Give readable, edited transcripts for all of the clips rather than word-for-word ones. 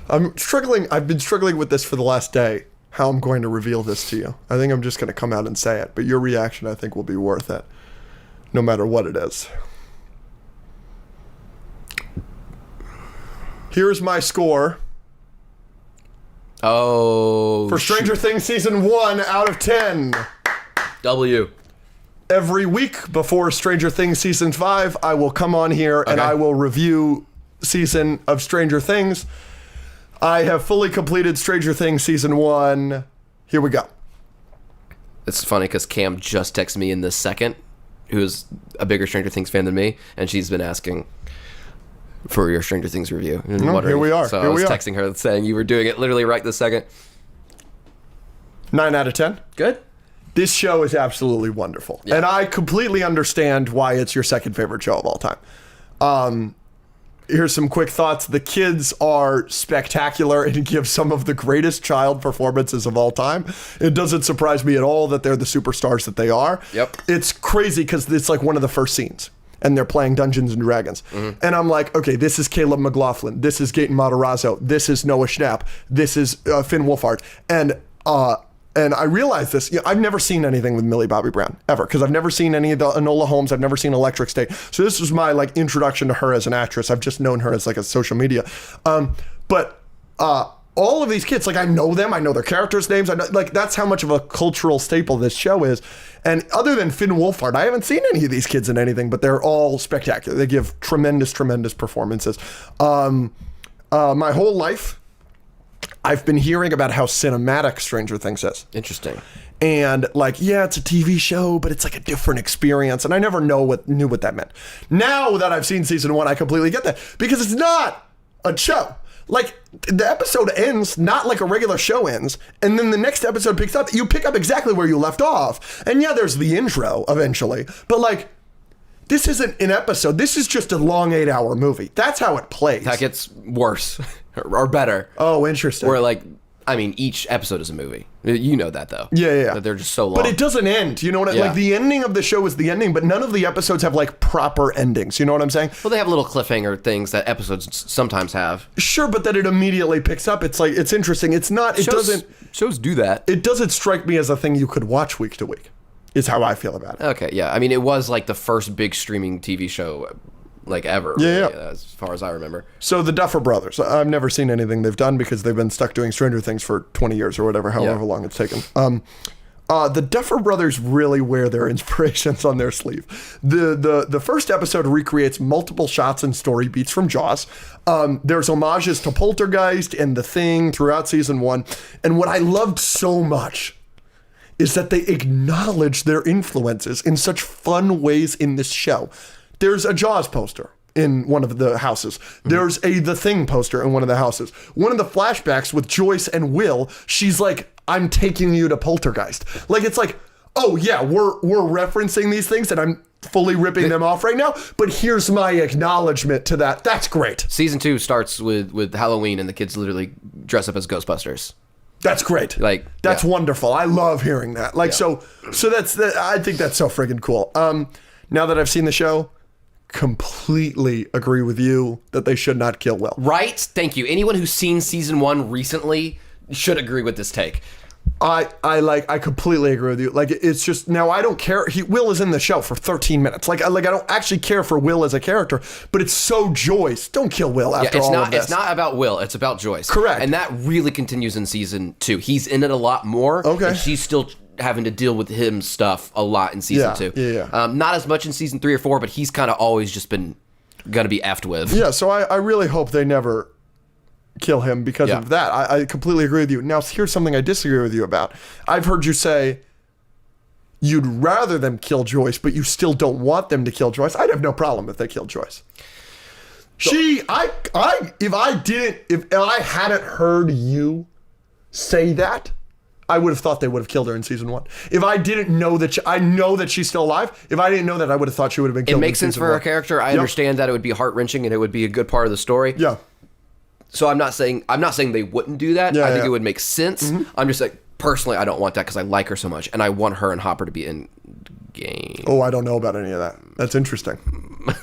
I've been struggling with this for the last day, how I'm going to reveal this to you. I think I'm just going to come out and say it, but your reaction, I think, will be worth it, no matter what it is. Here's my score. Oh, for Stranger Things Season 1 out of 10. W. Every week before Stranger Things Season 5, I will come on here and I will review season of Stranger Things. I have fully completed Stranger Things Season 1. Here we go. It's funny because Cam just texted me in this second, who's a bigger Stranger Things fan than me, and she's been asking for your Stranger Things review. Here we are. So I was texting her saying you were doing it literally right this second. 9 out of 10. Good. This show is absolutely wonderful. Yeah. And I completely understand why it's your second favorite show of all time. Here's some quick thoughts. The kids are spectacular and give some of the greatest child performances of all time. It doesn't surprise me at all that they're the superstars that they are. Yep. It's crazy because it's like one of the first scenes. And they're playing Dungeons and Dragons. Mm-hmm. And I'm like, okay, this is Caleb McLaughlin. This is Gaten Matarazzo. This is Noah Schnapp. This is Finn Wolfhard. And I realized this. I've never seen anything with Millie Bobby Brown, ever. Because I've never seen any of the Enola Holmes. I've never seen Electric State. So this was my like introduction to her as an actress. I've just known her as like a social media. But all of these kids, like I know them. I know their characters' names. I know, like that's how much of a cultural staple this show is. And other than Finn Wolfhard, I haven't seen any of these kids in anything, but they're all spectacular. They give tremendous, tremendous performances. My whole life, I've been hearing about how cinematic Stranger Things is. Interesting. And like, yeah, it's a TV show, but it's like a different experience. And I never knew what that meant. Now that I've seen season 1, I completely get that because it's not a show. Like the episode ends not like a regular show ends, and then the next episode picks up. You pick up exactly where you left off, and yeah, there's the intro eventually. But like, this isn't an episode. This is just a long 8-hour movie. That's how it plays. That gets worse or better. Oh, interesting. Where like, I mean, each episode is a movie. You know that though. Yeah. That they're just so long. But it doesn't end. You know what? Like the ending of the show is the ending, but none of the episodes have like proper endings. You know what I'm saying? Well, they have little cliffhanger things that episodes sometimes have. Sure, but then it immediately picks up. It's like, it's interesting. It's not, shows do that. It doesn't strike me as a thing you could watch week to week, is how I feel about it. Okay, yeah. I mean, it was like the first big streaming TV show like ever. Yeah. As far as I remember. So the Duffer Brothers, I've never seen anything they've done because they've been stuck doing Stranger Things for 20 years or whatever, however long it's taken. The Duffer Brothers really wear their inspirations on their sleeve. The first episode recreates multiple shots and story beats from Jaws. There's homages to Poltergeist and The Thing throughout season 1. And what I loved so much is that they acknowledge their influences in such fun ways in this show. There's a Jaws poster in one of the houses. There's a The Thing poster in one of the houses. One of the flashbacks with Joyce and Will, she's like, I'm taking you to Poltergeist. Like, it's like, oh yeah, we're referencing these things and I'm fully ripping them off right now, but here's my acknowledgement to that. That's great. Season 2 starts with Halloween and the kids literally dress up as Ghostbusters. That's great. Like, that's wonderful. I love hearing that. Like, so I think that's so friggin' cool. Now that I've seen the show, completely agree with you that they should not kill Will. Right? Thank you. Anyone who's seen season 1 recently should agree with this take. I completely agree with you. Like, it's just, now I don't care. Will is in the show for 13 minutes. Like I don't actually care for Will as a character, but it's so Joyce. Don't kill Will after all of this. It's not about Will. It's about Joyce. Correct. And that really continues in season 2. He's in it a lot more. Okay. And she's still having to deal with him stuff a lot in season 2. Yeah. Not as much in season 3 or 4, but he's kind of always just been going to be effed with. Yeah, so I really hope they never kill him because of that. I completely agree with you. Now, here's something I disagree with you about. I've heard you say you'd rather them kill Joyce, but you still don't want them to kill Joyce. I'd have no problem if they killed Joyce. So, if I hadn't heard you say that, I would have thought they would have killed her in season 1. If I didn't know that, I know that she's still alive. If I didn't know that, I would have thought she would have been killed. It makes sense for her character. I understand that it would be heart-wrenching and it would be a good part of the story. Yeah. So I'm not saying they wouldn't do that. I think it would make sense. Mm-hmm. I'm just like, personally, I don't want that because I like her so much and I want her and Hopper to be in game. Oh, I don't know about any of that. That's interesting.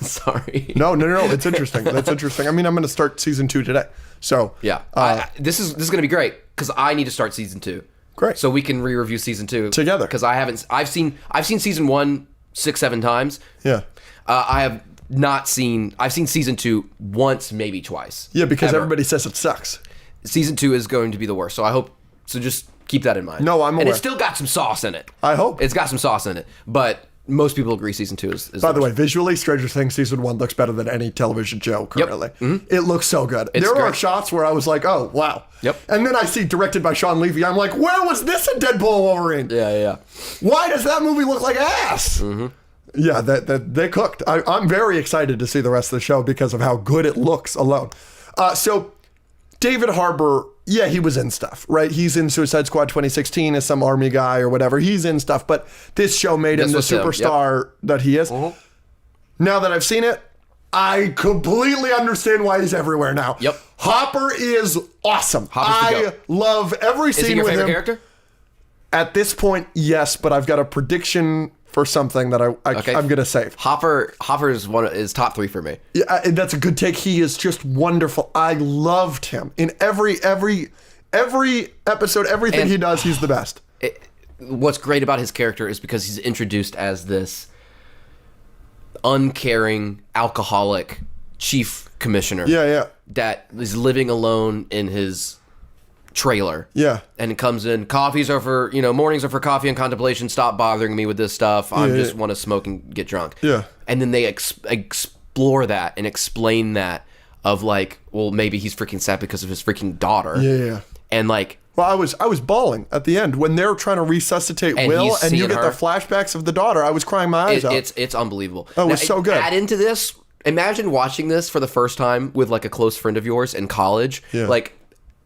Sorry. No. It's interesting. That's interesting. I mean, I'm going to start season 2 today. So yeah, this is going to be great because I need to start season 2. Great. So we can re-review season 2 together. Because I've seen season 1 6-7 times. Yeah. I've seen season 2 once, maybe twice. Yeah, because everybody says it sucks. Season 2 is going to be the worst. So just keep that in mind. No, I'm aware. And it's still got some sauce in it. I hope. It's got some sauce in it. But most people agree season 2 is By the way, visually, Stranger Things season 1 looks better than any television show currently. Yep. Mm-hmm. It looks so good. There are shots where I was like, oh, wow. Yep. And then I see directed by Sean Levy. I'm like, where was this in Deadpool Wolverine? Yeah. Why does that movie look like ass? Mm-hmm. Yeah, they cooked. I'm very excited to see the rest of the show because of how good it looks alone. So David Harbour, yeah, he was in stuff, right? He's in Suicide Squad 2016 as some army guy or whatever. He's in stuff, but this show made him the superstar that he is. Mm-hmm. Now that I've seen it, I completely understand why he's everywhere now. Yep. Hopper is awesome. I love every scene with him. Is he your favorite character? At this point, yes, but I've got a prediction for something that I'm going to save. Hopper is top 3 for me. Yeah, that's a good take. He is just wonderful. I loved him in every episode, everything he does. He's the best. What's great about his character is because he's introduced as this uncaring alcoholic chief commissioner. Yeah. That is living alone in his trailer. Yeah. And it comes in, mornings are for coffee and contemplation. Stop bothering me with this stuff. I just want to smoke and get drunk. Yeah. And then they explore that and explain that of like, well, maybe he's freaking sad because of his freaking daughter. Yeah. And like, well, I was bawling at the end when they're trying to resuscitate Will, and you get the flashbacks of the daughter. I was crying my eyes out. It's unbelievable. Oh, it was so good. Add into this, imagine watching this for the first time with like a close friend of yours in college. Yeah. Like,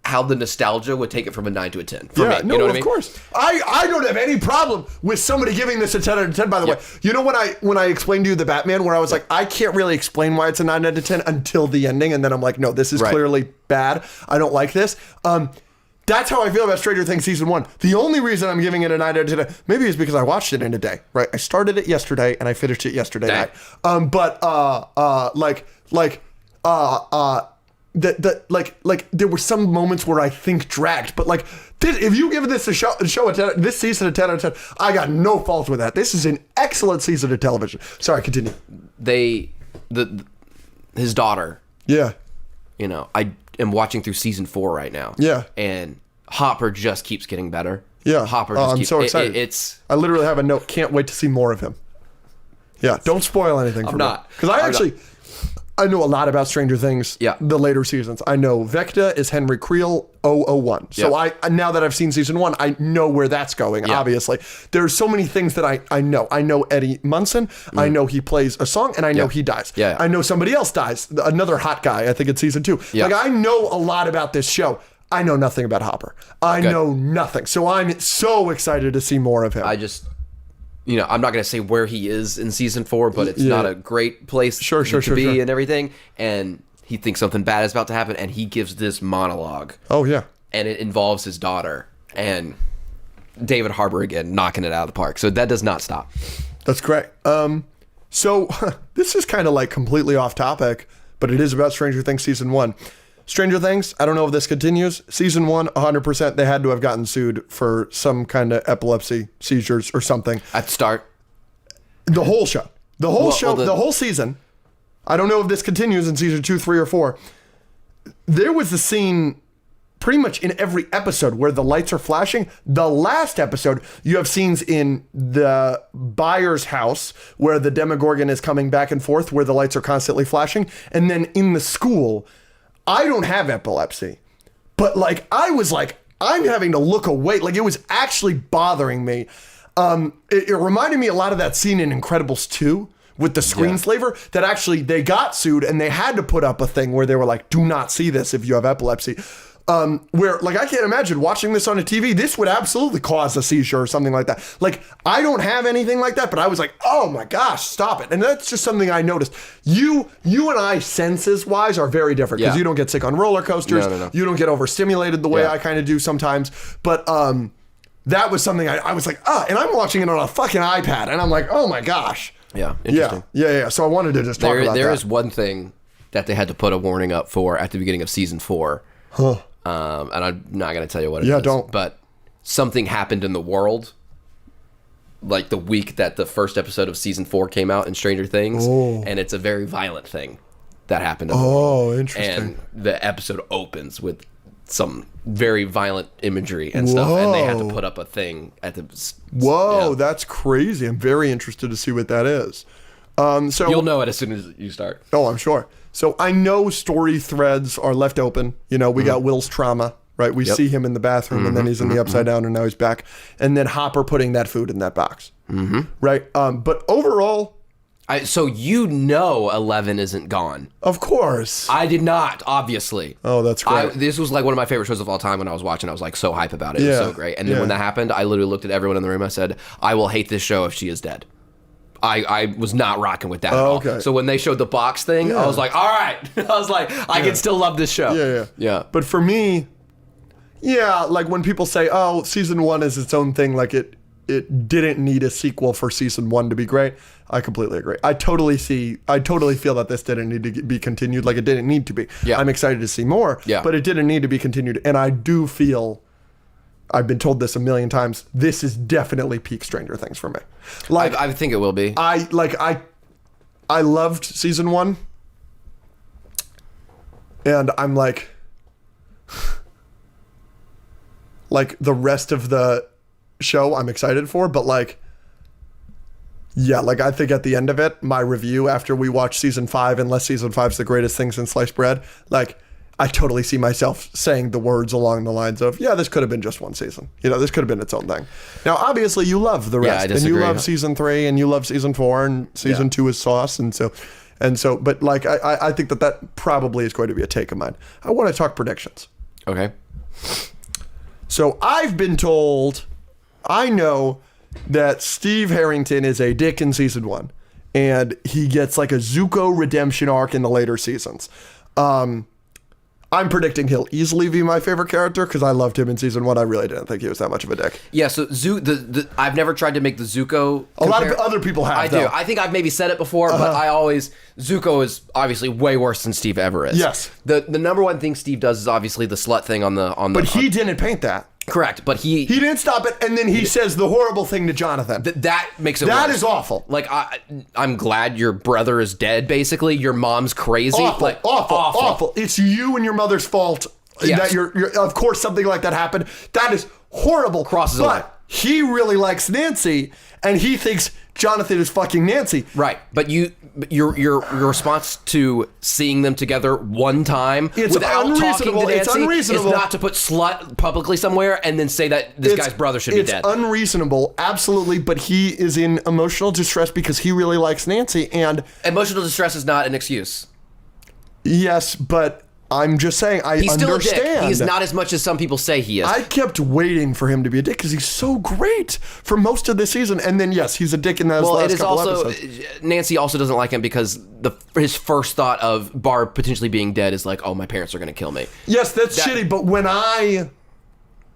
how the nostalgia would take it from a 9 to a 10 for me. No, you know what of I mean? Course. I don't have any problem with somebody giving this a 10 out of 10, by the way. You know when I explained to you the Batman, where I was like, I can't really explain why it's a 9 out of 10 until the ending, and then I'm like, no, this is clearly bad. I don't like this. That's how I feel about Stranger Things season 1. The only reason I'm giving it a 9 out of 10, maybe is because I watched it in a day, right? I started it yesterday, and I finished it yesterday night. There were some moments where I think dragged, but like if you give this this season a 10 out of 10, I got no fault with that. This is an excellent season of television. Sorry, continue. His daughter. Yeah. I am watching through season 4 right now. Yeah. And Hopper just keeps getting better. Yeah. I'm so excited. I literally have a note. Can't wait to see more of him. Yeah. Don't spoil anything for me. I'm not. Because I know a lot about Stranger Things, the later seasons. I know Vecna is Henry Creel 001. So now that I've seen season 1, I know where that's going, obviously. There's so many things that I know. I know Eddie Munson. I know he plays a song, and I know he dies. Yeah. I know somebody else dies. Another hot guy, I think it's season 2. Yeah. Like, I know a lot about this show. I know nothing about Hopper. I know nothing. So I'm so excited to see more of him. I'm not going to say where he is in season 4, but it's not a great place to be and everything. And he thinks something bad is about to happen, and he gives this monologue. Oh, yeah. And it involves his daughter. And David Harbour, again, knocking it out of the park. So that does not stop. That's great. So this is kind of like completely off topic, but it is about Stranger Things season 1. Stranger Things, I don't know if this continues. Season 1, 100%, they had to have gotten sued for some kind of epilepsy, seizures, or something. At the start? The whole show. The whole season. I don't know if this continues in season 2, 3, or 4. There was a scene pretty much in every episode where the lights are flashing. The last episode, you have scenes in the Byers' house where the Demogorgon is coming back and forth, where the lights are constantly flashing. And then in the school, I don't have epilepsy, but like I was like, I'm having to look away. Like it was actually bothering me. It reminded me a lot of that scene in Incredibles 2 with the screenslaver that actually they got sued and they had to put up a thing where they were like, do not see this if you have epilepsy. Where like I can't imagine watching this on a TV. This would absolutely cause a seizure or something like that. Like I don't have anything like that, but I was like, oh my gosh, stop it. And that's just something I noticed. You and I senses wise are very different because you don't get sick on roller coasters. No. You don't get overstimulated the way I kind of do sometimes. But that was something I was like, and I'm watching it on a fucking iPad, and I'm like, oh my gosh. Yeah, interesting. Yeah. So I wanted to just talk about that. There is one thing that they had to put a warning up for at the beginning of season 4. Huh. And I'm not going to tell you what it is. Yeah, don't. But something happened in the world, like the week that the first episode of season 4 came out in Stranger Things, and it's a very violent thing that happened in the world. Oh, interesting. And the episode opens with some very violent imagery and stuff, and they had to put up a thing at the... Whoa, that's crazy. I'm very interested to see what that is. So you'll know it as soon as you start. Oh, I'm sure. So I know story threads are left open. You know, we got Will's trauma, right? We see him in the bathroom, and then he's in the upside down, and now he's back. And then Hopper putting that food in that box, right? But overall... So you know 11 isn't gone. Of course. I did not, obviously. Oh, that's great. This was like one of my favorite shows of all time when I was watching. I was like so hype about it. It was so great. And then when that happened, I literally looked at everyone in the room. I said, I will hate this show if she is dead. I was not rocking with that at all. Okay. So when they showed the box thing, I was like, all right. I was like, I can still love this show. Yeah. But for me, like when people say, oh, season 1 is its own thing, like it didn't need a sequel for season 1 to be great. I completely agree. I totally feel that this didn't need to be continued, like it didn't need to be. Yeah. I'm excited to see more, but it didn't need to be continued. And I do feel, I've been told this a million times, this is definitely peak Stranger Things for me. Like I think it will be. I loved season 1, and I'm like the rest of the show I'm excited for, but like I think at the end of it, my review after we watch season 5, unless season 5's the greatest thing since sliced bread, like I totally see myself saying the words along the lines of, this could have been just one season. You know, this could have been its own thing. Now, obviously, you love the rest, and you love season 3, and you love season 4, and season 2 is sauce, and so. But like, I think that probably is going to be a take of mine. I want to talk predictions. Okay. So I've been told, I know that Steve Harrington is a dick in season 1, and he gets like a Zuko redemption arc in the later seasons. I'm predicting he'll easily be my favorite character because I loved him in season 1. I really didn't think he was that much of a dick. Yeah, so I've never tried to make the Zuko. A lot of other people have. I do. I think I've maybe said it before, but Zuko is obviously way worse than Steve ever is. Yes. The number one thing Steve does is obviously the slut thing on the. But he didn't paint that. Correct, but he didn't stop it, and then he says the horrible thing to Jonathan. That makes it worse. That is awful. Like, I'm glad your brother is dead, basically. Your mom's crazy. Awful. It's you and your mother's fault that you're of course something like that happened. That is horrible. Crosses a line. He really likes Nancy, and he thinks Jonathan is fucking Nancy. Right, but your response to seeing them together one time without talking to Nancy is not to put slut publicly somewhere and then say that this guy's brother should be dead. It's unreasonable, absolutely, but he is in emotional distress because he really likes Nancy, and... Emotional distress is not an excuse. Yes, but... I'm just saying, he's understand. Still a dick. He's not as much as some people say he is. I kept waiting for him to be a dick because he's so great for most of the season. And then, yes, he's a dick in those last couple episodes. Nancy also doesn't like him because his first thought of Barb potentially being dead is like, oh, my parents are going to kill me. Yes, that's shitty. But when I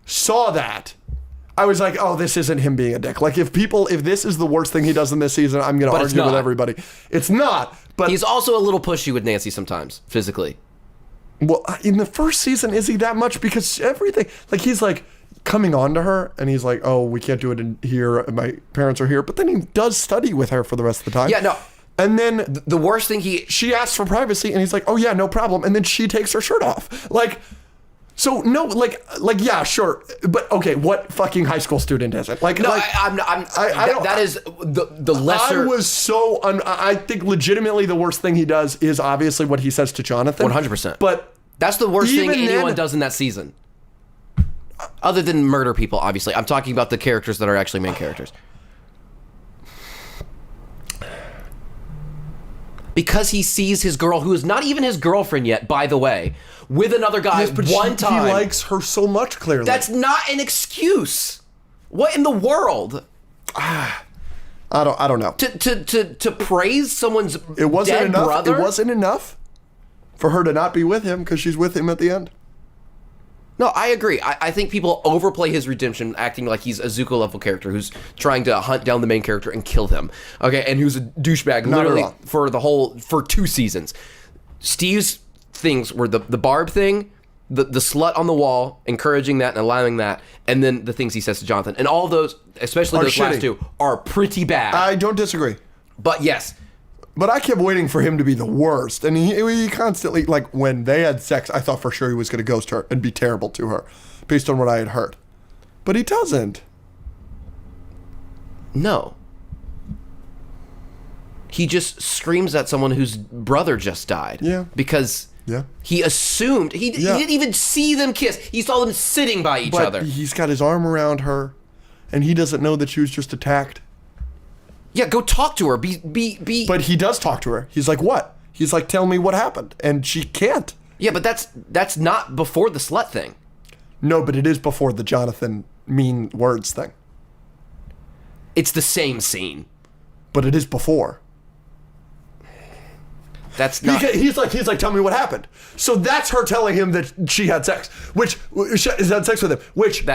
saw that, I was like, oh, this isn't him being a dick. Like, if this is the worst thing he does in this season, I'm going to argue with everybody. It's not. But he's also a little pushy with Nancy sometimes, physically. Well, in the first season, is he that much? Because everything, like he's like coming on to her and he's like, oh, we can't do it in here. My parents are here. But then he does study with her for the rest of the time. Yeah, no. And then the worst thing she asks for privacy and he's like, oh yeah, no problem. And then she takes her shirt off. Like, so no, like, yeah, sure. But okay, what fucking high school student is it? Like, no, like, that is the lesser. I think legitimately the worst thing he does is obviously what he says to Jonathan. 100%. But that's the worst thing anyone does in that season. Other than murder people, obviously. I'm talking about the characters that are actually main characters. Because he sees his girl, who is not even his girlfriend yet, by the way, with another guy one time. He likes her so much, clearly. That's not an excuse. What in the world? I don't know. To praise someone's It wasn't dead enough. brother? It wasn't enough for her to not be with him because she's with him at the end. No, I agree. I think people overplay his redemption, acting like he's a Zuko-level character who's trying to hunt down the main character and kill him. Okay, and who's a douchebag literally for 2 seasons. Steve's things were the Barb thing, the slut on the wall, encouraging that and allowing that, and then the things he says to Jonathan. And all of those, especially those last 2, are pretty bad. I don't disagree. But yes. But I kept waiting for him to be the worst. And he constantly, like, when they had sex, I thought for sure he was going to ghost her and be terrible to her, based on what I had heard. But he doesn't. No. He just screams at someone whose brother just died. Yeah. Because yeah. he assumed, he didn't even see them kiss. He saw them sitting by each other. But he's got his arm around her, and he doesn't know that she was just attacked. Yeah, go talk to her. But he does talk to her. He's like, what? He's like, tell me what happened. And she can't. Yeah, but that's not before the slut thing. No, but it is before the Jonathan mean words thing. It's the same scene. But it is before. That's not... He's like, tell me what happened. So that's her telling him that she had sex. She had sex with him. Which...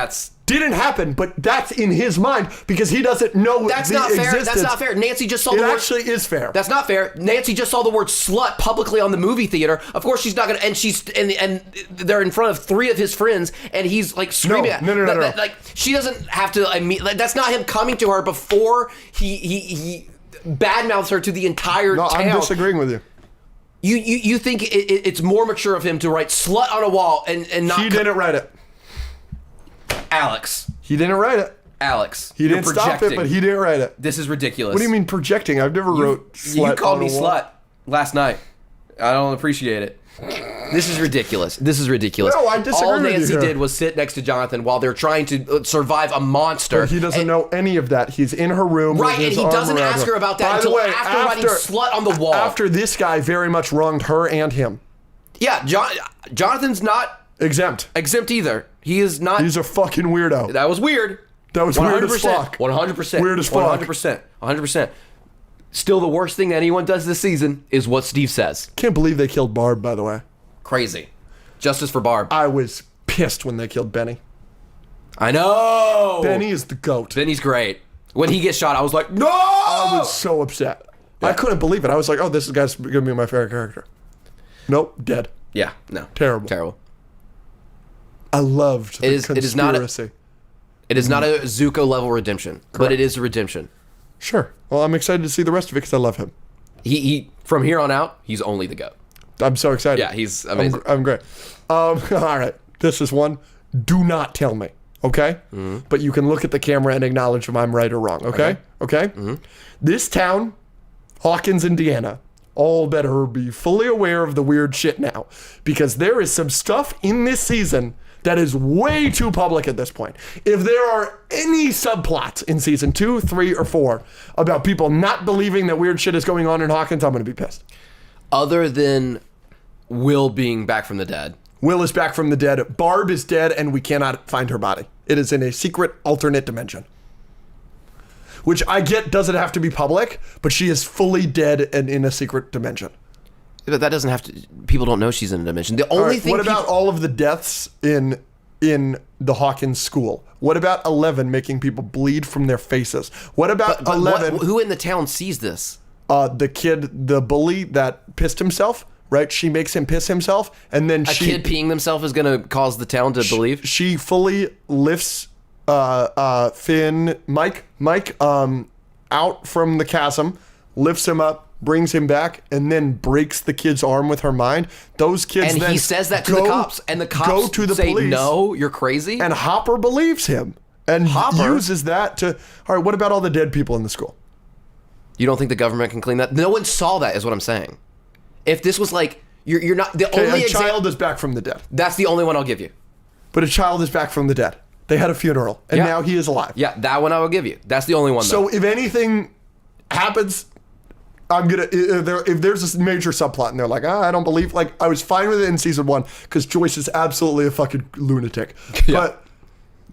didn't happen, but that's in his mind because he doesn't know that's not fair. That's not fair. Nancy just saw the word. It actually is fair. That's not fair. Nancy just saw the word slut publicly on the movie theater. Of course she's not gonna. And they're in front of 3 of his friends, and he's like screaming. No. Like she doesn't have to. I mean, that's not him coming to her before he badmouths her to the entire town. I'm disagreeing with you. You think it's more mature of him to write slut on a wall and not? He didn't write it. Alex. He didn't write it. Alex. He didn't stop it, but he didn't write it. This is ridiculous. What do you mean projecting? I've never wrote slut. You called me on a wall. slut last night. I don't appreciate it. This is ridiculous. No, I disagree All with Nancy you here. did was sit next to Jonathan while they're trying to survive a monster. But he doesn't know any of that. He's in her room. Right, with his and he arm doesn't around ask her about that By until the way, after writing slut on the wall. After this guy very much wronged her and him. Yeah, Jonathan's not exempt either. He is not. He's a fucking weirdo. That was weird. That was weird as fuck. 100%. Weird as fuck. 100%. Still, the worst thing that anyone does this season is what Steve says. Can't believe they killed Barb, by the way. Crazy. Justice for Barb. I was pissed when they killed Benny. I know. Benny is the GOAT. Benny's great. When he gets shot, I was like, no! I was so upset. Yeah. I couldn't believe it. I was like, oh, this guy's going to be my favorite character. Nope, dead. Yeah, no. Terrible. I loved the conspiracy. It is not a Zuko-level redemption, correct, but it is a redemption. Sure. Well, I'm excited to see the rest of it because I love him. He from here on out, he's only the GOAT. I'm so excited. Yeah, he's amazing. I'm great. All right. This is one. Do not tell me, okay? Mm-hmm. But you can look at the camera and acknowledge if I'm right or wrong, okay? Mm-hmm. This town, Hawkins, Indiana, all better be fully aware of the weird shit now because there is some stuff in this season that is way too public at this point. If there are any subplots in season 2, 3, or 4 about people not believing that weird shit is going on in Hawkins, I'm going to be pissed. Other than Will being back from the dead. Will is back from the dead. Barb is dead, and we cannot find her body. It is in a secret alternate dimension. Which I get doesn't have to be public, but she is fully dead and in a secret dimension. But that doesn't have to... People don't know she's in a dimension. The only thing... What about all of the deaths in the Hawkins school? What about 11 making people bleed from their faces? What about 11... who in the town sees this? The kid, the bully that pissed himself, right? She makes him piss himself, and then a kid peeing themselves is going to cause the town to believe? She fully lifts Mike out from the chasm, lifts him up, brings him back, and then breaks the kid's arm with her mind. Those kids and then he says that to the cops, and the cops go to the say, police, no, you're crazy. And Hopper believes him and uses that to... All right, what about all the dead people in the school? You don't think the government can clean that? No one saw that, is what I'm saying. If this was like, you're not... the only a child is back from the dead. That's the only one I'll give you. But a child is back from the dead. They had a funeral, and now he is alive. Yeah, that one I will give you. That's the only one, though. So if anything happens... if there's this major subplot and they're like, I don't believe, like, I was fine with it in season 1 because Joyce is absolutely a fucking lunatic. Yeah. But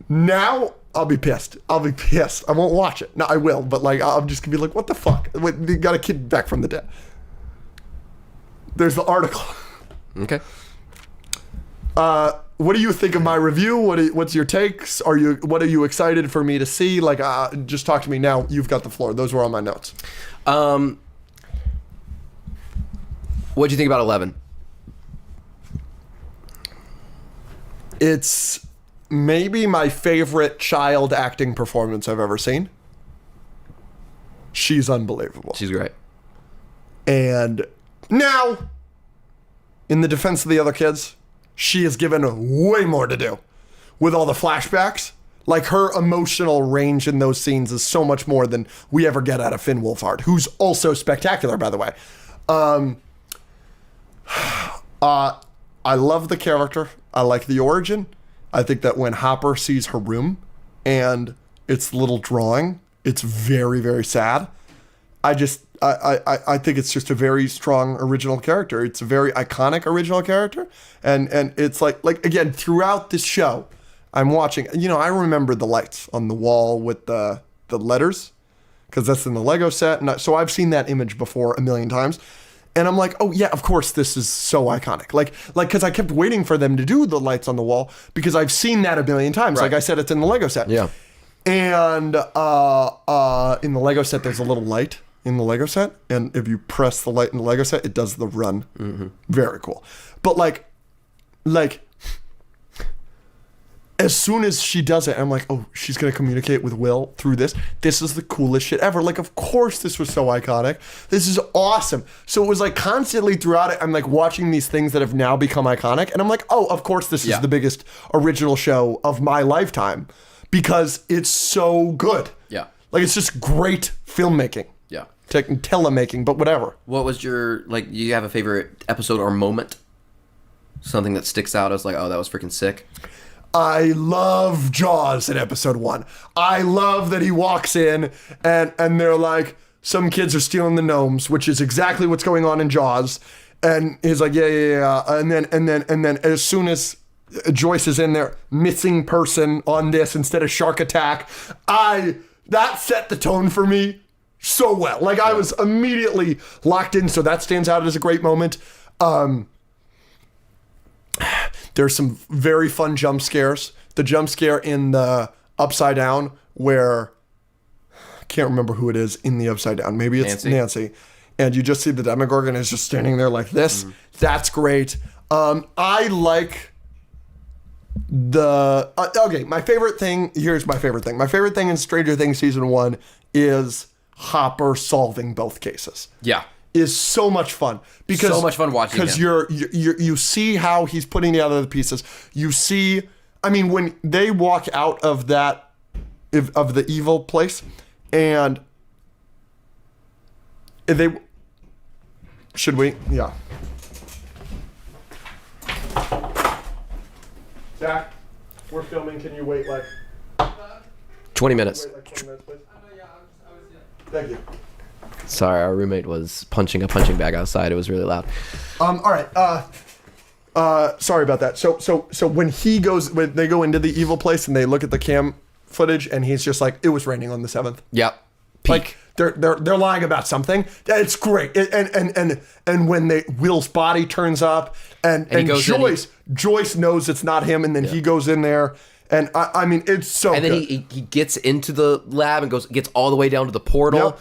now I'll be pissed. I won't watch it. No, I will, but like, I'm just gonna be like, what the fuck? Wait, they got a kid back from the dead. There's the article. Okay. What do you think of my review? What's your takes? What are you excited for me to see? Like, just talk to me now. You've got the floor. Those were all my notes. What do you think about 11? It's maybe my favorite child acting performance I've ever seen. She's unbelievable. She's great. And now, in the defense of the other kids, she is given way more to do. With all the flashbacks, like her emotional range in those scenes is so much more than we ever get out of Finn Wolfhard, who's also spectacular, by the way. I love the character. I like the origin. I think that when Hopper sees her room and its little drawing, it's very, very sad. I think it's just a very strong original character. It's a very iconic original character. And it's like again, throughout this show, I'm watching, I remember the lights on the wall with the letters, because that's in the Lego set. And so I've seen that image before a million times. And I'm like, oh yeah, of course this is so iconic. Like, because I kept waiting for them to do the lights on the wall because I've seen that a million times. Right. Like I said, it's in the Lego set. Yeah. And in the Lego set, there's a little light in the Lego set. And if you press the light in the Lego set, it does the run. Mm-hmm. Very cool. But like, as soon as she does it, I'm like, oh, she's going to communicate with Will through this. This is the coolest shit ever. Like, of course this was so iconic. This is awesome. So it was like constantly throughout it, I'm like watching these things that have now become iconic. And I'm like, oh, of course this is the biggest original show of my lifetime because it's so good. Yeah. Like, it's just great filmmaking. Yeah. Telemaking, but whatever. What was your, you have a favorite episode or moment? Something that sticks out as like, oh, that was freaking sick? I love Jaws in episode 1. I love that he walks in and they're like, some kids are stealing the gnomes, which is exactly what's going on in Jaws. And he's like, yeah. And then as soon as Joyce is in there, missing person on this instead of shark attack, that set the tone for me so well. Like I was immediately locked in. So that stands out as a great moment. There's some very fun jump scares. The jump scare in the Upside Down where, I can't remember who it is in the Upside Down. Maybe it's Nancy. And you just see the Demogorgon is just standing there like this. Mm-hmm. That's great. I like the... okay, my favorite thing... Here's my favorite thing. My favorite thing in Stranger Things Season 1 is Hopper solving both cases. Yeah. Is so much fun because so much fun watching him. Because you see how he's putting together the pieces. You see, I mean, when they walk out of the evil place, and should we? Yeah. Zach, we're filming. Can you wait 20 minutes? Wait 20 minutes, please. Thank you. Sorry, our roommate was punching a punching bag outside. It was really loud. All right. Sorry about that. So when they go into the evil place and they look at the cam footage and he's just like, it was raining on the 7th. Yep. Peak. Like they're lying about something. It's great. And when Will's body turns up and Joyce knows it's not him, and then he goes in there. And I mean, it's so good. And then he gets into the lab and gets all the way down to the portal. Yep.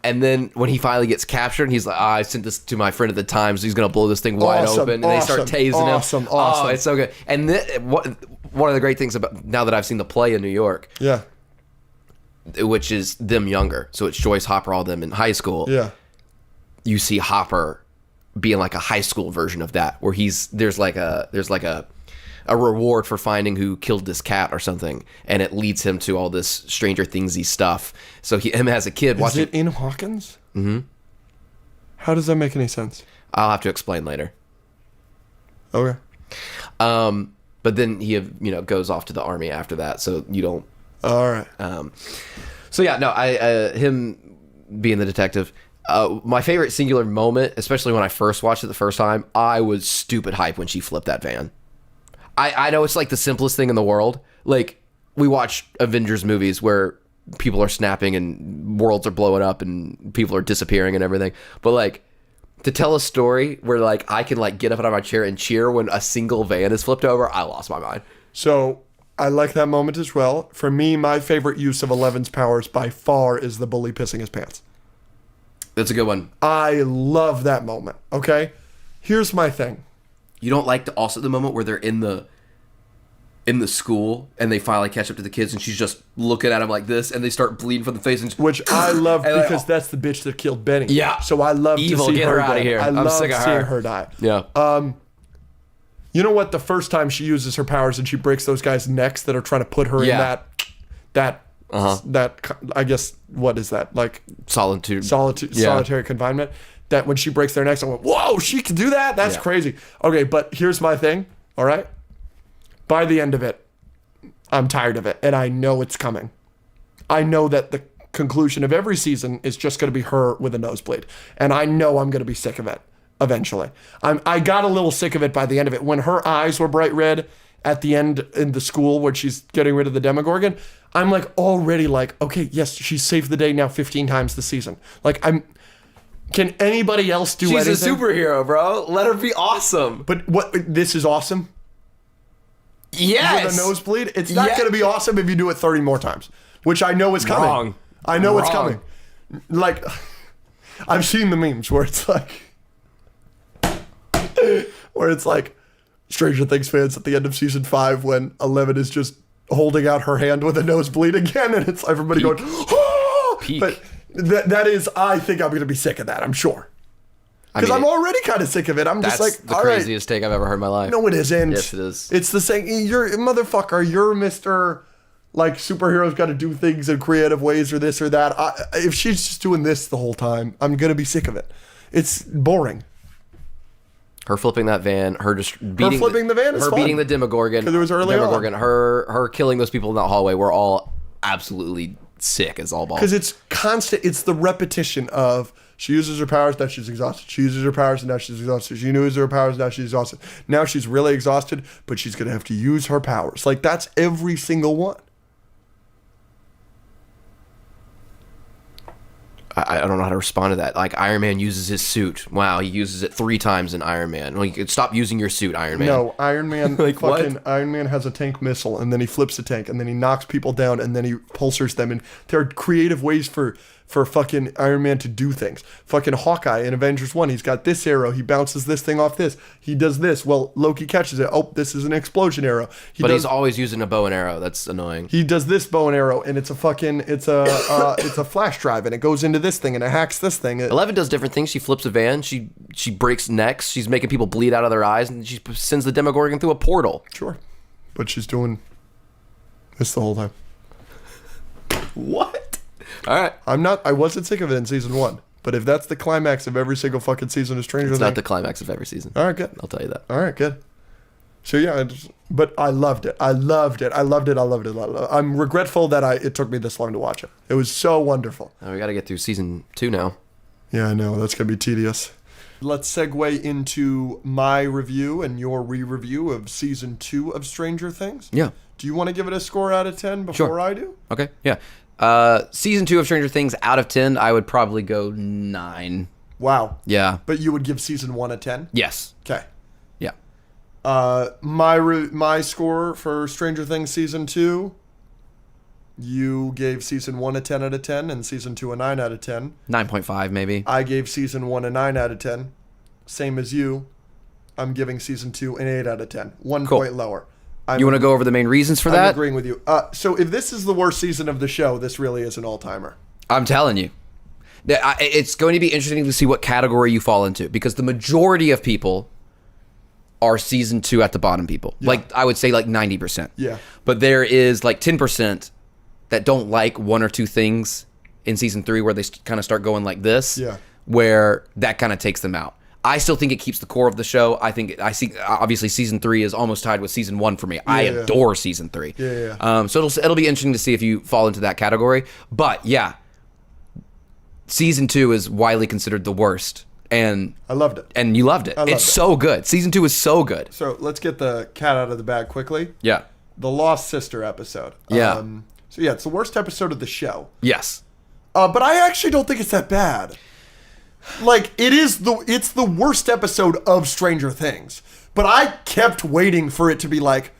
And then when he finally gets captured, he's like, I sent this to my friend at the time, so he's going to blow this thing wide open. And they start tasing him. Awesome. Oh, it's so good. And one of the great things about, now that I've seen the play in New York, which is them younger, so it's Joyce, Hopper, all them in high school. Yeah. You see Hopper being like a high school version of that, where there's like a reward for finding who killed this cat or something, and it leads him to all this Stranger Thingsy stuff. So him as a kid watching. Is it in Hawkins? Mm-hmm. How does that make any sense? I'll have to explain later. Okay. But then he goes off to the army after that, so you don't. All right. Him being the detective. My favorite singular moment, especially when I first watched it the first time, I was stupid hype when she flipped that van. I know it's like the simplest thing in the world. Like, we watch Avengers movies where people are snapping and worlds are blowing up and people are disappearing and everything. But like, to tell a story where like I can like get up out of my chair and cheer when a single van is flipped over, I lost my mind. So I like that moment as well. For me, my favorite use of Eleven's powers by far is the bully pissing his pants. That's a good one. I love that moment. Okay, here's my thing. You don't like the moment where they're in the school and they finally catch up to the kids and she's just looking at him like this and they start bleeding from the face, and which I love because that's the bitch that killed Benny. Yeah. So I love Evil, to see get her her out of die. here. I'm I'm love sick of seeing her. her die. Yeah. You know what? The first time she uses her powers and she breaks those guys' necks that are trying to put her in that I guess, what is that? Like solitary confinement. That when she breaks their necks, I went, whoa, she can do that? That's crazy. Okay, but here's my thing, all right? By the end of it, I'm tired of it, and I know it's coming. I know that the conclusion of every season is just going to be her with a nosebleed, and I know I'm going to be sick of it eventually. I got a little sick of it by the end of it. When her eyes were bright red at the end in the school where she's getting rid of the Demogorgon, I'm like already like, okay, yes, she's saved the day now 15 times this season. Like can anybody else do anything? She's a superhero, bro. Let her be awesome. But this is awesome? Yes. With a nosebleed? It's not going to be awesome if you do it 30 more times, which I know is coming. Wrong. I know it's coming. Like, I've seen the memes where it's like Stranger Things fans at the end of season 5 when 11 is just holding out her hand with a nosebleed again, and it's everybody going, oh! Peak. But that is, I think I'm going to be sick of that, I'm sure. Because I'm already kind of sick of it. I'm just like, that's the craziest take I've ever heard in my life. No, it isn't. Yes, it is. It's the same. You're motherfucker. You're Mr. Like superheroes got to do things in creative ways or this or that. If she's just doing this the whole time, I'm gonna be sick of it. It's boring. Her flipping that van, her just beating the van is her fun. beating the Demogorgon. Because it was early Demogorgon. on. Her killing those people in that hallway were all absolutely sick as all balls. Because it's constant. It's the repetition of she uses her powers, now she's exhausted. She uses her powers, and now she's exhausted. She uses her powers, now she's exhausted. Now she's really exhausted, but she's gonna have to use her powers. Like that's every single one. I don't know how to respond to that. Like Iron Man uses his suit. Wow, he uses it 3 times in Iron Man. Well, you could stop using your suit, Iron Man. No, Iron Man Like, fucking what? Iron Man has a tank missile and then he flips the tank and then he knocks people down and then he pulsars them, and there are creative ways for fucking Iron Man to do things. Fucking Hawkeye in Avengers 1, he's got this arrow, he bounces this thing off this. He does this. Well, Loki catches it. Oh, this is an explosion arrow. He's always using a bow and arrow. That's annoying. He does this bow and arrow, and it's a flash drive, and it goes into this thing, and it hacks this thing. 11 does different things. She flips a van. She breaks necks. She's making people bleed out of their eyes, and she sends the Demogorgon through a portal. Sure, but she's doing this the whole time. What? All right. I wasn't sick of it in season 1, but if that's the climax of every single fucking season of Stranger Things, It's not the climax of every season. All right, good. I'll tell you that. All right, good. So yeah, but I loved it. I'm regretful that it took me this long to watch it. It was so wonderful. We got to get through season 2 now. Yeah, I know. That's going to be tedious. Let's segue into my review and your re-review of season 2 of Stranger Things. Yeah. Do you want to give it a score out of 10 before I do? Okay. Yeah. Season 2 of Stranger Things out of 10, I would probably go 9. Wow. Yeah. But you would give season 1 a 10? Yes. Okay. Yeah. My score for Stranger Things season 2, you gave season 1 a 10 out of 10 and season 2 a 9 out of 10. 9.5 maybe. I gave season 1 a 9 out of 10. Same as you. I'm giving season 2 an 8 out of 10. 1 point lower. You want to go over the main reasons for that? I'm agreeing with you. So if this is the worst season of the show, this really is an all-timer. I'm telling you. It's going to be interesting to see what category you fall into, because the majority of people are season 2 at the bottom people. Yeah. Like, I would say like 90%. Yeah. But there is like 10% that don't like 1 or 2 things in season 3 where they kind of start going like this. Yeah. Where that kind of takes them out. I still think it keeps the core of the show. I see obviously season 3 is almost tied with season 1 for me. I adore season 3. Yeah. So it'll be interesting to see if you fall into that category. But yeah, season 2 is widely considered the worst, and I loved it. And you loved it. It's so good. Season 2 is so good. So let's get the cat out of the bag quickly. Yeah. The Lost Sister episode. Yeah. So yeah, it's the worst episode of the show. Yes. But I actually don't think it's that bad. Like, it's the worst episode of Stranger Things. But I kept waiting for it to be like,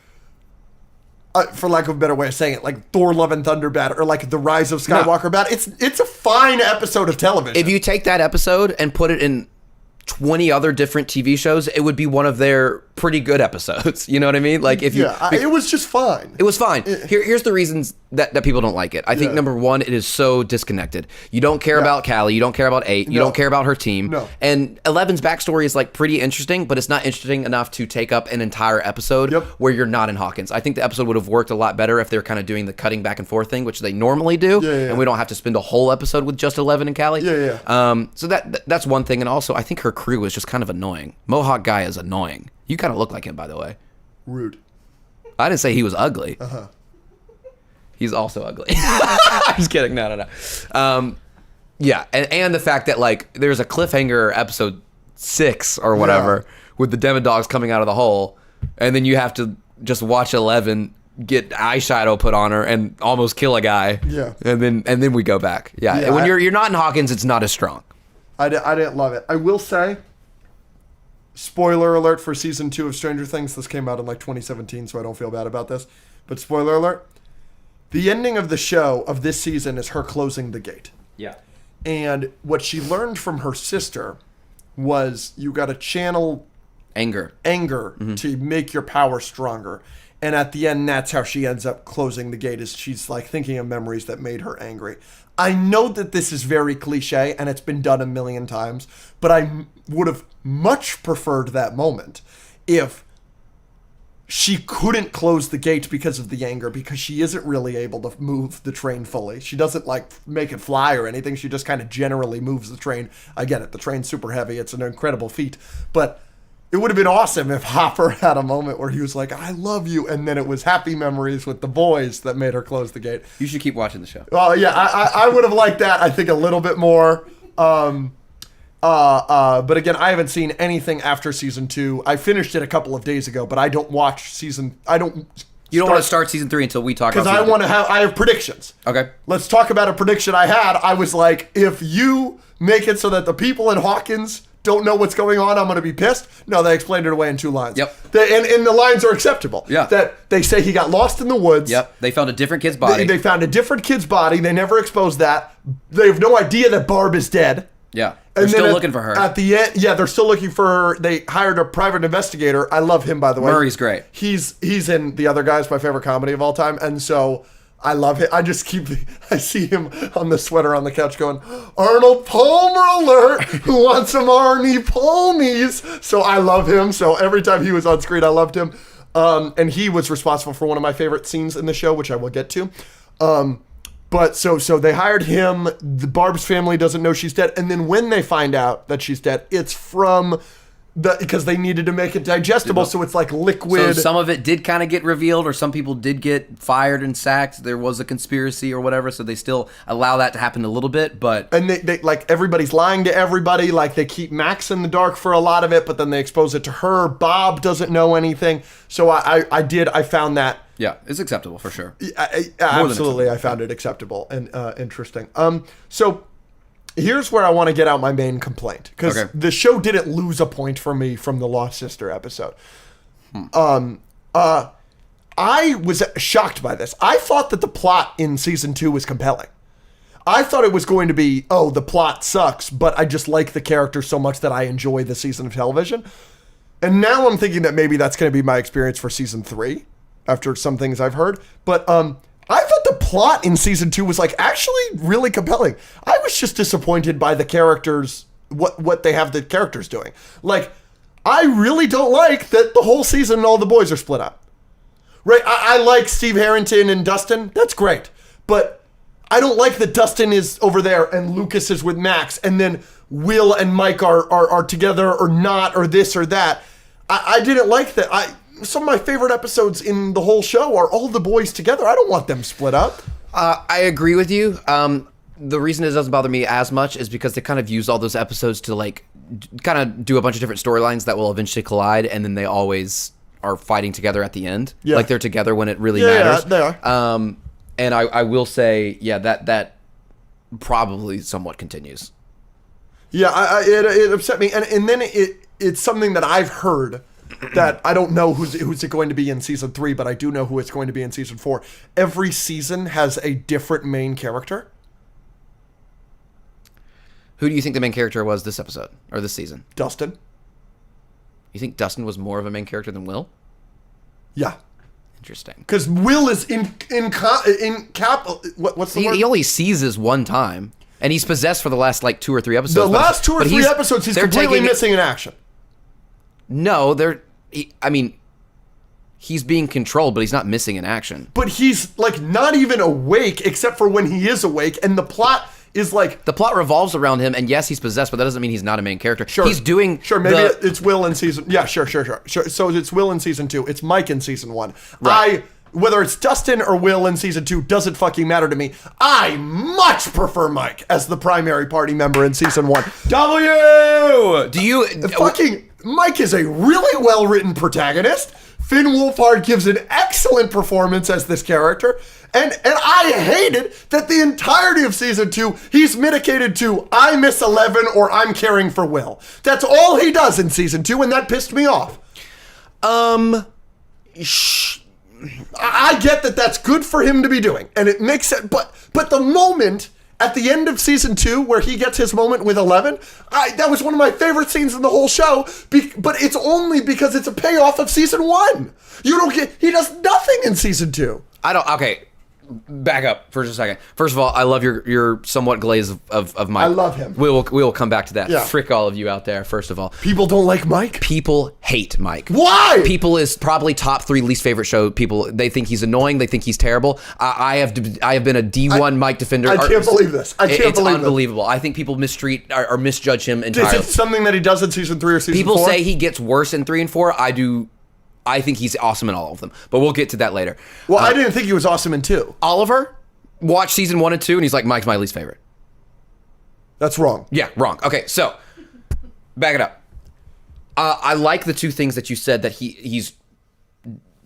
for lack of a better way of saying it, like Thor: Love and Thunder bad, or like The Rise of Skywalker bad. It's a fine episode of television. If you take that episode and put it in 20 other different TV shows, it would be one of their pretty good episodes. You know what I mean? Like if you, it was just fine. It was fine. Here's the reasons that people don't like it. I think number one, it is so disconnected. You don't care about Callie. You don't care about 8. You don't care about her team. No. And 11's backstory is like pretty interesting, but it's not interesting enough to take up an entire episode where you're not in Hawkins. I think the episode would have worked a lot better if they're kind of doing the cutting back and forth thing, which they normally do, and we don't have to spend a whole episode with just 11 and Callie. So that's one thing, and also I think her crew is just kind of annoying. Mohawk guy is annoying. You kind of look like him, by the way. Rude. I didn't say he was ugly. He's also ugly. I'm just kidding. No. Yeah, and the fact that like there's a cliffhanger episode 6 or whatever with the Demodogs coming out of the hole, and then you have to just watch 11 get eyeshadow put on her and almost kill a guy. And then we go back. When you're not in Hawkins, it's not as strong. I didn't love it. I will say, spoiler alert for season 2 of Stranger Things. This came out in like 2017, so I don't feel bad about this. But spoiler alert, the ending of the show of this season is her closing the gate. Yeah. And what she learned from her sister was you got to channel anger to make your power stronger. And at the end, that's how she ends up closing the gate, is she's like thinking of memories that made her angry. I know that this is very cliche and it's been done a million times, but I would have much preferred that moment if she couldn't close the gate because of the anger, because she isn't really able to move the train fully. She doesn't like make it fly or anything. She just kind of generally moves the train. I get it. The train's super heavy. It's an incredible feat, but it would have been awesome if Hopper had a moment where he was like, I love you. And then it was happy memories with the boys that made her close the gate. You should keep watching the show. Well, yeah, I would have liked that, I think, a little bit more. But again, I haven't seen anything after season 2. I finished it a couple of days ago, but I don't watch You don't want to start season 3 until we talk about season 3. Because I have predictions. Okay. Let's talk about a prediction I had. I was like, if you make it so that the people in Hawkins don't know what's going on, I'm going to be pissed. No, they explained it away in 2 lines. Yep. And the lines are acceptable. Yeah. That they say he got lost in the woods. Yep. They found a different kid's body. They found a different kid's body. They never exposed that. They have no idea that Barb is dead. Yeah. They're still looking for her. At the end, they're still looking for her. They hired a private investigator. I love him, by the way. Murray's great. He's in The Other Guys, my favorite comedy of all time. And so I love it. I see him on the sweater on the couch going, Arnold Palmer alert, who wants some Arnie Palmies? So I love him. So every time he was on screen, I loved him. And he was responsible for one of my favorite scenes in the show, which I will get to. But so they hired him. The Barb's family doesn't know she's dead. And then when they find out that she's dead, it's from because they needed to make it digestible, so it's like liquid. So some of it did kind of get revealed, or some people did get fired and sacked. There was a conspiracy or whatever, so they still allow that to happen a little bit. But and they like everybody's lying to everybody. Like they keep Max in the dark for a lot of it, but then they expose it to her. Bob doesn't know anything. So I found that. Yeah, it's acceptable for sure. Absolutely, I found it acceptable and interesting. So here's where I want to get out my main complaint, because the show didn't lose a point for me from the Lost Sister episode. I was shocked by this. I thought that the plot in season 2 was compelling. I thought it was going to be, the plot sucks, but I just like the characters so much that I enjoy the season of television. And now I'm thinking that maybe that's going to be my experience for season 3. After some things I've heard. But I thought the plot in season 2 was like actually really compelling. I was just disappointed by the characters, what they have the characters doing. Like, I really don't like that the whole season and all the boys are split up. Right? I like Steve Harrington and Dustin. That's great. But I don't like that Dustin is over there and Lucas is with Max, and then Will and Mike are together or not, or this or that. I didn't like that. Some of my favorite episodes in the whole show are all the boys together. I don't want them split up. I agree with you. The reason it doesn't bother me as much is because they kind of use all those episodes to like kind of do a bunch of different storylines that will eventually collide, and then they always are fighting together at the end. Yeah. Like they're together when it really matters. Yeah, they are. And I will say, that probably somewhat continues. Yeah, it upset me, and then it's something that I've heard that I don't know who's it going to be in season 3, but I do know who it's going to be in season 4. Every season has a different main character. Who do you think the main character was this episode or this season? Dustin. You think Dustin was more of a main character than Will? Yeah. Interesting. Because Will is in cap. What's the word? He only seizes one time, and he's possessed for the last 2 or 3 episodes. The last 2 or 3 episodes, he's completely missing in action. No, he's being controlled, but he's not missing in action. But he's not even awake, except for when he is awake, and the plot is the plot revolves around him, and yes, he's possessed, but that doesn't mean he's not a main character. Sure, he's doing maybe it's Will in season. Yeah, sure. So it's Will in season 2. It's Mike in season 1. Right. Whether it's Dustin or Will in season 2 doesn't fucking matter to me. I much prefer Mike as the primary party member in season 1. Do you fucking Mike is a really well written protagonist. Finn Wolfhard gives an excellent performance as this character. And I hated that the entirety of season 2, he's mitigated to I miss 11 or I'm caring for Will. That's all he does in season 2, and that pissed me off. I get that that's good for him to be doing, and it makes sense. But the moment at the end of season 2 where he gets his moment with 11, that was one of my favorite scenes in the whole show. But it's only because it's a payoff of season 1. He does nothing in season 2. Okay. Back up for just a second. First of all, I love your somewhat glaze of Mike. I love him. We will come back to that. Yeah. Frick all of you out there, first of all. People don't like Mike? People hate Mike. Why? People is probably top 3 least favorite show. People, they think he's annoying. They think he's terrible. I have been a D1 Mike defender. I can't believe this. It's unbelievable. I think people mistreat or misjudge him entirely. Is it something that he does in season 3 or season 4? People say he gets worse in 3 and 4. I think he's awesome in all of them. But we'll get to that later. Well, I didn't think he was awesome in 2. Oliver watched season 1 and 2, and he's like, Mike's my least favorite. That's wrong. Yeah, wrong. Okay, so back it up. I like the 2 things that you said that he's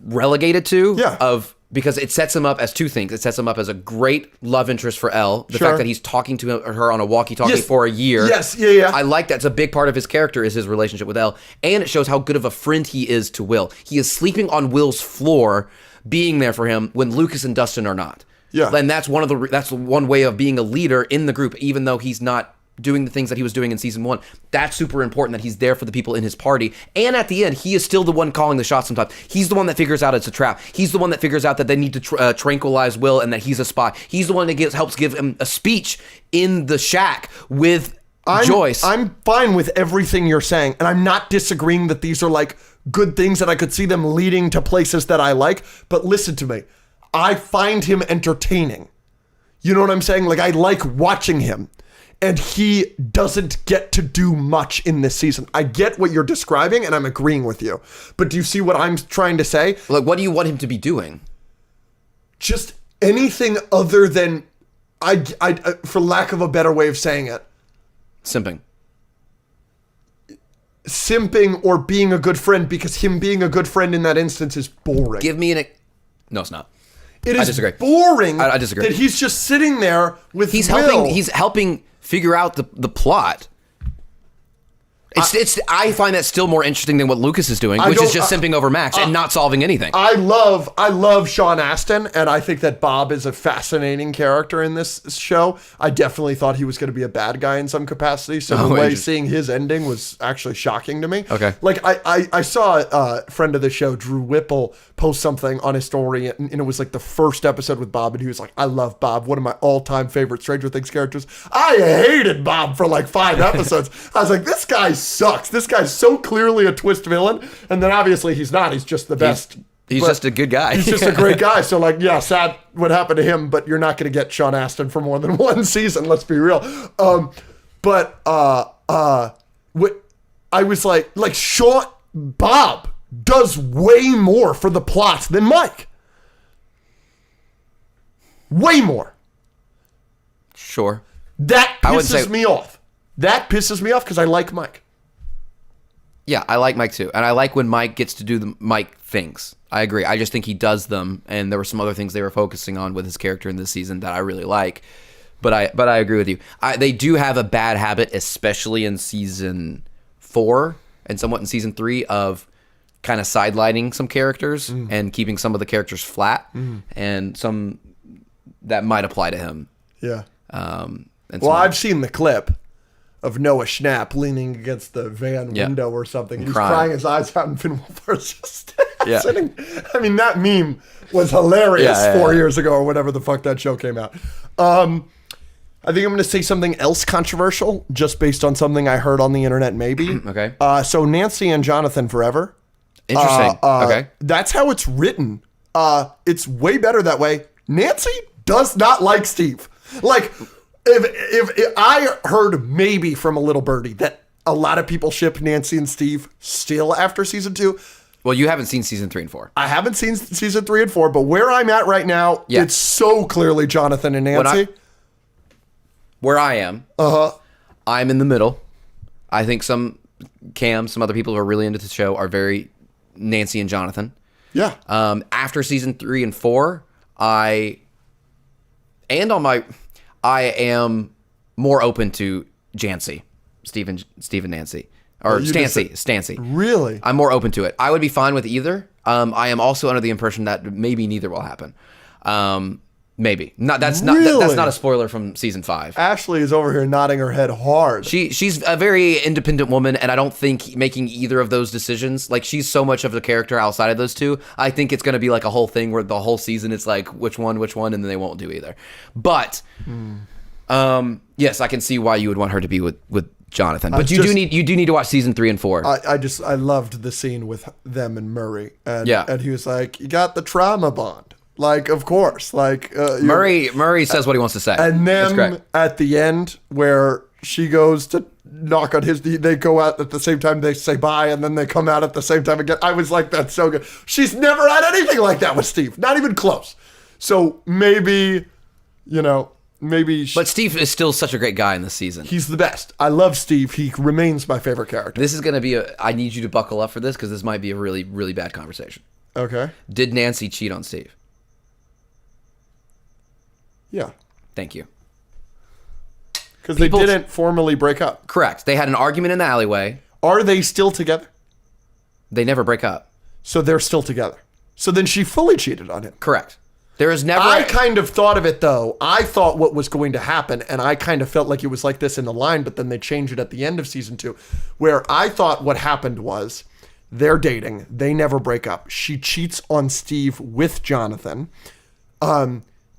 relegated to. Yeah. Because it sets him up as 2 things. It sets him up as a great love interest for Elle. The Sure. fact that he's talking to her on a walkie-talkie for a year. Yes, yeah. I like that. It's a big part of his character is his relationship with Elle. And it shows how good of a friend he is to Will. He is sleeping on Will's floor, being there for him when Lucas and Dustin are not. Yeah. And that's one way of being a leader in the group, even though he's not doing the things that he was doing in season 1. That's super important that he's there for the people in his party. And at the end, he is still the one calling the shots sometimes. He's the one that figures out it's a trap. He's the one that figures out that they need to tranquilize Will and that he's a spy. He's the one that helps give him a speech in the shack with Joyce. I'm fine with everything you're saying, and I'm not disagreeing that these are good things and I could see them leading to places that I like, but listen to me. I find him entertaining. You know what I'm saying? I like watching him. And he doesn't get to do much in this season. I get what you're describing, and I'm agreeing with you. But do you see what I'm trying to say? What do you want him to be doing? Just anything other than, I for lack of a better way of saying it, simping or being a good friend, because him being a good friend in that instance is boring. Give me No, it's not. It is I disagree. Boring. I disagree. That he's just sitting there with He's Will. He's helping figure out the plot. I find that still more interesting than what Lucas is doing, which is just simping over Max and not solving anything. I love Sean Astin, and I think that Bob is a fascinating character in this show. I definitely thought he was going to be a bad guy in some capacity, so the way seeing his ending was actually shocking to me. Okay. I saw a friend of the show, Drew Whipple, post something on his story, and it was the first episode with Bob, and he was like, I love Bob, one of my all-time favorite Stranger Things characters. I hated Bob for 5 episodes. I was like, this guy sucks. This guy's so clearly a twist villain, and then obviously he's not. He's just the best. He's just a good guy. He's just a great guy. So sad what happened to him, but you're not going to get Sean Astin for more than 1 season. Let's be real. What I was Sean Bob does way more for the plot than Mike. Way more. Sure. That pisses me off. That pisses me off because I like Mike. Yeah, I like Mike too. And I like when Mike gets to do the Mike things. I agree. I just think he does them. And there were some other things they were focusing on with his character in this season that I really like. But I agree with you. They do have a bad habit, especially in season 4 and somewhat in season 3, of kind of sidelining some characters and keeping some of the characters flat, and some that might apply to him. Yeah. Well, I've seen the clip of Noah Schnapp leaning against the van window or something. He's crying his eyes out, and Finn Wolfhard's just sitting. I mean, that meme was hilarious 4 years ago or whatever the fuck that show came out. I think I'm going to say something else controversial, just based on something I heard on the internet, maybe. Okay. So Nancy and Jonathan forever. Interesting. Okay. That's how it's written. It's way better that way. Nancy does not like Steve. Like, if I heard maybe from a little birdie that a lot of people ship Nancy and Steve still after season 2. Well, you haven't seen season 3 and 4. I haven't seen season 3 and 4, but where I'm at right now, it's so clearly Jonathan and Nancy. Where I am, I'm in the middle. I think some other people who are really into the show are very Nancy and Jonathan. Yeah. After season 3 and 4, I am more open to Jancy, Steve and Nancy, or Stancy. Really? I'm more open to it. I would be fine with either. I am also under the impression that maybe neither will happen. Maybe not. That's not a spoiler from season 5. Ashley is over here nodding her head hard. She's a very independent woman, and I don't think making either of those decisions, like, she's so much of the character outside of those two. I think it's going to be like a whole thing where the whole season it's like which one, and then they won't do either. But yes, I can see why you would want her to be with Jonathan. But you do need to watch season 3 and 4. I loved the scene with them and Murray, and he was like, "You got the trauma bond." Like, of course. Like Murray says what he wants to say. And then at the end, where she goes to knock on his, they go out at the same time, they say bye, and then they come out at the same time again. I was like, that's so good. She's never had anything like that with Steve. Not even close. So maybe, But Steve is still such a great guy in this season. He's the best. I love Steve. He remains my favorite character. This is going to be I need you to buckle up for this, because this might be a really, really bad conversation. Okay. Did Nancy cheat on Steve? Yeah. Thank you. Because they didn't formally break up. Correct. They had an argument in the alleyway. Are they still together? They never break up. So they're still together. So then she fully cheated on him. Correct. There is never... I kind of thought of it, though. I thought what was going to happen, and I kind of felt like it was like this in the line, but then they changed it at the end of season 2, where I thought what happened was they're dating. They never break up. She cheats on Steve with Jonathan.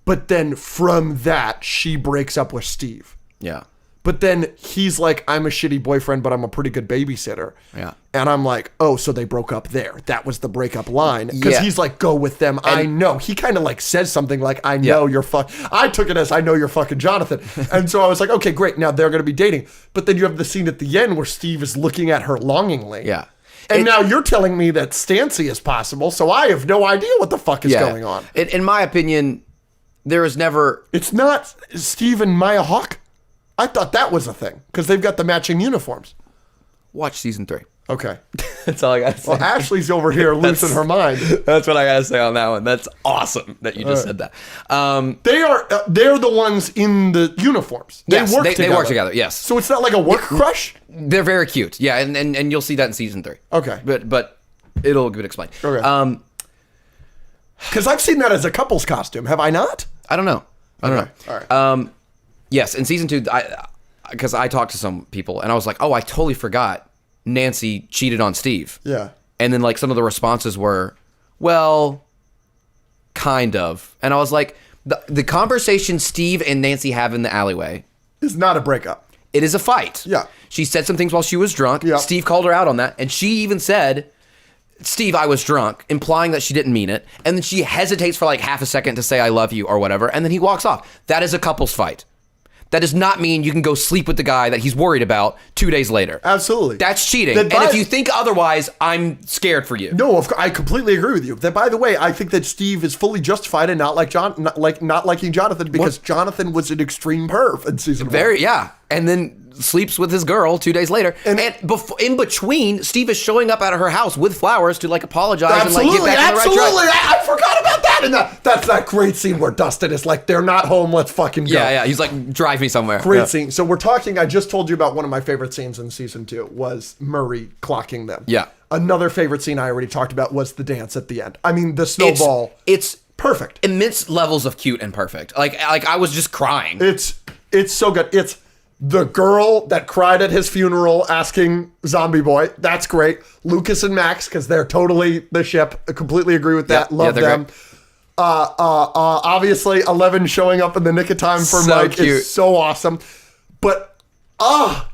But then from that, she breaks up with Steve. Yeah. But then he's like, I'm a shitty boyfriend, but I'm a pretty good babysitter. Yeah. And I'm like, oh, so they broke up there. That was the breakup line. Because he's like, go with them. I know. He kind of like says something like, I know you're I took it as, I know you're fucking Jonathan. And so I was like, okay, great. Now they're going to be dating. But then you have the scene at the end where Steve is looking at her longingly. Yeah. And now you're telling me that Stancy is possible. So I have no idea what the fuck is going on. In my opinion... There is never... It's not Steve and Maya Hawke? I thought that was a thing, because they've got the matching uniforms. Watch season 3. Okay. That's all I got to say. Well, Ashley's over here losing her mind. That's what I got to say on that one. That's awesome that you just said that. They're the ones in the uniforms. They work together. They work together, yes. So it's not like a work crush? They're very cute. Yeah, and you'll see that in season 3. Okay. But it'll get explained. Okay. Because I've seen that as a couple's costume. Have I not? I don't know. All right. Yes, in season 2, because I talked to some people, and I was like, oh, I totally forgot Nancy cheated on Steve. Yeah. And then, like, some of the responses were, well, kind of. And I was like, the conversation Steve and Nancy have in the alleyway is not a breakup. It is a fight. Yeah. She said some things while she was drunk. Yeah. Steve called her out on that, and she even said... Steve, I was drunk, implying that she didn't mean it. And then she hesitates for like half a second to say I love you or whatever. And then he walks off. That is a couple's fight. That does not mean you can go sleep with the guy that he's worried about 2 days later. Absolutely. That's cheating. And if you think otherwise, I'm scared for you. No, I completely agree with you. That, by the way, I think that Steve is fully justified in not liking Jonathan, because Jonathan was an extreme perv in season 1. Yeah. And then sleeps with his girl 2 days later. And in between, Steve is showing up at her house with flowers to like apologize and like get back on the right track. I forgot about that God! And that's that great scene where Dustin is like, they're not home, let's fucking go. Yeah. He's like, drive me somewhere. Great scene. So we're talking, I just told you about one of my favorite scenes in season 2 was Murray clocking them. Yeah. Another favorite scene I already talked about was the dance at the end. I mean, the snowball. It's perfect. Immense levels of cute and perfect. Like I was just crying. It's so good. It's the girl that cried at his funeral asking Zombie Boy. That's great. Lucas and Max, because they're totally the ship. I completely agree with that. Love them. Great. Obviously, 11 showing up in the nick of time for Mike is so awesome. But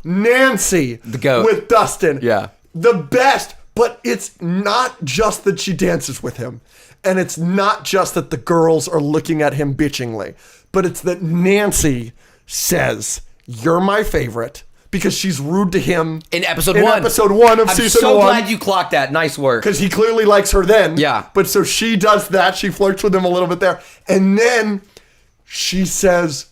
Nancy, the goat with Dustin, the best. But it's not just that she dances with him, and it's not just that the girls are looking at him bitchingly, but it's that Nancy says, "You're my favorite," because she's rude to him in episode 1. Episode 1 of season 1. I'm so glad you clocked that. Nice work. Because he clearly likes her then. Yeah. But so she does that. She flirts with him a little bit there. And then she says,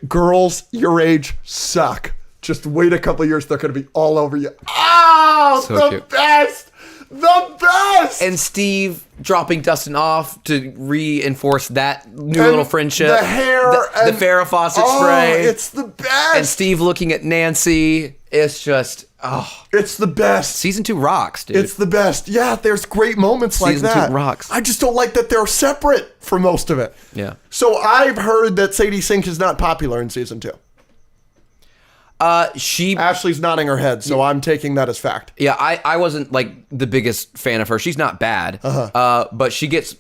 "Girls your age suck. Just wait a couple of years. They're going to be all over you." Oh, so the cute. Best. The best! And Steve dropping Dustin off to reinforce that new little friendship. The hair. The Farrah Fawcett spray. It's the best. And Steve looking at Nancy. It's just, It's the best. Season 2 rocks, dude. It's the best. Yeah, there's great moments like that. Season 2 rocks. I just don't like that they're separate for most of it. Yeah. So I've heard that Sadie Sink is not popular in season 2. Ashley's nodding her head, so I'm taking that as fact. Yeah, I wasn't like the biggest fan of her. She's not bad, but she gets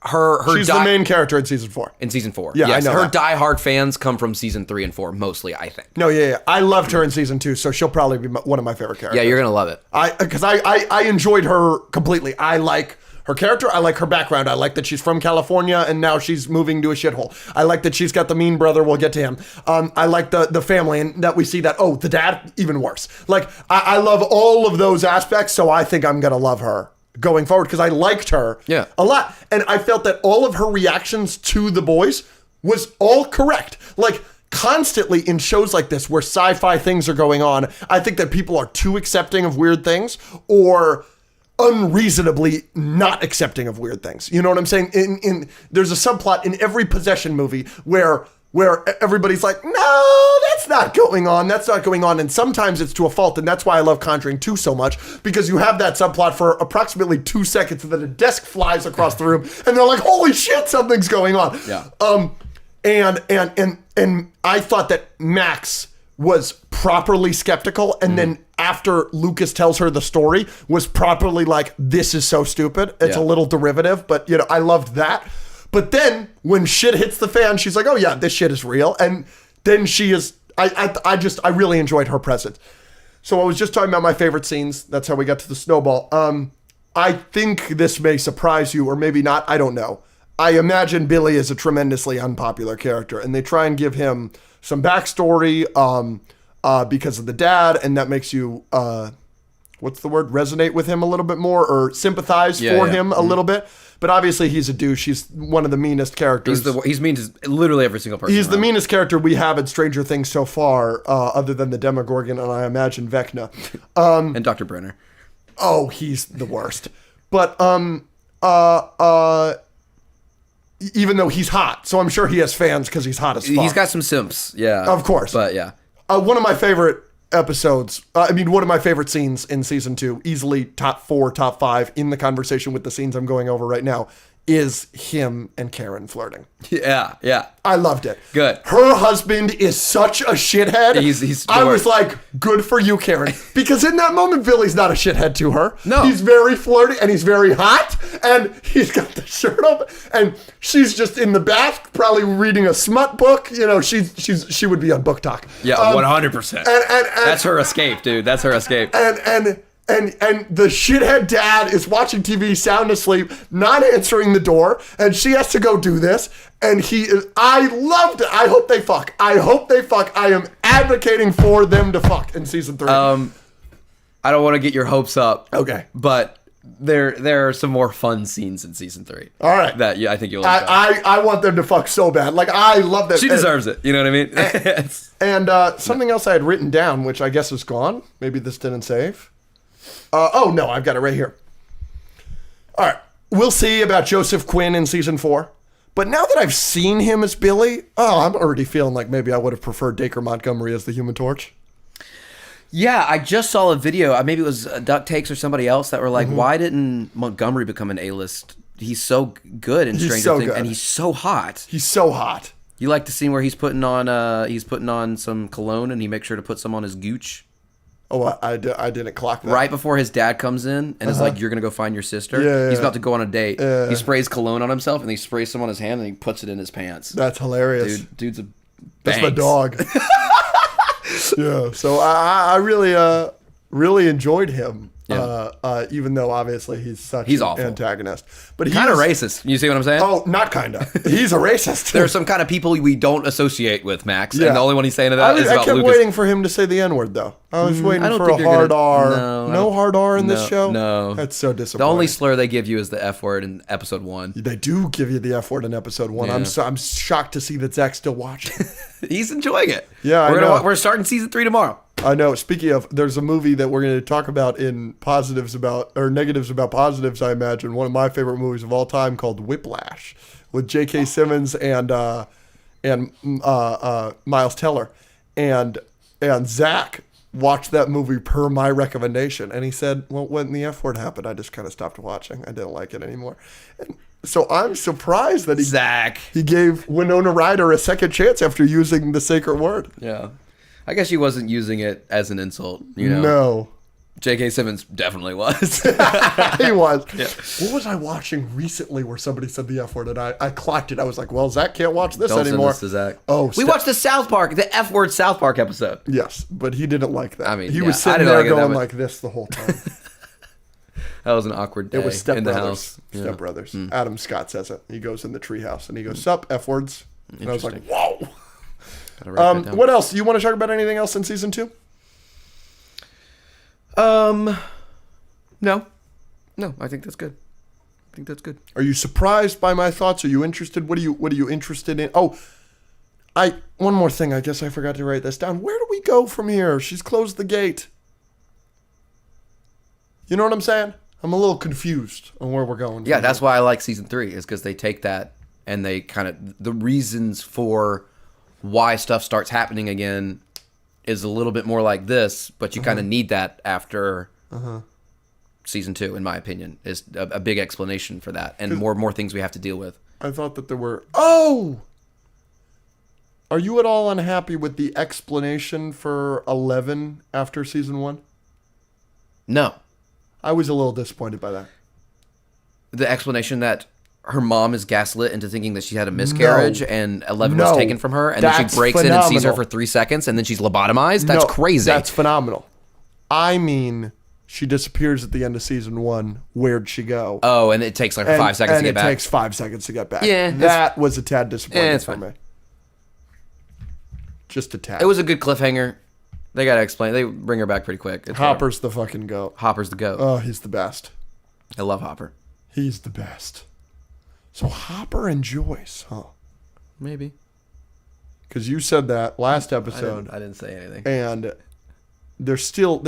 her. She's the main character in season 4. In season 4, yeah, yes. I know her diehard fans come from season 3 and 4 mostly. I think. No, yeah. I loved her in season 2, so she'll probably be one of my favorite characters. Yeah, you're gonna love it. Because I enjoyed her completely. I like her character. I like her background. I like that she's from California and now she's moving to a shithole. I like that she's got the mean brother. We'll get to him. I like the family and that we see that, the dad, even worse. Like, I love all of those aspects, so I think I'm going to love her going forward because I liked her a lot. And I felt that all of her reactions to the boys was all correct. Like, constantly in shows like this where sci-fi things are going on, I think that people are too accepting of weird things or unreasonably not accepting of weird things. You know what I'm saying? In there's a subplot in every possession movie where everybody's like, no, that's not going on. That's not going on. And sometimes it's to a fault. And that's why I love Conjuring 2 so much, because you have that subplot for approximately 2 seconds and then a desk flies across the room and they're like, holy shit, something's going on. Yeah. And I thought that Max was properly skeptical, and then after Lucas tells her the story, was properly like, this is so stupid. It's a little derivative, but I loved that. But then when shit hits the fan, she's like, oh yeah, this shit is real. And then she is, I really enjoyed her presence. So I was just talking about my favorite scenes. That's how we got to the snowball. I think this may surprise you, or maybe not. I don't know. I imagine Billy is a tremendously unpopular character, and they try and give him some backstory because of the dad, and that makes you, resonate with him a little bit more, or sympathize for him a little bit. But obviously he's a douche. He's one of the meanest characters. He's mean to literally every single person. He's the meanest character we have in Stranger Things so far, other than the Demogorgon, and I imagine Vecna. And Dr. Brenner. Oh, he's the worst. But even though he's hot, so I'm sure he has fans because he's hot as fuck. He's got some simps, yeah. Of course. But yeah. One of my favorite episodes, one of my favorite scenes in season 2, easily top 4, top 5 in the conversation with the scenes I'm going over right now, is him and Karen flirting. Yeah. I loved it. Good. Her husband is such a shithead. He's I was like, good for you, Karen. Because in that moment, Billy's not a shithead to her. No. He's very flirty and he's very hot and he's got the shirt up and she's just in the bath, probably reading a smut book. She would be on Book Talk. Yeah, 100%. And that's her escape, dude. That's her escape. And the shithead dad is watching TV, sound asleep, not answering the door, and she has to go do this. And I loved it. I hope they fuck. I am advocating for them to fuck in season 3. I don't want to get your hopes up. Okay. But there are some more fun scenes in season 3. All right. That I think you'll like. I want them to fuck so bad. Like, I love that. She deserves it. You know what I mean? And something else I had written down, which I guess is gone. Maybe this didn't save. Oh, no, I've got it right here. All right. we'll see about Joseph Quinn in season 4. But now that I've seen him as Billy, I'm already feeling like maybe I would have preferred Dacre Montgomery as the Human Torch. Yeah, I just saw a video. Maybe it was Duck Takes or somebody else that were like, why didn't Montgomery become an A-list? He's so good in Stranger Things, and he's so hot. He's so hot. You like the scene where he's putting on some cologne and he makes sure to put some on his gooch? Oh, I didn't clock that. Right before his dad comes in and is like, you're going to go find your sister. Yeah, he's yeah. about to go on a date. He sprays cologne on himself and he sprays some on his hand and he puts it in his pants. That's hilarious. Dude's a That's my dog. Yeah. So I really enjoyed him. Yeah. Even though obviously he's an awful antagonist, but kind of racist. You see what I'm saying? Oh, not kind of. He's a racist. There are some kind of people we don't associate with Max, Yeah. and the only one he's saying to that is I about kept Lucas. waiting for him to say the N-word though. I was waiting I don't for think a they're hard gonna- R. No, hard R in this show. No, That's so the disappointing. only slur they give you is the F word in episode 1. They do give you the F word in episode 1. Yeah. I'm shocked to see that Zach's still watching. He's enjoying it. Yeah, we're starting season 3 tomorrow. I know. Speaking of, there's a movie that we're going to talk about in negatives about positives. I imagine one of my favorite movies of all time called Whiplash, with J.K. Simmons and Miles Teller, and Zach watched that movie per my recommendation, and he said, "Well, when the F word happened, I just kind of stopped watching. I didn't like it anymore." And so I'm surprised that he gave Winona Ryder a second chance after using the sacred word. Yeah. I guess she wasn't using it as an insult, you know? No. J.K. Simmons definitely was. He was. Yeah. What was I watching recently where somebody said the F word and I clocked it? I was like, well, Zach can't watch this Don't anymore. send this to Zach. Oh, we watched the F word South Park episode. Yes, but he didn't like that. I mean, he yeah, was I sitting didn't there like it that going much. like this the whole time. That was an awkward day It was Step in the Brothers. house. Yeah. Step Brothers. Adam Scott says it. He goes in the treehouse and he goes, "Sup, F words." And I was like, whoa. Gotta write that down. What else? You want to talk about anything else in season 2? No, I think that's good. Are you surprised by my thoughts? Are you interested? What are you interested in? Oh, one more thing. I guess I forgot to write this down. Where do we go from here? She's closed the gate. You know what I'm saying? I'm a little confused on where we're going. Yeah, that's why I like season 3, is because they take that and they kind of, the reasons for why stuff starts happening again is a little bit more like this, but you kind of need that after season 2, in my opinion, is a big explanation for that, and more things we have to deal with. I thought that there were... Oh! Are you at all unhappy with the explanation for 11 after season 1? No. I was a little disappointed by that. The explanation that her mom is gaslit into thinking that she had a miscarriage and 11 was taken from her, and then she breaks in and sees her for 3 seconds, and then she's lobotomized? That's crazy. That's phenomenal. I mean, she disappears at the end of season 1. Where'd she go? Oh, and it takes like 5 seconds to get back. And it takes 5 seconds to get back. Yeah. That was a tad disappointing it's for fine. me. Just a tad. It was a good cliffhanger. They got to explain. They bring her back pretty quick. It's Hopper's the fucking goat. Hopper's the goat. Oh, he's the best. I love Hopper. He's the best. So Hopper and Joyce, huh? Maybe. Because you said that last episode. I didn't say anything. And there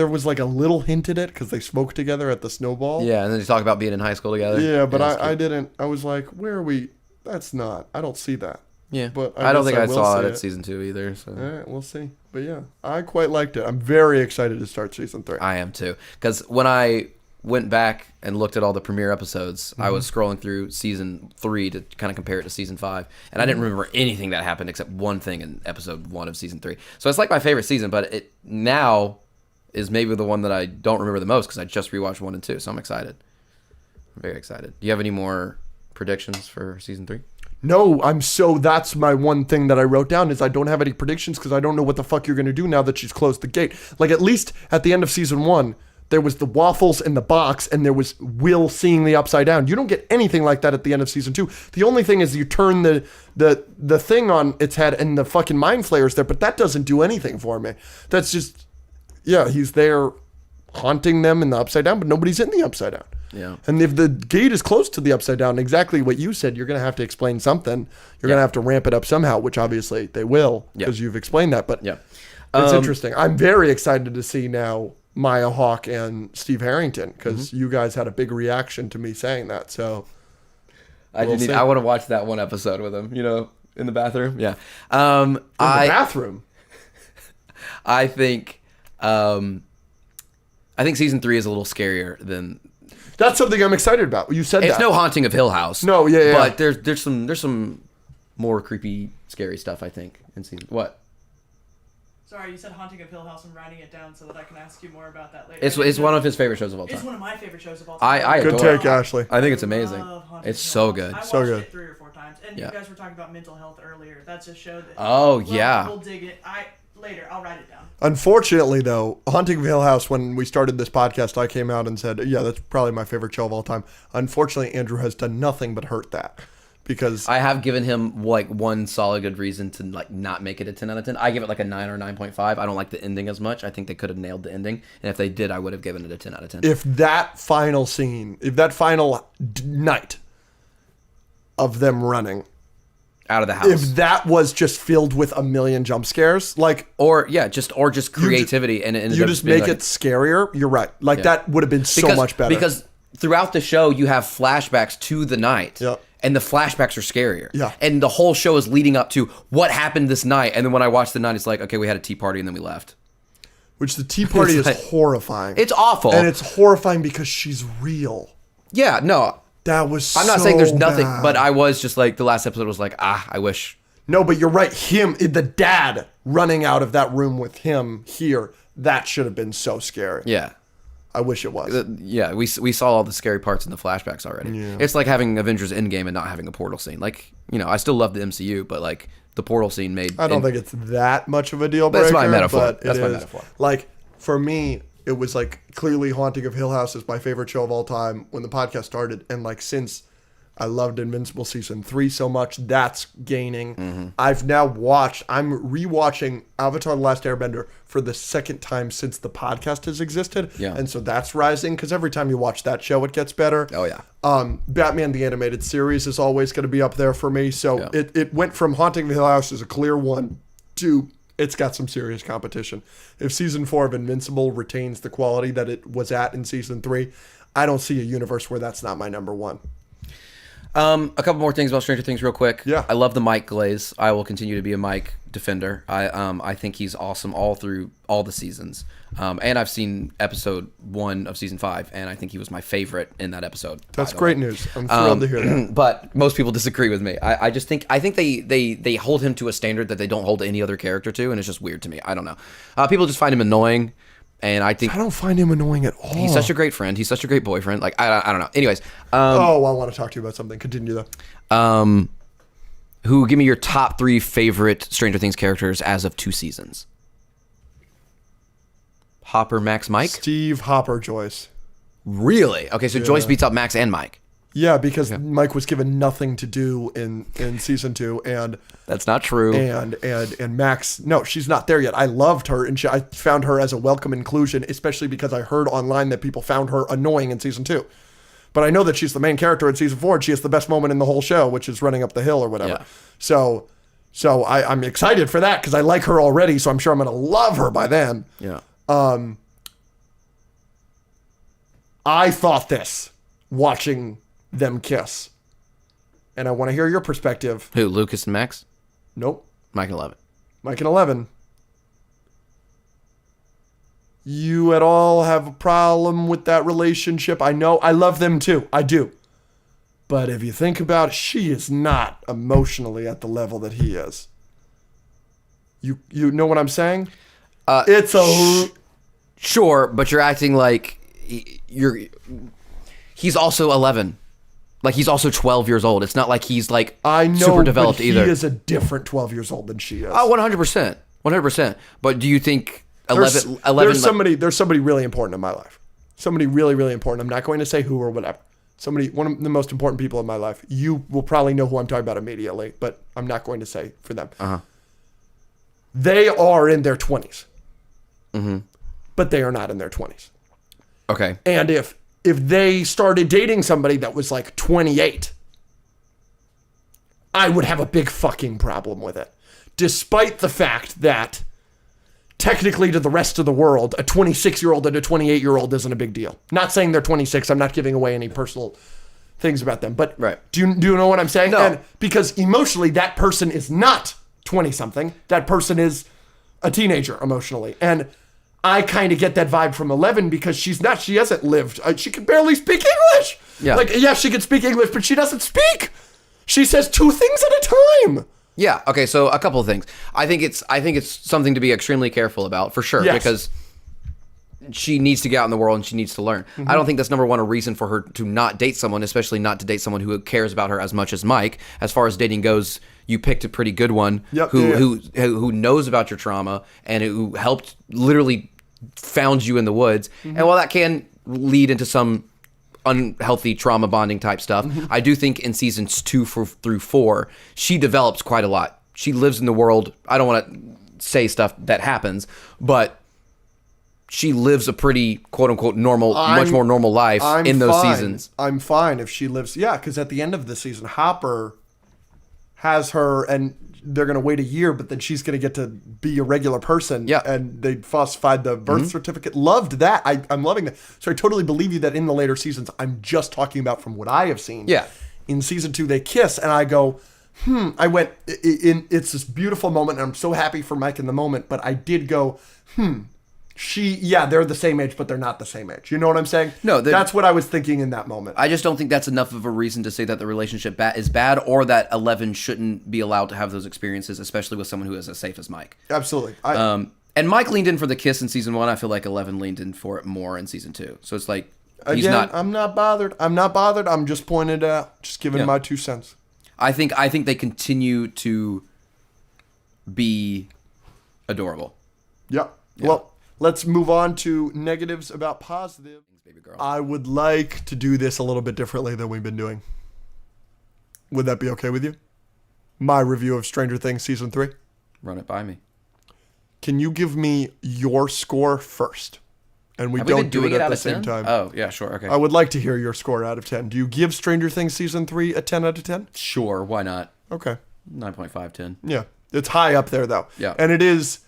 was like a little hint in it because they smoked together at the Snowball. Yeah, and then you talk about being in high school together. Yeah, but that's I cute. didn't. I was like, where are we? That's not. I don't see that. Yeah, But I don't guess think I will saw see it at season 2 either. So All right, we'll see. But yeah, I quite liked it. I'm very excited to start season 3. I am too. Because when I went back and looked at all the premiere episodes, I was scrolling through season 3 to kind of compare it to season 5, and I didn't remember anything that happened except one thing in episode 1 of season 3. So it's like my favorite season, but it now is maybe the one that I don't remember the most because I just rewatched 1 and 2. So I'm excited. I'm very excited. Do you have any more predictions for season 3? No, that's my one thing that I wrote down is I don't have any predictions because I don't know what the fuck you're going to do now that she's closed the gate. Like at least at the end of season 1, there was the waffles in the box and there was Will seeing the upside down. You don't get anything like that at the end of season 2. The only thing is you turn the thing on its head and the fucking mind flayer's there, but that doesn't do anything for me. That's just, yeah, he's there haunting them in the upside down, but nobody's in the upside down. Yeah. And if the gate is close to the upside down, exactly what you said, you're going to have to explain something. You're going to have to ramp it up somehow, which obviously they will because you've explained that. But it's interesting. I'm very excited to see now Maya Hawke and Steve Harrington, because you guys had a big reaction to me saying that. So I want to watch that one episode with him. In the bathroom. Yeah. in the bathroom. I think season 3 is a little scarier than. That's something I'm excited about. You said It's that. no Haunting of Hill House. No, yeah. But there's some more creepy, scary stuff, I think, in season. What? Sorry, you said Haunting of Hill House. I'm writing it down so that I can ask you more about that later. It's one of his favorite shows of all time. It's one of my favorite shows of all time. I Good adore take, it. Ashley. I think it's amazing. It's so good. I watched So good. it 3 or 4 times. And Yeah. you guys were talking about mental health earlier. That's a show that... Oh, yeah. We'll dig it. Later, I'll write it down. Unfortunately, though, Haunting of Hill House, when we started this podcast, I came out and said, yeah, that's probably my favorite show of all time. Unfortunately, Andrew has done nothing but hurt that. Because I have given him one solid good reason to not make it a 10 out of 10. I give it a 9 or 9.5. I don't like the ending as much. I think they could have nailed the ending, and if they did, I would have given it a 10 out of 10. if that final scene, if that final night of them running, Out of the house, if that was just filled with a million jump scares, or just creativity, and it ended you up just being make it scarier. You're right. That would have been so much better. Because throughout the show, you have flashbacks to the night. Yep. And the flashbacks are scarier. Yeah. And the whole show is leading up to what happened this night. And then when I watched the night, it's like, okay, we had a tea party and then we left. Which the tea party is horrifying. It's awful. And it's horrifying because she's real. Yeah, no. That was I'm not so saying there's nothing, bad. but I was just the last episode was I wish. No, but you're right. The dad running out of that room with him here, that should have been so scary. Yeah. I wish it was. Yeah, we saw all the scary parts in the flashbacks already. Yeah. It's like having Avengers Endgame and not having a portal scene. I still love the MCU, but the portal scene made. I don't think it's that much of a deal breaker. That's my metaphor. But That's my metaphor. For me, it was clearly Haunting of Hill House is my favorite show of all time when the podcast started, and since I loved Invincible season 3 so much, that's gaining. Mm-hmm. I'm rewatching Avatar: The Last Airbender for the second time since the podcast has existed. Yeah. And so that's rising because every time you watch that show, it gets better. Oh, yeah. Batman the Animated Series is always going to be up there for me. So it went from Haunting the Hill House as a clear one to it's got some serious competition. If season 4 of Invincible retains the quality that it was at in season 3, I don't see a universe where that's not my number one. A couple more things about Stranger Things real quick. Yeah. I love the Mike Glaze. I will continue to be a Mike defender. I think he's awesome all through all the seasons. And I've seen episode 1 of season 5, and I think he was my favorite in that episode. That's great news. I'm thrilled to hear that. But most people disagree with me. I think they hold him to a standard that they don't hold any other character to, and it's just weird to me. I don't know. People just find him annoying. And I don't find him annoying at all. He's such a great friend. He's such a great boyfriend. I don't know. Anyways. I want to talk to you about something. Continue though. Give me your top 3 favorite Stranger Things characters as of 2 seasons. Hopper, Max, Mike? Steve, Hopper, Joyce. Really? Okay, so Joyce beats up Max and Mike. Yeah, because Mike was given nothing to do in season 2, and that's not true. And Max, no, she's not there yet. I loved her, and I found her as a welcome inclusion, especially because I heard online that people found her annoying in season 2. But I know that she's the main character in season 4, and she has the best moment in the whole show, which is running up the hill or whatever. Yeah. So I'm excited for that because I like her already, so I'm sure I'm going to love her by then. Yeah. I thought this watching them kiss, and I want to hear your perspective. Who, Lucas and Max? Nope. Mike and 11. Mike and 11. You at all have a problem with that relationship? I know. I love them too. I do. But if you think about it, she is not emotionally at the level that he is. You know what I'm saying? It's a... Sure, but you're acting like he's also 11. Like, he's also 12 years old. It's not like he's, I know, super developed but either. He is a different 12 years old than she is. Oh, 100%. 100%. But do you think 11 there's somebody really important in my life. Somebody really, really important. I'm not going to say who or whatever. One of the most important people in my life. You will probably know who I'm talking about immediately, but I'm not going to say for them. Uh-huh. They are in their 20s. Mm-hmm. But they are not in their 20s. Okay. And if they started dating somebody that was 28, I would have a big fucking problem with it. Despite the fact that technically to the rest of the world, a 26-year-old and a 28-year-old isn't a big deal. Not saying they're 26. I'm not giving away any personal things about them. But do you know what I'm saying? No. And because emotionally, that person is not 20-something. That person is a teenager emotionally. And I kind of get that vibe from 11 because she hasn't lived. She can barely speak English. Yeah. Like, yeah, she can speak English, but she doesn't speak. She says 2 things at a time. Yeah. Okay. So a couple of things. I think it's something to be extremely careful about for sure, Yes. because she needs to get out in the world and she needs to learn. I don't think that's number one a reason for her to not date someone, especially not to date someone who cares about her as much as Mike. As far as dating goes, you picked a pretty good one who knows about your trauma and who helped literally found you in the woods. And while that can lead into some unhealthy trauma bonding type stuff, I do think in seasons 2 through 4, she develops quite a lot. She lives in the world. I don't want to say stuff that happens, but she lives a pretty quote unquote normal, much more normal life in those seasons. I'm fine if she lives. Yeah, because at the end of the season, Hopper has her, and they're going to wait a year, but then she's going to get to be a regular person. Yeah. And they falsified the birth certificate. Loved that. I'm loving that. So I totally believe you that in the later seasons, I'm just talking about from what I have seen. Yeah. In season 2, they kiss, and I go, I went, it's this beautiful moment, and I'm so happy for Mike in the moment, but I did go, they're the same age, but they're not the same age. You know what I'm saying? No, that's what I was thinking in that moment. I just don't think that's enough of a reason to say that the relationship is bad, or that 11 shouldn't be allowed to have those experiences, especially with someone who is as safe as Mike. Absolutely. And Mike leaned in for the kiss in season 1. I feel like 11 leaned in for it more in season 2. So it's like he's Again, not. I'm not bothered. I'm just pointing it out. Just giving my 2 cents. I think they continue to be adorable. Yeah. Well, let's move on to negatives about positive. Baby girl. I would like to do this a little bit differently than we've been doing. Would that be okay with you? My review of Stranger Things season 3. Run it by me. Can you give me your score first? And we Have we don't been do doing it it at out the of same 10? time. Oh, yeah, sure. Okay. I would like to hear your score out of 10. Do you give Stranger Things season 3 a 10 out of 10? Sure, why not? Okay. 9.5, 10. Yeah. It's high up there, though. Yeah. And it is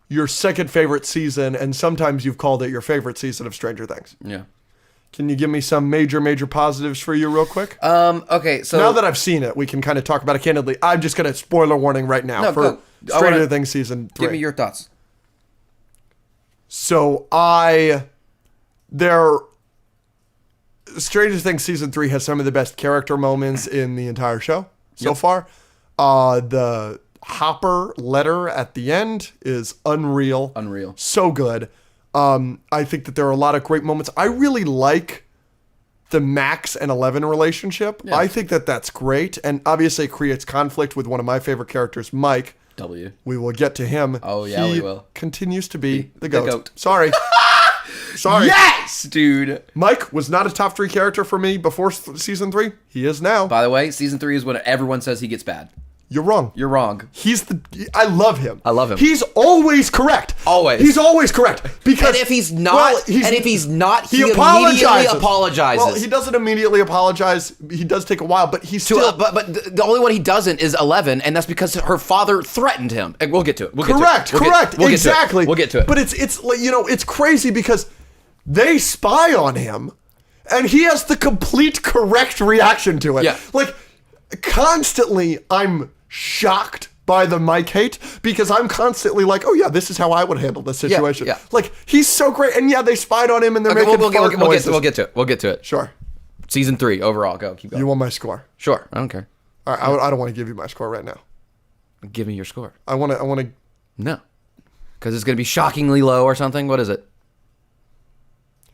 your second favorite season, and sometimes you've called it your favorite season of Stranger Things. Yeah. Can you give me some major positives for you real quick? Okay, so Now that I've seen it, we can kind of talk about it candidly. I'm just going to spoiler warning right now No, for go. Stranger Things season 3. give me your thoughts. So Stranger Things season 3 has some of the best character moments in the entire show so far. The Hopper letter at the end is unreal. Unreal. So good. I think that there are a lot of great moments. I really like the Max and 11 relationship. Yeah. I think that that's great. And obviously it creates conflict with one of my favorite characters, Mike. W. We will get to him. Oh, yeah, He we will. continues to be the the goat. goat. Sorry. Sorry. Yes, dude. Mike was not a top 3 character for me before season 3. He is now. By the way, season 3 is when everyone says he gets bad. You're wrong. You're wrong. I love him. I love him. He's always correct. Always. He's always correct. Because And if he's not, he immediately apologizes. apologizes. Well, he doesn't immediately apologize. He does take a while, but he's still but the only one he doesn't is 11, and that's because her father threatened him. We'll get to it. correct. Exactly. We'll get to it. But it's like, it's crazy because they spy on him, and he has the complete correct reaction to it. Yeah. Like constantly, I'm shocked by the Mike hate because I'm constantly like, oh yeah, this is how I would handle this situation. Yeah. Like he's so great, and yeah, they spied on him and they're Okay, making we'll noises. get to it. We'll get to it. Sure. Season 3 overall. Go. Keep going. You want my score? Sure. I don't care. All right, I don't want to give you my score right now. Give me your score. I want to. No. Because it's going to be shockingly low or something. What is it?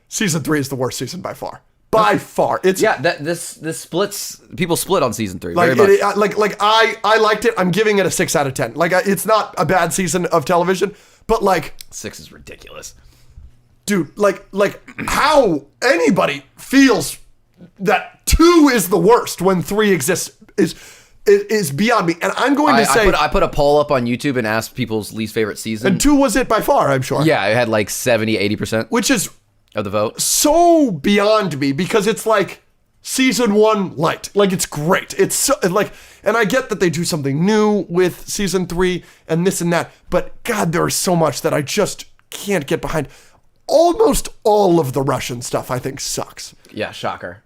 Season 3 is the worst season by far. By far, it's this splits. People split on season 3. like Very much. I liked it. I'm giving it a 6 out of 10. Like it's not a bad season of television, but like 6 is ridiculous. dude, like how anybody feels that 2 is the worst when 3 exists is beyond me. And I'm going to say I put a poll up on YouTube and asked people's least favorite season. and 2 was it by far, I'm sure. Yeah, it had like 70-80% Which is of the vote. so beyond me because it's like season 1 light. Like, it's great. It's so, like, and I get that they do something new with season 3 and this and that, but God, there is so much that I just can't get behind. Almost all of the Russian stuff I think sucks. Yeah, shocker.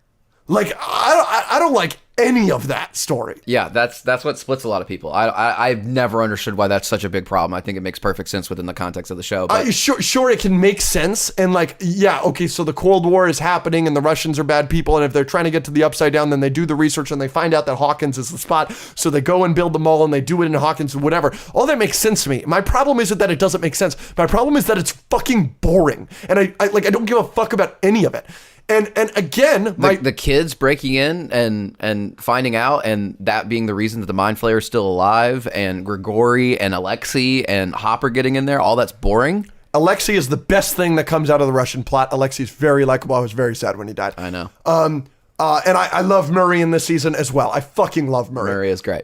Like, I don't like any of that story. Yeah, that's what splits a lot of people. I've never understood why that's such a big problem. I think it makes perfect sense within the context of the show. But Sure, it can make sense. And like, yeah, okay, so the Cold War is happening and the Russians are bad people. And if they're trying to get to the Upside Down, then they do the research and they find out that Hawkins is the spot. So they go and build the mall and they do it in Hawkins and whatever. All that makes sense to me. My problem isn't that it doesn't make sense. My problem is that it's fucking boring. And I don't give a fuck about any of it. And again, the kids breaking in and finding out, and that being the reason that the Mind Flayer is still alive, and Grigori and Alexei and Hopper getting in there, all that's boring. Alexei is the best thing that comes out of the Russian plot. Alexei's very likable. I was very sad when he died. I know. And I love Murray in this season as well. I fucking love Murray. Murray is great.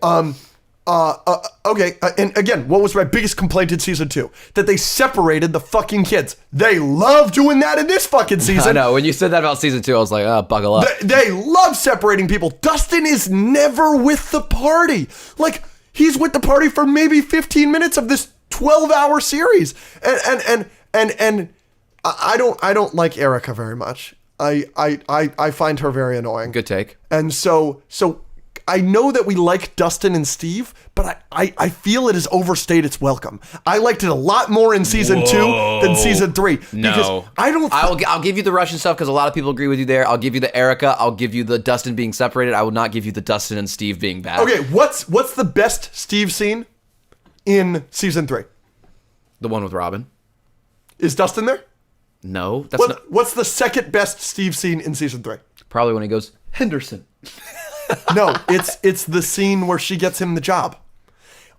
Okay, and again, what was my biggest complaint in season 2? That they separated the fucking kids. They love doing that in this fucking season. I know. When you said that about season 2, I was like, oh, buckle up. They love separating people. Dustin is never with the party. Like, he's with the party for maybe 15 minutes of this 12-hour series. And I don't like Erica very much. I find her very annoying. Good take. And so I know that we like Dustin and Steve, but I feel it has overstayed its welcome. I liked it a lot more in season 2 than season 3. No. I'll give you the Russian stuff because a lot of people agree with you there. I'll give you the Erica. I'll give you the Dustin being separated. I will not give you the Dustin and Steve being bad. Okay, what's the best Steve scene in season 3? The one with Robin. Is Dustin there? No. What's the second best Steve scene in season 3? Probably when he goes, Henderson. No, it's the scene where she gets him the job.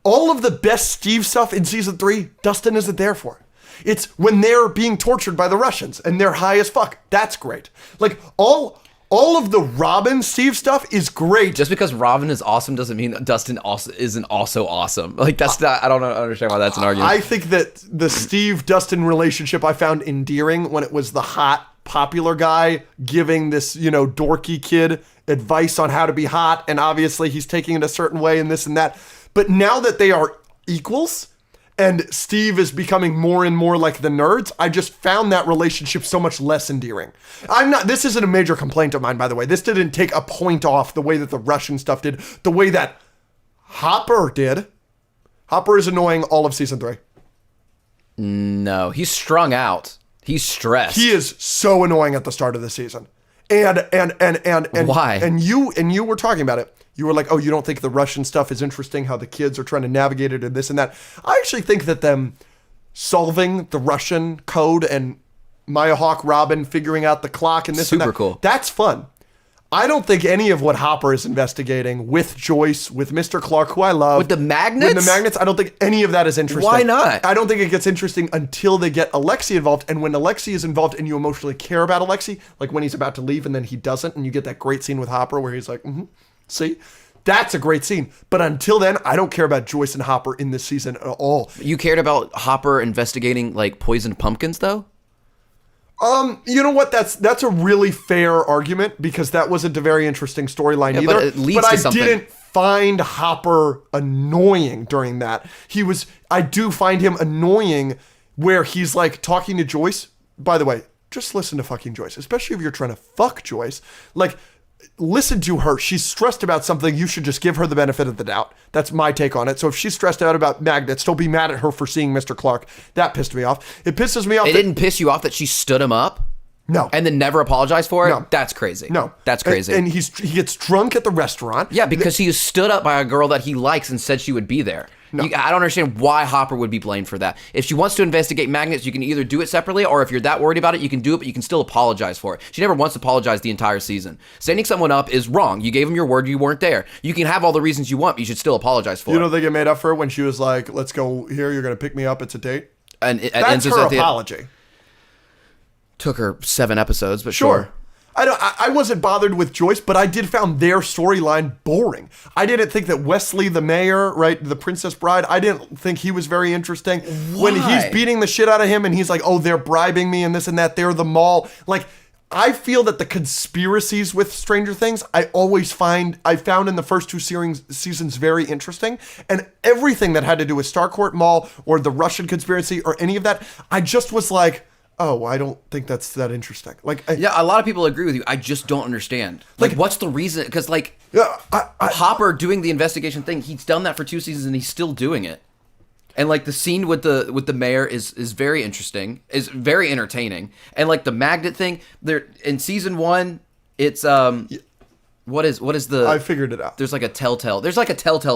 All of the best Steve stuff in season 3, Dustin isn't there for. It's when they're being tortured by the Russians and they're high as fuck. That's great. Like, all of the Robin Steve stuff is great. Just because Robin is awesome doesn't mean that Dustin also isn't also awesome. Like, that's not, I don't understand why that's an argument. I think that the Steve-Dustin relationship I found endearing when it was the hot, popular guy giving this, dorky kid advice on how to be hot, and obviously he's taking it a certain way and this and that. But now that they are equals and Steve is becoming more and more like the nerds, I just found that relationship so much less endearing. This isn't a major complaint of mine, by the way. This didn't take a point off the way that the Russian stuff did, the way that Hopper did. Hopper is annoying all of season 3. No, he's strung out. He's stressed. He is so annoying at the start of the season. And why? And you were talking about it. You were like, oh, you don't think the Russian stuff is interesting, how the kids are trying to navigate it and this and that. I actually think that them solving the Russian code and Maya Hawke Robin figuring out the clock and this and that. Super cool. That's fun. I don't think any of what Hopper is investigating with Joyce, with Mr. Clark, who I love. With the magnets? I don't think any of that is interesting. Why not? I don't think it gets interesting until they get Alexei involved. And when Alexei is involved and you emotionally care about Alexei, like when he's about to leave and then he doesn't, and you get that great scene with Hopper where he's like, see? That's a great scene. But until then, I don't care about Joyce and Hopper in this season at all. You cared about Hopper investigating, like, poisoned pumpkins, though? You know what? That's a really fair argument because that wasn't a very interesting storyline either. But it leads to something. I didn't find Hopper annoying during that. I do find him annoying where he's like talking to Joyce. By the way, just listen to fucking Joyce, especially if you're trying to fuck Joyce. Like, listen to her. She's stressed about something. You should just give her the benefit of the doubt. That's my take on it. So if she's stressed out about magnets, don't be mad at her for seeing Mr. Clark. That pissed me off. It pisses me off. It didn't piss you off that she stood him up? No. And then never apologized for it? No. That's crazy. No. That's crazy. And he gets drunk at the restaurant. Yeah, because he was stood up by a girl that he likes and said she would be there. No. I don't understand why Hopper would be blamed for that. If she wants to investigate magnets, you can either do it separately, or if you're that worried about it, you can do it, but you can still apologize for it. She never once apologized the entire season. Standing someone up is wrong. You gave him your word, you weren't there. You can have all the reasons you want, but you should still apologize for it. You know they get made up for it when she was like, let's go here, you're going to pick me up, it's a date? And that's her apology. Took her 7 episodes, but sure. I wasn't bothered with Joyce, but I did found their storyline boring. I didn't think that Wesley, the mayor, right, the Princess Bride, I didn't think he was very interesting. Why? When he's beating the shit out of him and he's like, oh, they're bribing me and this and that, they're the mall. Like, I feel that the conspiracies with Stranger Things, I found in the first two seasons very interesting. And everything that had to do with Starcourt Mall or the Russian conspiracy or any of that, I just was like, oh, I don't think that's that interesting. Like, yeah, a lot of people agree with you. I just don't understand. Like what's the reason? Because, like, Hopper doing the investigation thing, he's done that for 2 seasons and he's still doing it. And, like, the scene with the mayor is very interesting, is very entertaining. And, like, the magnet thing, there in season 1, it's what is the? I figured it out. There's like a telltale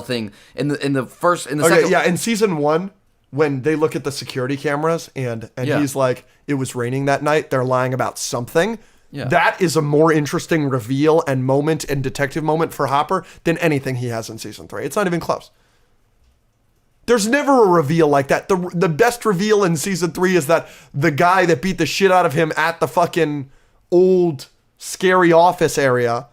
thing in the second. Yeah, in season 1, when they look at the security cameras and he's like, it was raining that night, they're lying about something. Yeah. That is a more interesting reveal and moment and detective moment for Hopper than anything he has in season 3. It's not even close. There's never a reveal like that. The best reveal in season 3 is that the guy that beat the shit out of him at the fucking old scary office area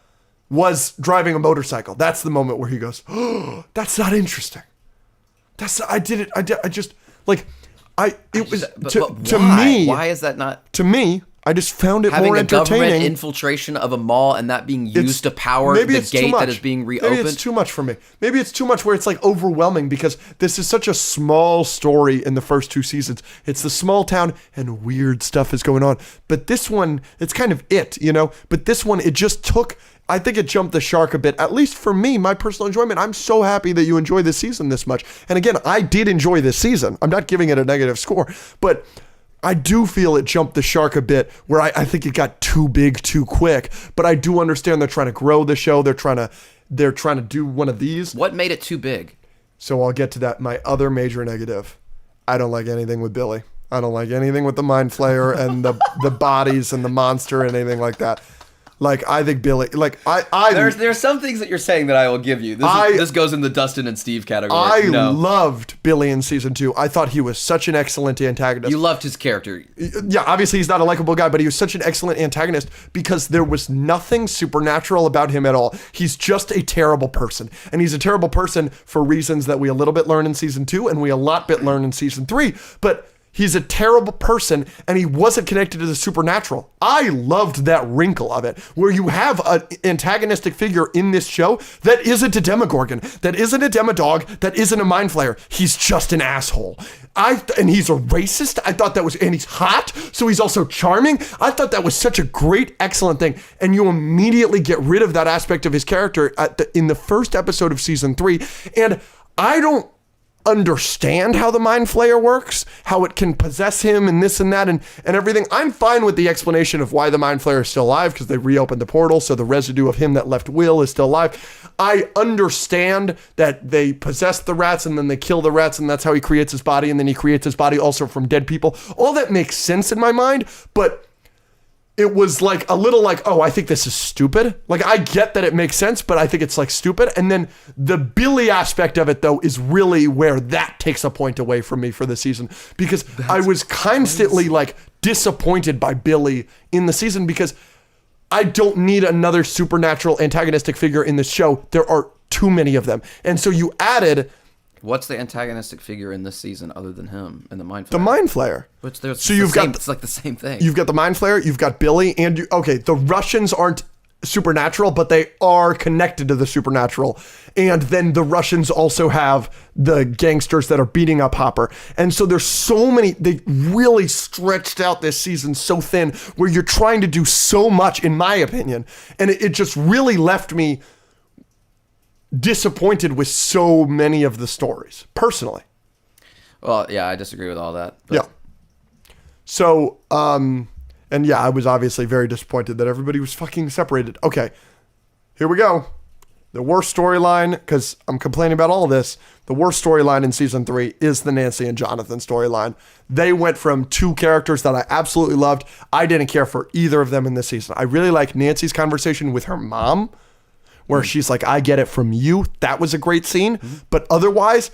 was driving a motorcycle. That's the moment where he goes, oh, that's not interesting. Why is that not? To me, I just found it having more entertaining. Having a government infiltration of a mall and that being used to power the gate that is being reopened. Maybe it's too much for me. Maybe it's too much where it's like overwhelming because this is such a small story in the first 2 seasons. It's the small town and weird stuff is going on. But this one, it's kind of it, you know? But this one, I think it jumped the shark a bit, at least for me, my personal enjoyment. I'm so happy that you enjoy this season this much. And again, I did enjoy this season. I'm not giving it a negative score, but I do feel it jumped the shark a bit where I think it got too big too quick. But I do understand they're trying to grow the show. They're trying to do one of these. What made it too big? So I'll get to that. My other major negative. I don't like anything with Billy. I don't like anything with the Mind Flayer and the bodies and the monster and anything like that. Like, I think Billy, like, There's some things that you're saying that I will give you. This goes in the Dustin and Steve category. I loved Billy in season 2. I thought he was such an excellent antagonist. You loved his character. Yeah, obviously he's not a likable guy, but he was such an excellent antagonist because there was nothing supernatural about him at all. He's just a terrible person. And he's a terrible person for reasons that we a little bit learn in season 2 and we a lot bit learn in season 3. But he's a terrible person, and he wasn't connected to the supernatural. I loved that wrinkle of it, where you have an antagonistic figure in this show that isn't a Demogorgon, that isn't a Demodog, that isn't a Mind Flayer. He's just an asshole. And he's a racist. I thought that was, and he's hot, so he's also charming. I thought that was such a great, excellent thing. And you immediately get rid of that aspect of his character in the first episode of season 3. And I don't understand how the Mind Flayer works, how it can possess him and this and that and everything. I'm fine with the explanation of why the Mind Flayer is still alive because they reopened the portal, so the residue of him that left Will is still alive. I understand that they possess the rats and then they kill the rats and that's how he creates his body, and then he creates his body also from dead people. All that makes sense in my mind, but it was like a little like, oh, I think this is stupid. Like, I get that it makes sense, but I think it's like stupid. And then the Billy aspect of it, though, is really where that takes a point away from me for the season, because I was constantly like disappointed by Billy in the season because I don't need another supernatural antagonistic figure in this show. There are too many of them. And so you added... What's the antagonistic figure in this season other than him and the Mind Flayer? The Mind Flayer. Which it's like the same thing. You've got the Mind Flayer, you've got Billy, and the Russians aren't supernatural, but they are connected to the supernatural. And then the Russians also have the gangsters that are beating up Hopper. And so there's so many, they really stretched out this season so thin where you're trying to do so much, in my opinion. And it just really left me disappointed with so many of the stories, personally. Well, yeah, I disagree with all that. But. Yeah. So, and yeah, I was obviously very disappointed that everybody was fucking separated. Okay, here we go. The worst storyline, because I'm complaining about all this, the worst storyline in season 3 is the Nancy and Jonathan storyline. They went from 2 characters that I absolutely loved. I didn't care for either of them in this season. I really like Nancy's conversation with her mom, where she's like, I get it from you. That was a great scene. But otherwise,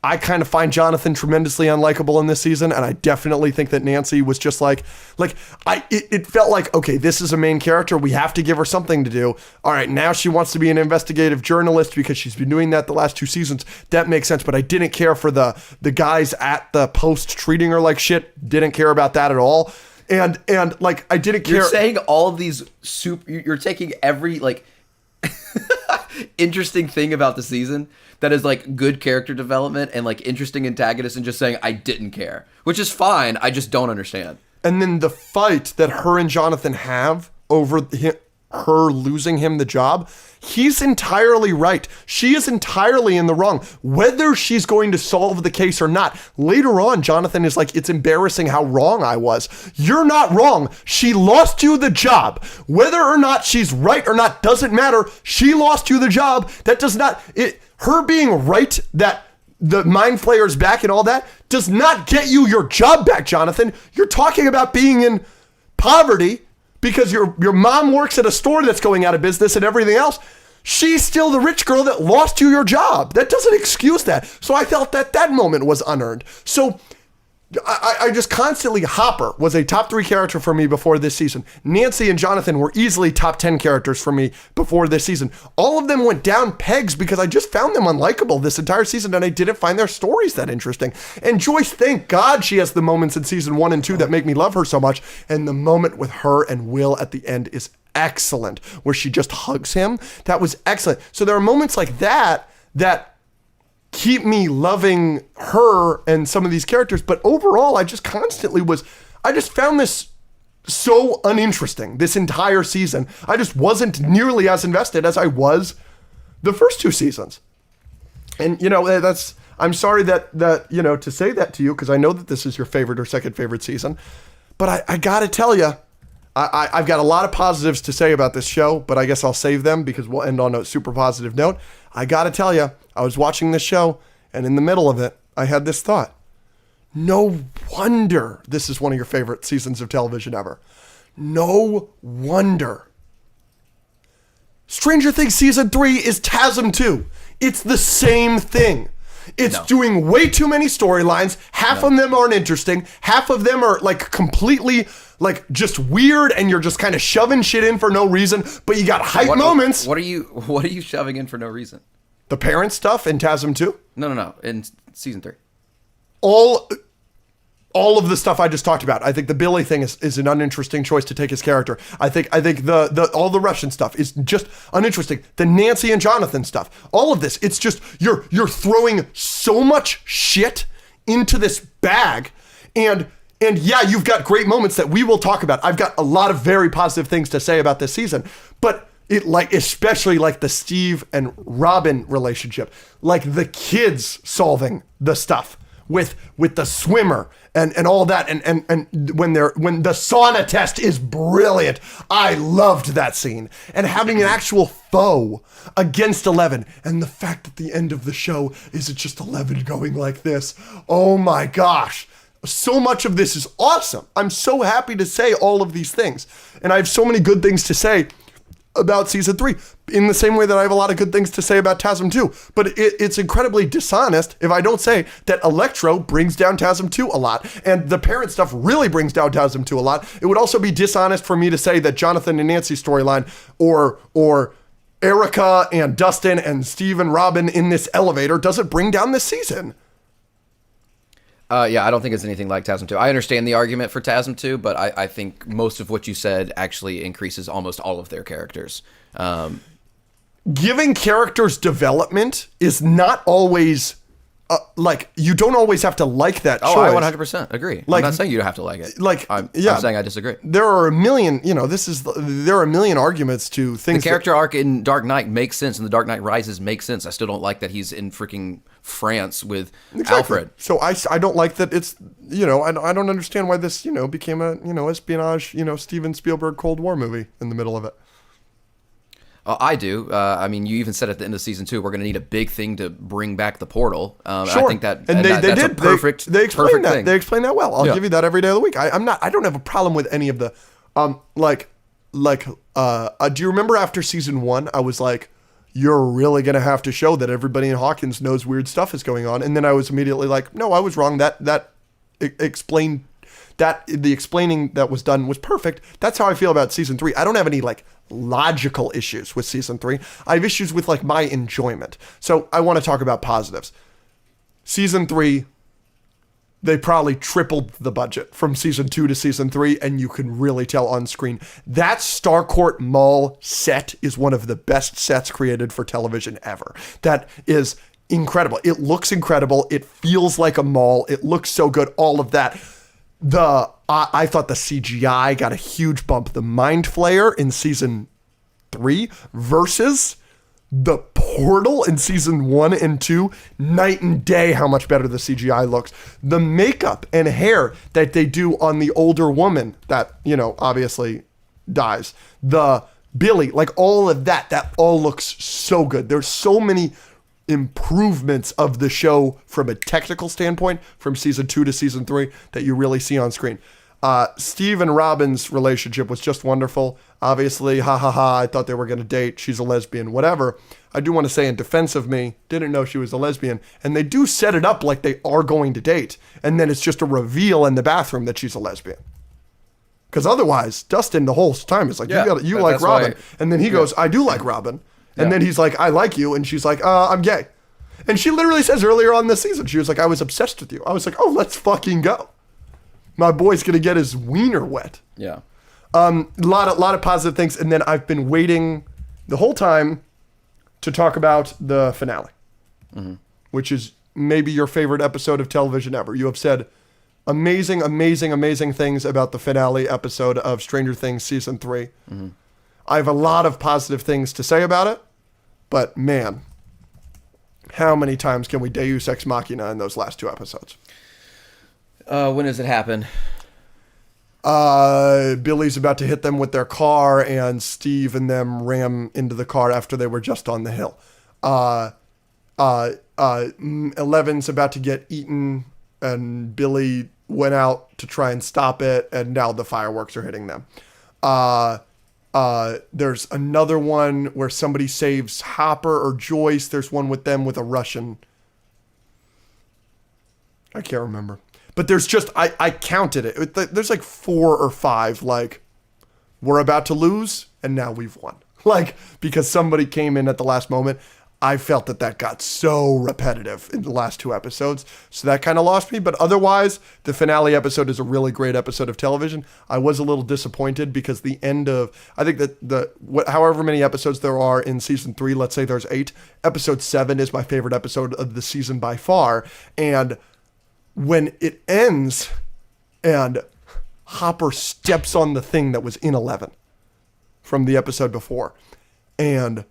I kind of find Jonathan tremendously unlikable in this season, and I definitely think that Nancy was just it felt like, okay, this is a main character. We have to give her something to do. All right, now she wants to be an investigative journalist because she's been doing that the last 2 seasons. That makes sense, but I didn't care for the guys at the post treating her like shit. Didn't care about that at all. And like I didn't care. You're saying all of these you're taking every like interesting thing about the season that is like good character development and like interesting antagonists and just saying I didn't care, which is fine. I just don't understand. And then the fight that her and Jonathan have over her losing him the job, he's entirely right. She is entirely in the wrong. Whether she's going to solve the case or not, later on, Jonathan is like, it's embarrassing how wrong I was. You're not wrong. She lost you the job. Whether or not she's right or not doesn't matter. She lost you the job. That does not, her being right that the mind flayer's back and all that does not get you your job back, Jonathan. You're talking about being in poverty because your mom works at a store that's going out of business and everything else. She's still the rich girl that lost you your job. That doesn't excuse that. So I felt that moment was unearned. So I just constantly, Hopper was a top 3 character for me before this season. Nancy and Jonathan were easily top 10 characters for me before this season. All of them went down pegs because I just found them unlikable this entire season and I didn't find their stories that interesting. And Joyce, thank God she has the moments in season 1 and 2 that make me love her so much. And the moment with her and Will at the end is excellent, where she just hugs him. That was excellent. So there are moments like that keep me loving her and some of these characters. But overall, I just found this so uninteresting this entire season. I just wasn't nearly as invested as I was the first 2 seasons. And, I'm sorry that to say that to you, because I know that this is your favorite or second favorite season. But I got to tell you, I've got a lot of positives to say about this show, but I guess I'll save them because we'll end on a super positive note. I got to tell you, I was watching this show, and in the middle of it, I had this thought. No wonder this is one of your favorite seasons of television ever. No wonder. Stranger Things Season 3 is TASM 2. It's the same thing. It's doing way too many storylines. Half of them aren't interesting. Half of them are like completely like just weird and you're just kind of shoving shit in for no reason, but you got hype moments. What are you shoving in for no reason? The parent stuff in TASM 2? No. In season 3. All of the stuff I just talked about. I think the Billy thing is an uninteresting choice to take his character. I think the all the Russian stuff is just uninteresting. The Nancy and Jonathan stuff, all of this, it's just you're throwing so much shit into this bag, and yeah, you've got great moments that we will talk about. I've got a lot of very positive things to say about this season, but especially like the Steve and Robin relationship, like the kids solving the stuff with the swimmer and all that, and when the sauna test is brilliant. I loved that scene, and having an actual foe against 11, and the fact at the end of the show is it just 11 going like this. Oh my gosh. So much of this is awesome. I'm so happy to say all of these things, and I have so many good things to say about season 3, in the same way that I have a lot of good things to say about TASM 2. But it's incredibly dishonest if I don't say that Electro brings down TASM 2 a lot, and the parent stuff really brings down TASM 2 a lot. It would also be dishonest for me to say that Jonathan and Nancy storyline or Erica and Dustin and Steve and Robin in this elevator doesn't bring down this season. Yeah, I don't think it's anything like TASM 2. I understand the argument for TASM 2, but I think most of what you said actually increases almost all of their characters. Giving characters development is not always, you don't always have to like that choice. Oh, I 100% agree. I'm not saying you don't have to like it. I'm saying I disagree. There are a million, there are a million arguments to things. The character arc in Dark Knight makes sense, and the Dark Knight Rises makes sense. I still don't like that he's in freaking France with Alfred. So I don't like that it's, I don't understand why this, became a, espionage, Steven Spielberg Cold War movie in the middle of it. I do. I mean, you even said at the end of season 2, we're going to need a big thing to bring back the portal. Sure. I think that and that's did. A perfect. They explained that. Thing. They explained that well. I'll give you that every day of the week. I don't have a problem with any of the, do you remember after season 1, I was like, you're really going to have to show that everybody in Hawkins knows weird stuff is going on. And then I was immediately like, no, I was wrong. That explained that the explaining that was done was perfect. That's how I feel about season 3. I don't have any logical issues with season 3. I have issues with my enjoyment. So I want to talk about positives. Season 3, they probably tripled the budget from season 2 to season 3, and you can really tell on screen. That Starcourt Mall set is one of the best sets created for television ever. That is incredible. It looks incredible. It feels like a mall. It looks so good. All of that. I thought the CGI got a huge bump. The Mind Flayer in season 3 versus the Portal in season 1 and 2, night and day how much better the CGI looks. The makeup and hair that they do on the older woman that, obviously dies. The Billy, like all of that all looks so good. There's so many improvements of the show from a technical standpoint from season 2 to season 3 that you really see on screen. Steve and Robin's relationship was just wonderful. Obviously, I thought they were going to date. She's a lesbian, whatever. I do want to say in defense of me, didn't know she was a lesbian. And they do set it up like they are going to date. And then it's just a reveal in the bathroom that she's a lesbian. Because otherwise, Dustin the whole time is like, you like Robin. And then he goes, I do like Robin. And then he's like, I like you. And she's like, I'm gay. And she literally says earlier on this season, she was like, I was obsessed with you. I was like, oh, let's fucking go. My boy's going to get his wiener wet. Yeah. A lot of positive things. And then I've been waiting the whole time to talk about the finale, which is maybe your favorite episode of television ever. You have said amazing, amazing, amazing things about the finale episode of Stranger Things season 3. I have a lot of positive things to say about it, but man, how many times can we Deus Ex Machina in those last 2 episodes? When does it happen? Billy's about to hit them with their car, and Steve and them ram into the car after they were just on the hill. 11's about to get eaten, and Billy went out to try and stop it, and now the fireworks are hitting them. There's another one where somebody saves Hopper or Joyce. There's one with them with a Russian. I can't remember. But there's just, I counted it. There's like 4 or 5, like, we're about to lose, and now we've won. Like, because somebody came in at the last moment. I felt that got so repetitive in the last 2 episodes. So that kind of lost me. But otherwise, the finale episode is a really great episode of television. I was a little disappointed because the end of, I think that however many episodes there are in season 3, let's say there's 8, episode 7 is my favorite episode of the season by far. And when it ends and Hopper steps on the thing that was in 11 from the episode before, and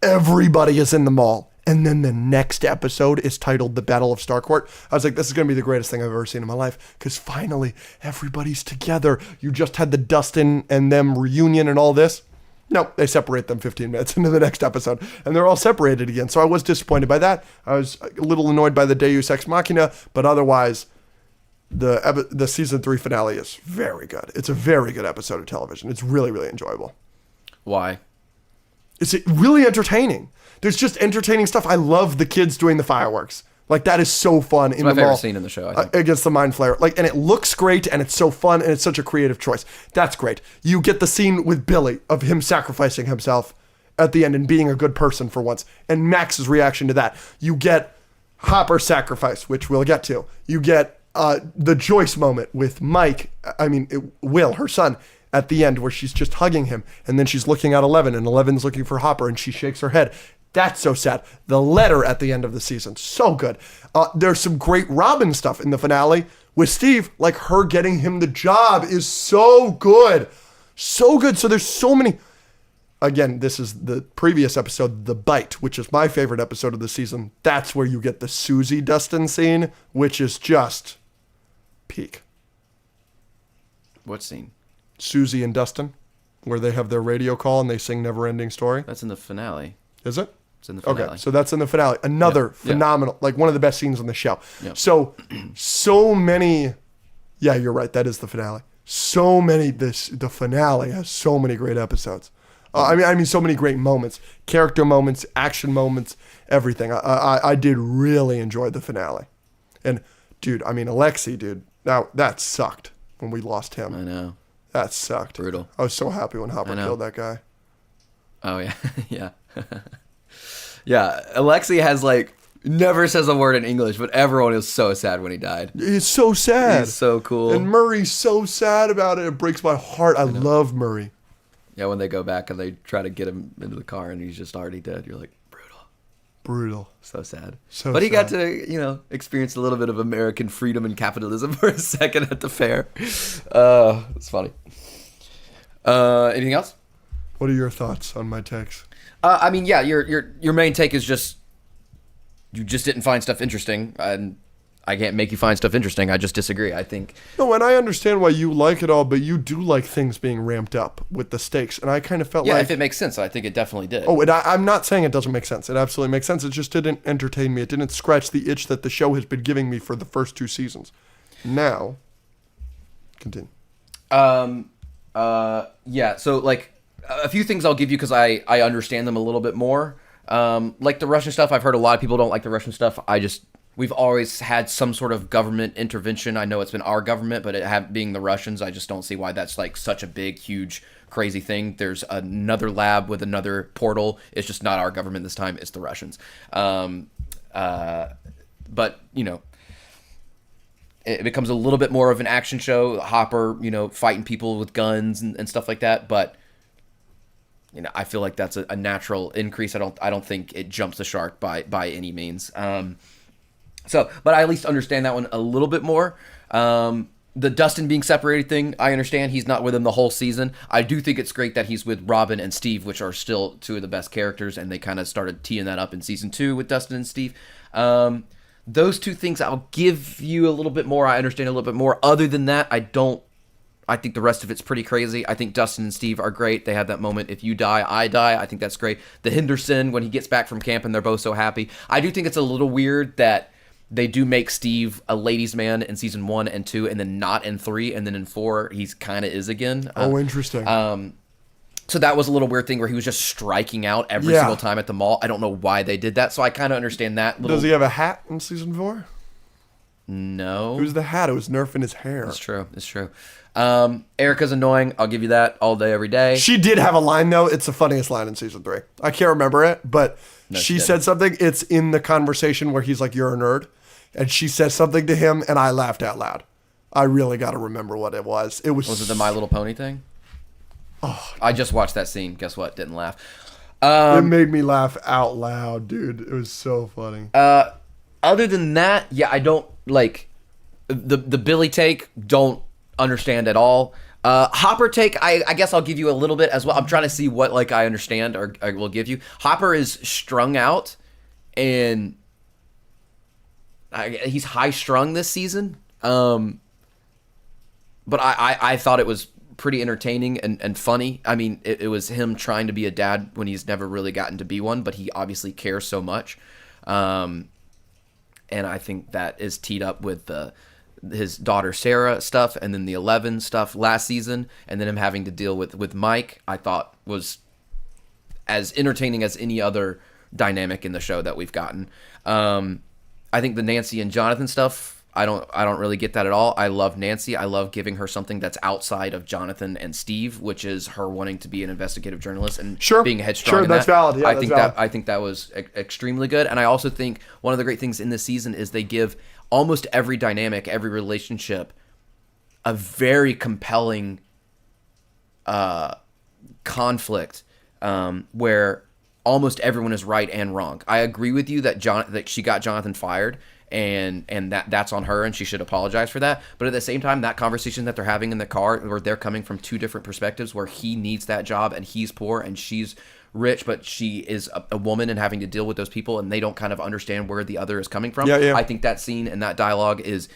everybody is in the mall, and then the next episode is titled The Battle of Starcourt, I was like, this is going to be the greatest thing I've ever seen in my life, because finally everybody's together. You just had the Dustin and them reunion and all this. No, they separate them 15 minutes into the next episode, and they're all separated again. So I was disappointed by that. I was a little annoyed by the Deus Ex Machina, but otherwise, the season 3 finale is very good. It's a very good episode of television. It's really, really enjoyable. Why? It's really entertaining. There's just entertaining stuff. I love the kids doing the fireworks. Like, that is so fun in the mall. It's my favorite scene in the show, I think. Against the Mind Flayer. Like, and it looks great, and it's so fun, and it's such a creative choice. That's great. You get the scene with Billy of him sacrificing himself at the end and being a good person for once, and Max's reaction to that. You get Hopper's sacrifice, which we'll get to. You get the Joyce moment with Will, her son, at the end, where she's just hugging him, and then she's looking at 11, and 11's looking for Hopper, and she shakes her head. That's so sad. The letter at the end of the season, so good. There's some great Robin stuff in the finale with Steve, like her getting him the job is so good. So good. So there's so many. Again, this is the previous episode, The Bite, which is my favorite episode of the season. That's where you get the Susie Dustin scene, which is just peak. What scene? Susie and Dustin, where they have their radio call and they sing Never Ending Story. That's in the finale. Is it? It's in the finale. Okay, so that's in the finale. Another phenomenal, like one of the best scenes on the show. Yep. So many, yeah, you're right. That is the finale. So many, the finale has so many great episodes. I mean, so many great moments, character moments, action moments, everything. I did really enjoy the finale. And dude, I mean, Alexei, dude, now that sucked when we lost him. I know. That sucked. Brutal. I was so happy when Hopper killed that guy. Oh, yeah. Yeah. Yeah. Alexei has, like, Never says a word in English, but everyone is so sad when he died. It's so sad. He's so cool. And Murray's so sad about it. It breaks my heart. I love Murray. Yeah, when they go back and they try to get him into the car and he's just already dead, you're like, Brutal. so sad. So but he got sad. to, experience a little bit of American freedom and capitalism for a second at the fair. It's funny. Anything else? What are your thoughts on my takes? I mean, yeah, your main take is just you just didn't find stuff interesting, and I can't make you find stuff interesting. I just disagree. I think No, and I understand why you like it all, but you do like things being ramped up with the stakes, and I kind of felt yeah, like... if it makes sense, I think it definitely did. Oh, and I'm not saying it doesn't make sense. It absolutely makes sense. It just didn't entertain me. It didn't scratch the itch that the show has been giving me for the first 2 seasons. Now, continue. Yeah, so like a few things I'll give you because I understand them a little bit more. Like the Russian stuff, I've heard a lot of people don't like the Russian stuff. We've always had some sort of government intervention. I know it's been our government, but being the Russians, I just don't see why that's like such a big, huge, crazy thing. There's another lab with another portal. It's just not our government this time. It's the Russians. But it becomes a little bit more of an action show. Hopper, fighting people with guns and stuff like that. But I feel like that's a natural increase. I don't think it jumps the shark by any means. But I at least understand that one a little bit more. The Dustin being separated thing, I understand. He's not with him the whole season. I do think it's great that he's with Robin and Steve, which are still 2 of the best characters, and they kind of started teeing that up in season 2 with Dustin and Steve. Those 2 things I'll give you a little bit more. I understand a little bit more. Other than that, I think the rest of it's pretty crazy. I think Dustin and Steve are great. They have that moment, if you die, I die. I think that's great. The Henderson, when he gets back from camp and they're both so happy. I do think it's a little weird that they do make Steve a ladies' man in season 1 and 2, and then not in 3, and then in 4 he's kind of is again. Interesting. So that was a little weird thing where he was just striking out every single time at the mall. I don't know why they did that, so I kind of understand that. Does he have a hat in season 4? No. It was the hat. It was Nerf in his hair. It's true. Erica's annoying. I'll give you that all day, every day. She did have a line, though. It's the funniest line in season 3. I can't remember it, but she said something. It's in the conversation where he's like, "You're a nerd." And she says something to him, and I laughed out loud. I really got to remember what it was. Was it the My Little Pony thing? Oh, I just watched that scene. Guess what? Didn't laugh. It made me laugh out loud, dude. It was so funny. Other than that, yeah, I don't like the Billy take. Don't understand at all. Hopper take, I guess I'll give you a little bit as well. I'm trying to see what like I understand or I will give you. Hopper is strung out, and he's high strung this season. But I thought it was pretty entertaining and funny. I mean, it was him trying to be a dad when he's never really gotten to be one, but he obviously cares so much. And I think that is teed up with his daughter Sarah stuff, and then the 11 stuff last season, and then him having to deal with Mike, I thought was as entertaining as any other dynamic in the show that we've gotten. I think the Nancy and Jonathan stuff, I don't really get that at all. I love Nancy. I love giving her something that's outside of Jonathan and Steve, which is her wanting to be an investigative journalist and being headstrong. Sure, that's valid. Yeah, I think that was extremely good. And I also think one of the great things in this season is they give almost every dynamic, every relationship, a very compelling conflict where almost everyone is right and wrong. I agree with you that she got Jonathan fired, and that's on her, and she should apologize for that. But at the same time, that conversation that they're having in the car, where they're coming from 2 different perspectives, where he needs that job and he's poor and she's rich, but she is a woman and having to deal with those people, and they don't kind of understand where the other is coming from. Yeah. I think that scene and that dialogue is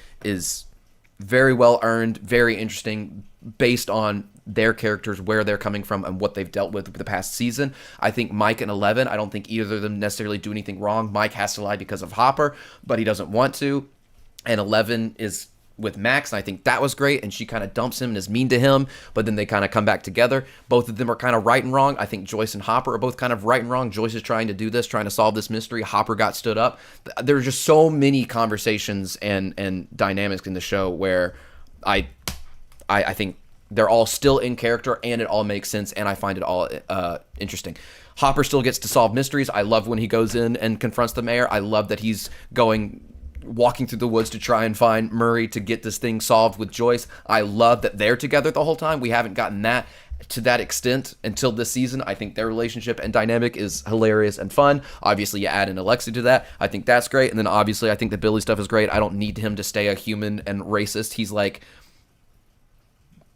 very well earned, very interesting, based on their characters, where they're coming from, and what they've dealt with the past season. I think Mike and 11, I don't think either of them necessarily do anything wrong. Mike has to lie because of Hopper, but he doesn't want to. And 11 is with Max, and I think that was great, and she kind of dumps him and is mean to him, but then they kind of come back together. Both of them are kind of right and wrong. I think Joyce and Hopper are both kind of right and wrong. Joyce is trying to solve this mystery. Hopper got stood up. There are just so many conversations and dynamics in the show where I think they're all still in character, and it all makes sense, and I find it all interesting. Hopper still gets to solve mysteries. I love when he goes in and confronts the mayor. I love that he's walking through the woods to try and find Murray to get this thing solved with Joyce. I love that they're together the whole time. We haven't gotten that to that extent until this season. I think their relationship and dynamic is hilarious and fun. Obviously, you add in Alexi to that. I think that's great. And then obviously, I think the Billy stuff is great. I don't need him to stay a human and racist.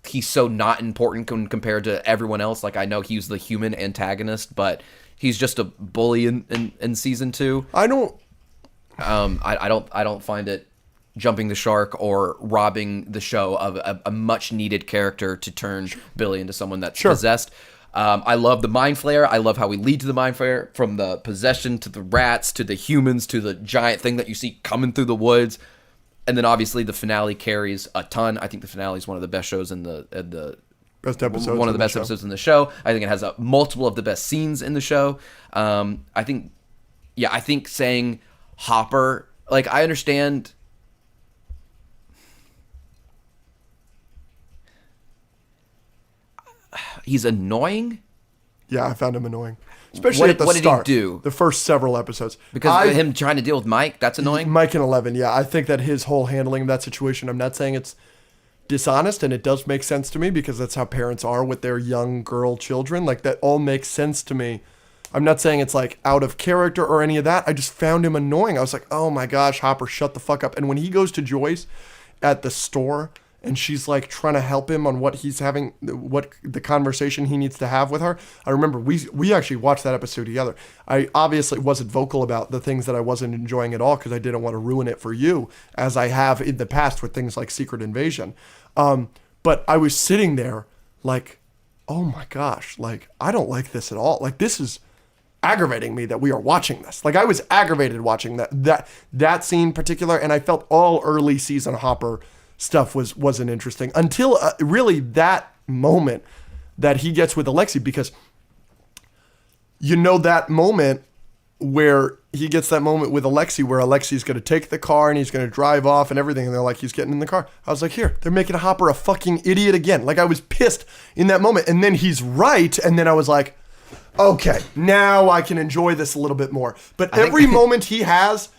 He's so not important compared to everyone else. Like, I know he's the human antagonist, but he's just a bully in season 2. I don't find it jumping the shark or robbing the show of a much needed character to turn Billy into someone that's possessed. I love the mind flare. I love how we lead to the mind flare, from the possession to the rats to the humans to the giant thing that you see coming through the woods. And then obviously the finale carries a ton. I think the finale is one of the best shows in the best episodes. One of the best episodes in the show. I think it has multiple of the best scenes in the show. I think saying Hopper, like, I understand. He's annoying. Yeah, I found him annoying. Especially at the start. What did he do? The first several episodes. Because of him trying to deal with Mike, that's annoying? Mike and 11, yeah. I think that his whole handling of that situation, I'm not saying it's dishonest, and it does make sense to me because that's how parents are with their young girl children. Like, that all makes sense to me. I'm not saying it's, like, out of character or any of that. I just found him annoying. I was like, oh my gosh, Hopper, shut the fuck up. And when he goes to Joyce at the store, and she's like trying to help him on what he's having, what the conversation he needs to have with her. I remember we actually watched that episode together. I obviously wasn't vocal about the things that I wasn't enjoying at all because I didn't want to ruin it for you, as I have in the past with things like Secret Invasion. But I was sitting there like, oh my gosh, like, I don't like this at all. Like, this is aggravating me that we are watching this. Like, I was aggravated watching that scene in particular, and I felt all early season Hopper stuff wasn't interesting until really that moment that he gets with Alexi, because that moment where he gets that moment with Alexi where Alexi's going to take the car and he's going to drive off and everything, and they're like, he's getting in the car. I was like, here, they're making Hopper a fucking idiot again. Like, I was pissed in that moment, and then he's right, and then I was like, okay, now I can enjoy this a little bit more. But every moment he has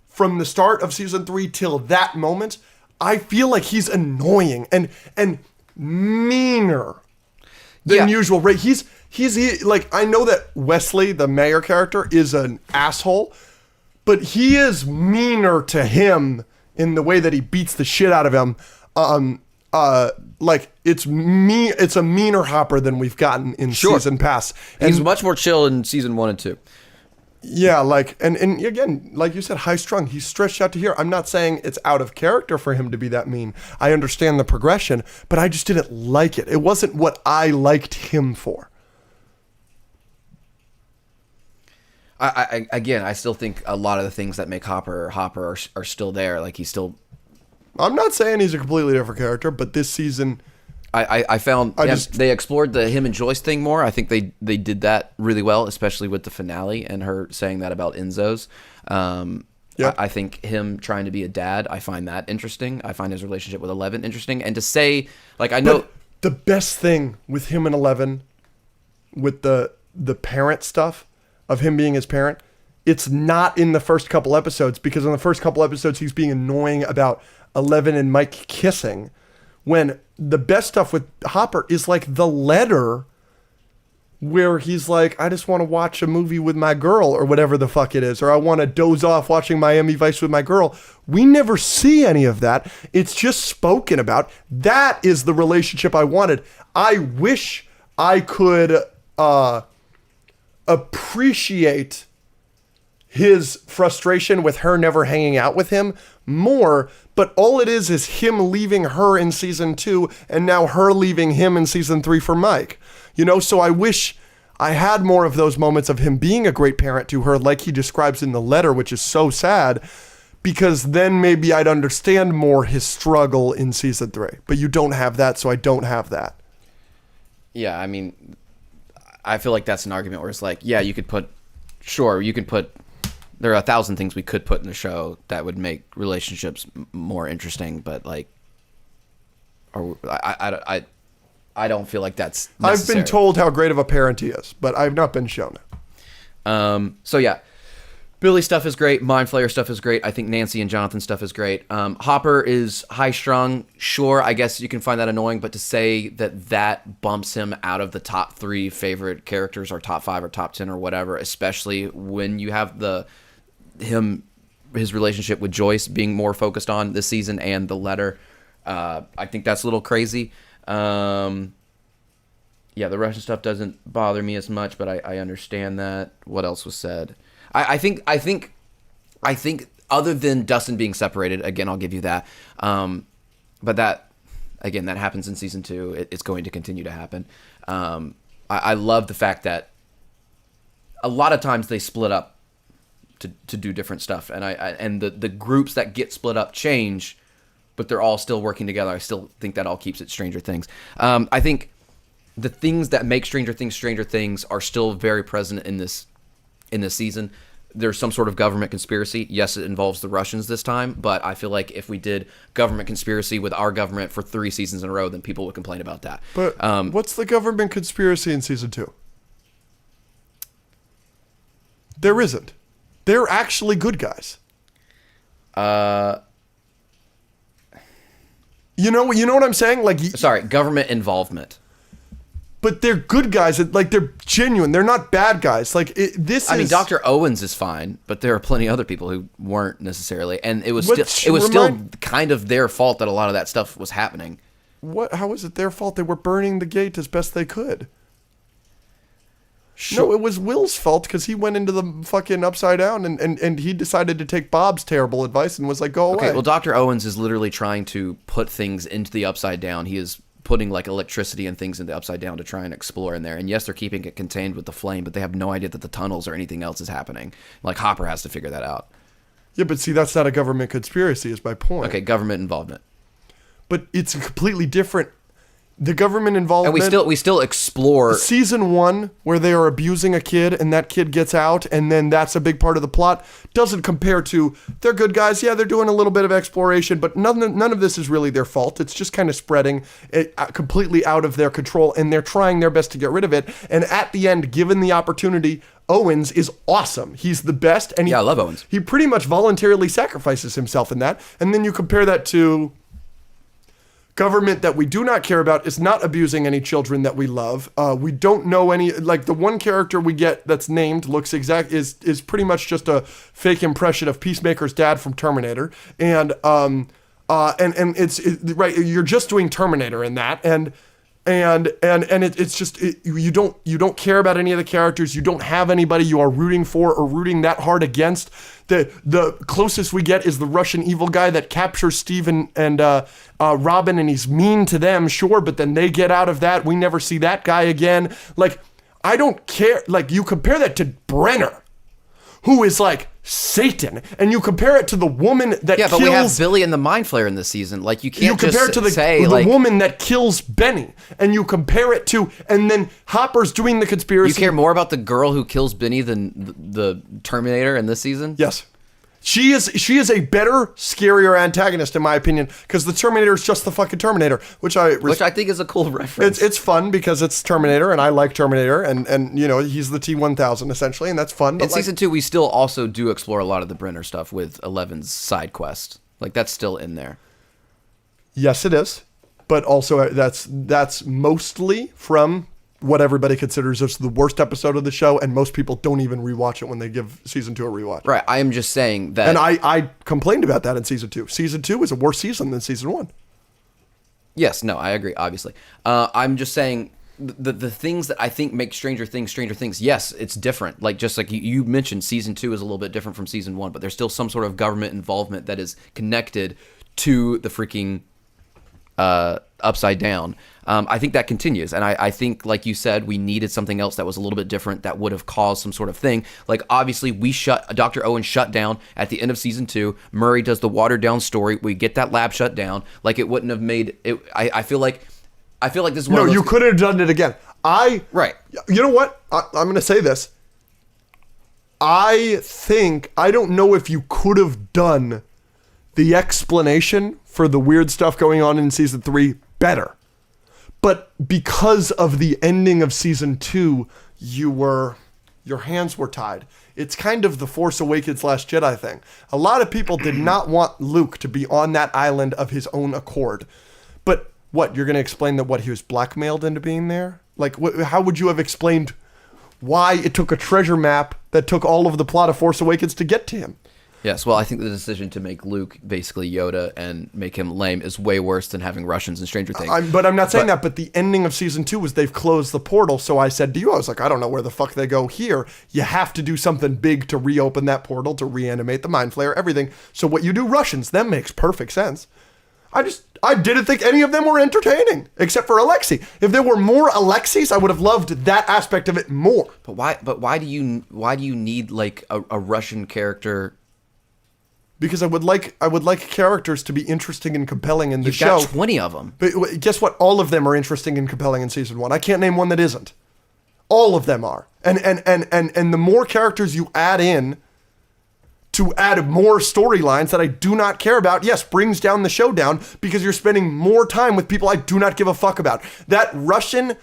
from the start of season 3 till that moment, I feel like he's annoying and meaner than usual. Right? He's like, I know that Wesley, the mayor character, is an asshole, but he is meaner to him in the way that he beats the shit out of him. Like, it's a meaner Hopper than we've gotten in season past. And he's much more chill in season 1 and 2. Yeah, like, and again, like you said, high strung. He's stretched out to here. I'm not saying it's out of character for him to be that mean. I understand the progression, but I just didn't like it. It wasn't what I liked him for. I still think a lot of the things that make Hopper are still there. Like, he's still. I'm not saying he's a completely different character, but this season, I found they explored the him and Joyce thing more. I think they did that really well, especially with the finale and her saying that about Enzo's. I think him trying to be a dad, I find that interesting. I find his relationship with 11 interesting. And to say, like, I know. But the best thing with him and 11, with the parent stuff of him being his parent, it's not in the first couple episodes, because in the first couple episodes he's being annoying about 11 and Mike kissing, when the best stuff with Hopper is like the letter where he's like, I just want to watch a movie with my girl, or whatever the fuck it is, or I want to doze off watching Miami Vice with my girl. We never see any of that. It's just spoken about. That is the relationship I wanted. I wish I could appreciate his frustration with her never hanging out with him more, but all it is him leaving her in season 2 and now her leaving him in season 3 for Mike. So I wish I had more of those moments of him being a great parent to her, like he describes in the letter, which is so sad, because then maybe I'd understand more his struggle in season 3. But you don't have that, so I don't have that. Yeah, I mean, I feel like that's an argument where it's like, yeah, you could put, there are 1,000 things we could put in the show that would make relationships more interesting, but like, I don't feel like that's necessary. I've been told how great of a parent he is, but I've not been shown it. So yeah, Billy stuff is great. Mind Flayer stuff is great. I think Nancy and Jonathan stuff is great. Hopper is high strung. Sure, I guess you can find that annoying, but to say that bumps him out of the top 3 favorite characters or top 5 or top 10 or whatever, especially when you have his relationship with Joyce being more focused on this season and the letter, I think that's a little crazy. Yeah, the Russian stuff doesn't bother me as much, but I understand that. What else was said? I think other than Dustin being separated, again, I'll give you that. But that happens in season 2. It's going to continue to happen. I love the fact that a lot of times they split up to do different stuff, and the groups that get split up change, but they're all still working together. I still think that all keeps it Stranger Things. I think the things that make Stranger Things are still very present in this season. There's some sort of government conspiracy. Yes, it involves the Russians this time, but I feel like if we did government conspiracy with our government for 3 seasons in a row, then people would complain about that. But what's the government conspiracy in season 2? There isn't. They're actually good guys. You know what I'm saying? Like, sorry, government involvement. But they're good guys. Like, they're genuine. They're not bad guys. Like, I mean, Dr. Owens is fine, but there are plenty of other people who weren't necessarily, and it was still kind of their fault that a lot of that stuff was happening. What? How is it their fault? They were burning the gate as best they could. Sure. No, it was Will's fault because he went into the fucking Upside Down and he decided to take Bob's terrible advice and was like, go away. Okay, well, Dr. Owens is literally trying to put things into the Upside Down. He is putting like electricity and things in the Upside Down to try and explore in there. And yes, they're keeping it contained with the flame, but they have no idea that the tunnels or anything else is happening. Like, Hopper has to figure that out. Yeah, but see, that's not a government conspiracy is my point. Okay, government involvement. But it's completely different. The government involvement. And we still explore season 1 where they are abusing a kid and that kid gets out and then that's a big part of the plot doesn't compare to they're good guys. Yeah, they're doing a little bit of exploration, but none of this is really their fault. It's just kind of spreading it completely out of their control and they're trying their best to get rid of it. And at the end, given the opportunity, Owens is awesome. He's the best. And I love Owens. He pretty much voluntarily sacrifices himself in that. And then you compare that to government that we do not care about is not abusing any children that we love. We don't know any, like the one character we get that's named is pretty much just a fake impression of Peacemaker's dad from Terminator. And it's right. You're just doing Terminator in that. It's just you don't care about any of the characters. You don't have anybody you are rooting for or rooting that hard against. The closest we get is the Russian evil guy that captures Steve and Robin, and he's mean to them, sure, but then they get out of that. We never see that guy again. Like, I don't care. Like, you compare that to Brenner, who is like Satan, and you compare it to the woman that kills... Yeah, but we have Billy and the Mind Flayer in this season. Like, you can't compare it to the woman that kills Benny, and you compare it to... And then Hopper's doing the conspiracy... You care more about the girl who kills Benny than the Terminator in this season? Yes. She is a better, scarier antagonist in my opinion, because the Terminator is just the fucking Terminator, which I think is a cool reference. It's fun because it's Terminator, and I like Terminator, and you know he's the T-1000 essentially, and that's fun. In season 2, we still also do explore a lot of the Brenner stuff with Eleven's side quest. Like, that's still in there. Yes, it is, but also that's mostly from what everybody considers as the worst episode of the show, and most people don't even rewatch it when they give season 2 a rewatch. Right. I am just saying that... And I complained about that in season 2. Season 2 is a worse season than season 1. Yes, no, I agree, obviously. I'm just saying the things that I think make Stranger Things, yes, it's different. Like, just like you mentioned, season 2 is a little bit different from season 1, but there's still some sort of government involvement that is connected to the freaking Upside Down. I think that continues, and I think, like you said, we needed something else that was a little bit different that would have caused some sort of thing. Like, obviously, Dr. Owen shut down at the end of season 2. Murray does the watered down story. We get that lab shut down. Like, it wouldn't have made it. I feel like this is one of those... you could have done it again. Right. You know what? I'm going to say this. I don't know if you could have done the explanation for the weird stuff going on in season 3 better. But because of the ending of season 2, you were your hands were tied. It's kind of the Force Awakens Last Jedi thing. A lot of people did not want Luke to be on that island of his own accord. But what, you're going to explain that what, he was blackmailed into being there? Like, how would you have explained why it took a treasure map that took all of the plot of Force Awakens to get to him? Yes, well, I think the decision to make Luke basically Yoda and make him lame is way worse than having Russians in Stranger Things. I'm not saying that, but the ending of season 2 was they've closed the portal. So I said to you, I was like, I don't know where the fuck they go here. You have to do something big to reopen that portal, to reanimate the Mind Flayer, everything. So what you do, Russians, that makes perfect sense. I didn't think any of them were entertaining, except for Alexei. If there were more Alexeis, I would have loved that aspect of it more. But why do you need like a Russian character? Because I would like characters to be interesting and compelling in the show. You've got 20 of them. But guess what? All of them are interesting and compelling in season 1. I can't name one that isn't. All of them are. And the more characters you add in to add more storylines that I do not care about, yes, brings down the show down because you're spending more time with people I do not give a fuck about. That Russian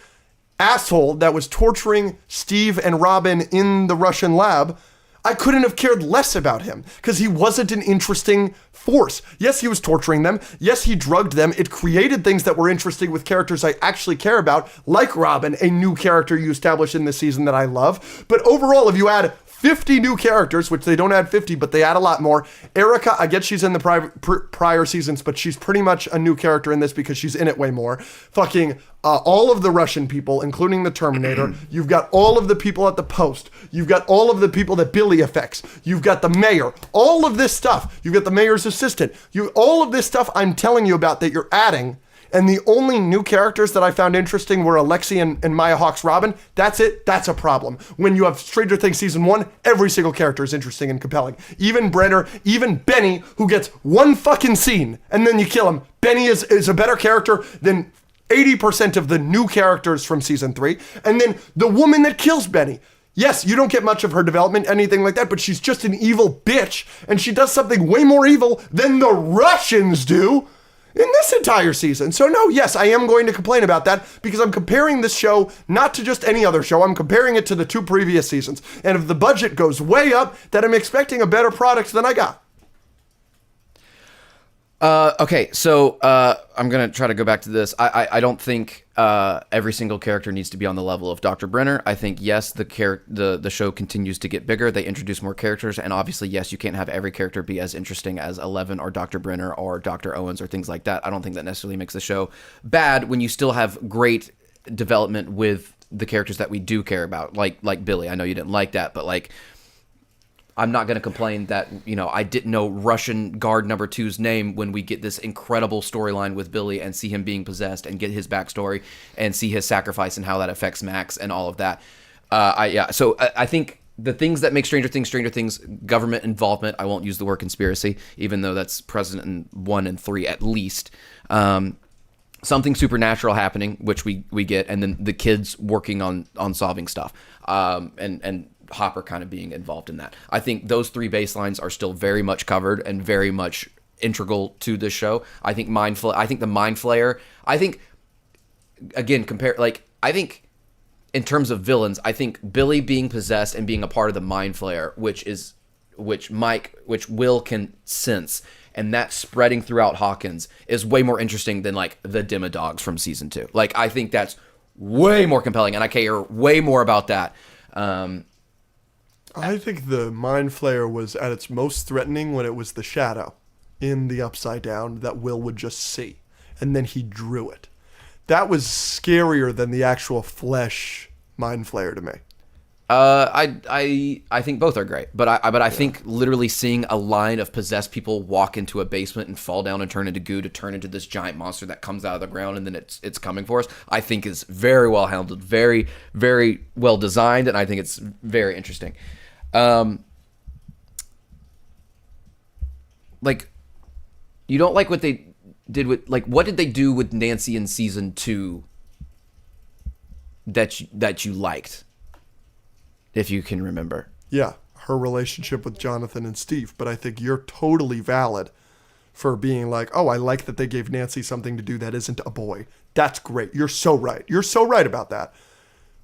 asshole that was torturing Steve and Robin in the Russian lab, I couldn't have cared less about him because he wasn't an interesting force. Yes, he was torturing them. Yes, he drugged them. It created things that were interesting with characters I actually care about, like Robin, a new character you established in this season that I love. But overall, if you add 50 new characters, which they don't add 50, but they add a lot more. Erica, I get she's in the prior seasons, but she's pretty much a new character in this because she's in it way more. Fucking all of the Russian people, including the Terminator. You've got all of the people at the post. You've got all of the people that Billy affects. You've got the mayor. All of this stuff. You've got the mayor's assistant. All of this stuff I'm telling you about that you're adding. And the only new characters that I found interesting were Alexei and Maya Hawke's Robin. That's it. That's a problem. When you have Stranger Things season 1, every single character is interesting and compelling. Even Brenner, even Benny, who gets one fucking scene, and then you kill him. Benny is a better character than 80% of the new characters from season 3. And then the woman that kills Benny. Yes, you don't get much of her development, anything like that, but she's just an evil bitch, and she does something way more evil than the Russians do in this entire season. So no, yes, I am going to complain about that because I'm comparing this show not to just any other show. I'm comparing it to the 2 previous seasons. And if the budget goes way up, then I'm expecting a better product than I got. Okay, so I'm going to try to go back to this. I don't think every single character needs to be on the level of Dr. Brenner. I think, yes, the show continues to get bigger. They introduce more characters, and obviously, yes, you can't have every character be as interesting as Eleven or Dr. Brenner or Dr. Owens or things like that. I don't think that necessarily makes the show bad when you still have great development with the characters that we do care about, like Billy. I know you didn't like that, but like, I'm not going to complain that, I didn't know Russian guard number 2's name when we get this incredible storyline with Billy and see him being possessed and get his backstory and see his sacrifice and how that affects Max and all of that. So I think the things that make Stranger Things, government involvement, I won't use the word conspiracy, even though that's present in 1 and 3 at least. Something supernatural happening, which we get, and then the kids working on solving stuff. And Hopper kind of being involved in that. I think those 3 baselines are still very much covered and very much integral to this show. I think the Mind Flayer, I think in terms of villains, I think Billy being possessed and being a part of the Mind Flayer, which Will can sense, and that spreading throughout Hawkins is way more interesting than like the Demodogs from season 2. Like, I think that's way more compelling, and I care way more about that. I think the Mind Flayer was at its most threatening when it was the shadow in the Upside Down that Will would just see, and then he drew it. That was scarier than the actual flesh Mind Flayer to me. I think both are great, but I think literally seeing a line of possessed people walk into a basement and fall down and turn into goo to turn into this giant monster that comes out of the ground and then it's coming for us, I think is very well handled, very, very well designed, and I think it's very interesting. Like, you don't like what they did with, like, what did they do with Nancy in season 2 that you liked, if you can remember? Yeah, her relationship with Jonathan and Steve, but I think you're totally valid for being like, oh, I like that they gave Nancy something to do that isn't a boy. That's great. You're so right. You're so right about that.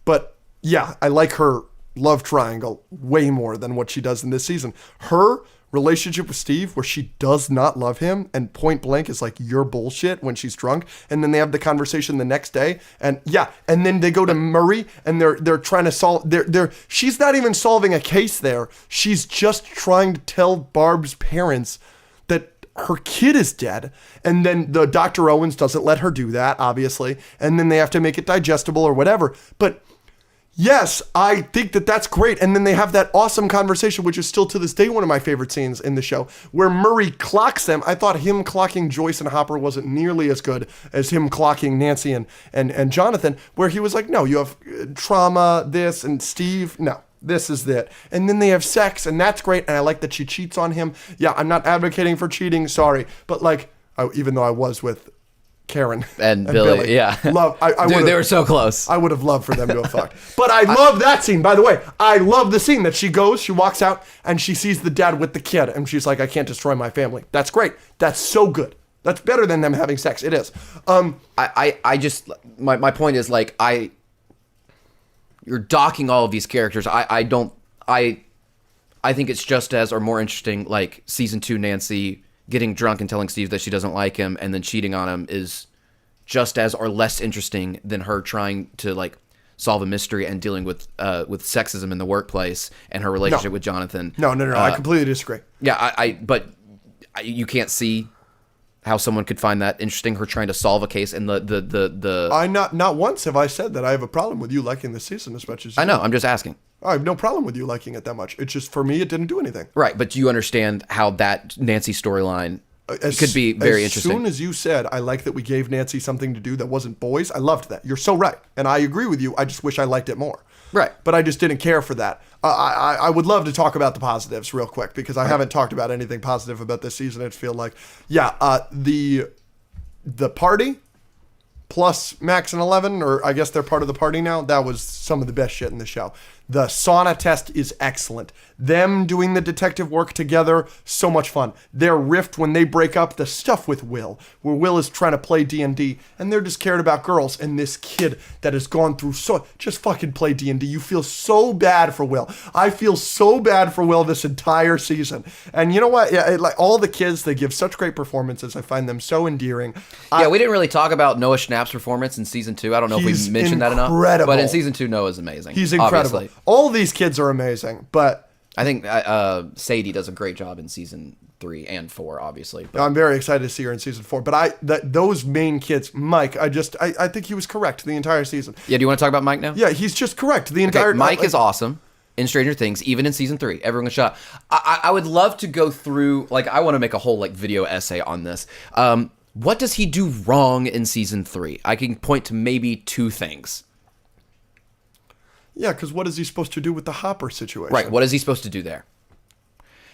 But yeah, I like her love triangle way more than what she does in this season. Her relationship with Steve, where she does not love him and point blank is like, you're bullshit, when she's drunk, and then they have the conversation the next day, and then they go to Murray and they're trying to solve, she's not even solving a case there, she's just trying to tell Barb's parents that her kid is dead, and then the Dr. Owens doesn't let her do that, obviously, and then they have to make it digestible or whatever, but yes, I think that that's great. And then they have that awesome conversation, which is still to this day one of my favorite scenes in the show, where Murray clocks them. I thought him clocking Joyce and Hopper wasn't nearly as good as him clocking Nancy and Jonathan, where he was like, no, you have trauma, this, and Steve, no. This is it. And then they have sex, and that's great. And I like that she cheats on him. Yeah, I'm not advocating for cheating, sorry. But like, even though I was with Karen and Billy, yeah. Dude, they were so close. I would have loved for them to have fucked. But I love that scene, by the way. I love the scene that she walks out, and she sees the dad with the kid, and she's like, I can't destroy my family. That's great. That's so good. That's better than them having sex. It is. I just, my point is, like, you're docking all of these characters. I think it's just as or more interesting, like, season 2 Nancy getting drunk and telling Steve that she doesn't like him and then cheating on him is just as or less interesting than her trying to, like, solve a mystery and dealing with sexism in the workplace and her relationship with Jonathan. No. I completely disagree. Yeah, but you can't see how someone could find that interesting, her trying to solve a case, and the I not once have I said that I have a problem with you liking this season as much as you I know, I'm just asking. I have no problem with you liking it that much. It's just, for me, it didn't do anything. Right, but do you understand how that Nancy storyline could be very interesting? As soon as you said, I like that we gave Nancy something to do that wasn't boys, I loved that. You're so right. And I agree with you. I just wish I liked it more. Right. But I just didn't care for that. I would love to talk about the positives real quick, because I haven't talked about anything positive about this season. I feel like, the party plus Max and 11, or I guess they're part of the party now, that was some of the best shit in the show. The sauna test is excellent. Them doing the detective work together, so much fun. Their rift when they break up, the stuff with Will, where Will is trying to play D&D, and they're just cared about girls, and this kid that has gone through just fucking play D&D. You feel so bad for Will. I feel so bad for Will this entire season. And you know what? Yeah, like, all the kids, they give such great performances. I find them so endearing. Yeah, we didn't really talk about Noah Schnapp's performance in season 2. I don't know if we mentioned that enough. But in season 2, Noah's amazing. He's incredible. Obviously. All these kids are amazing, but I think Sadie does a great job in season 3 and 4, obviously. But I'm very excited to see her in season 4. But those main kids, Mike, I think he was correct the entire season. Yeah, do you want to talk about Mike now? Yeah, he's just correct the entire. Mike is awesome in Stranger Things, even in season 3. Everyone was shot. I would love to go through, like, I want to make a whole, like, video essay on this. What does he do wrong in season 3? I can point to maybe 2 things. Yeah, because what is he supposed to do with the Hopper situation? Right, what is he supposed to do there?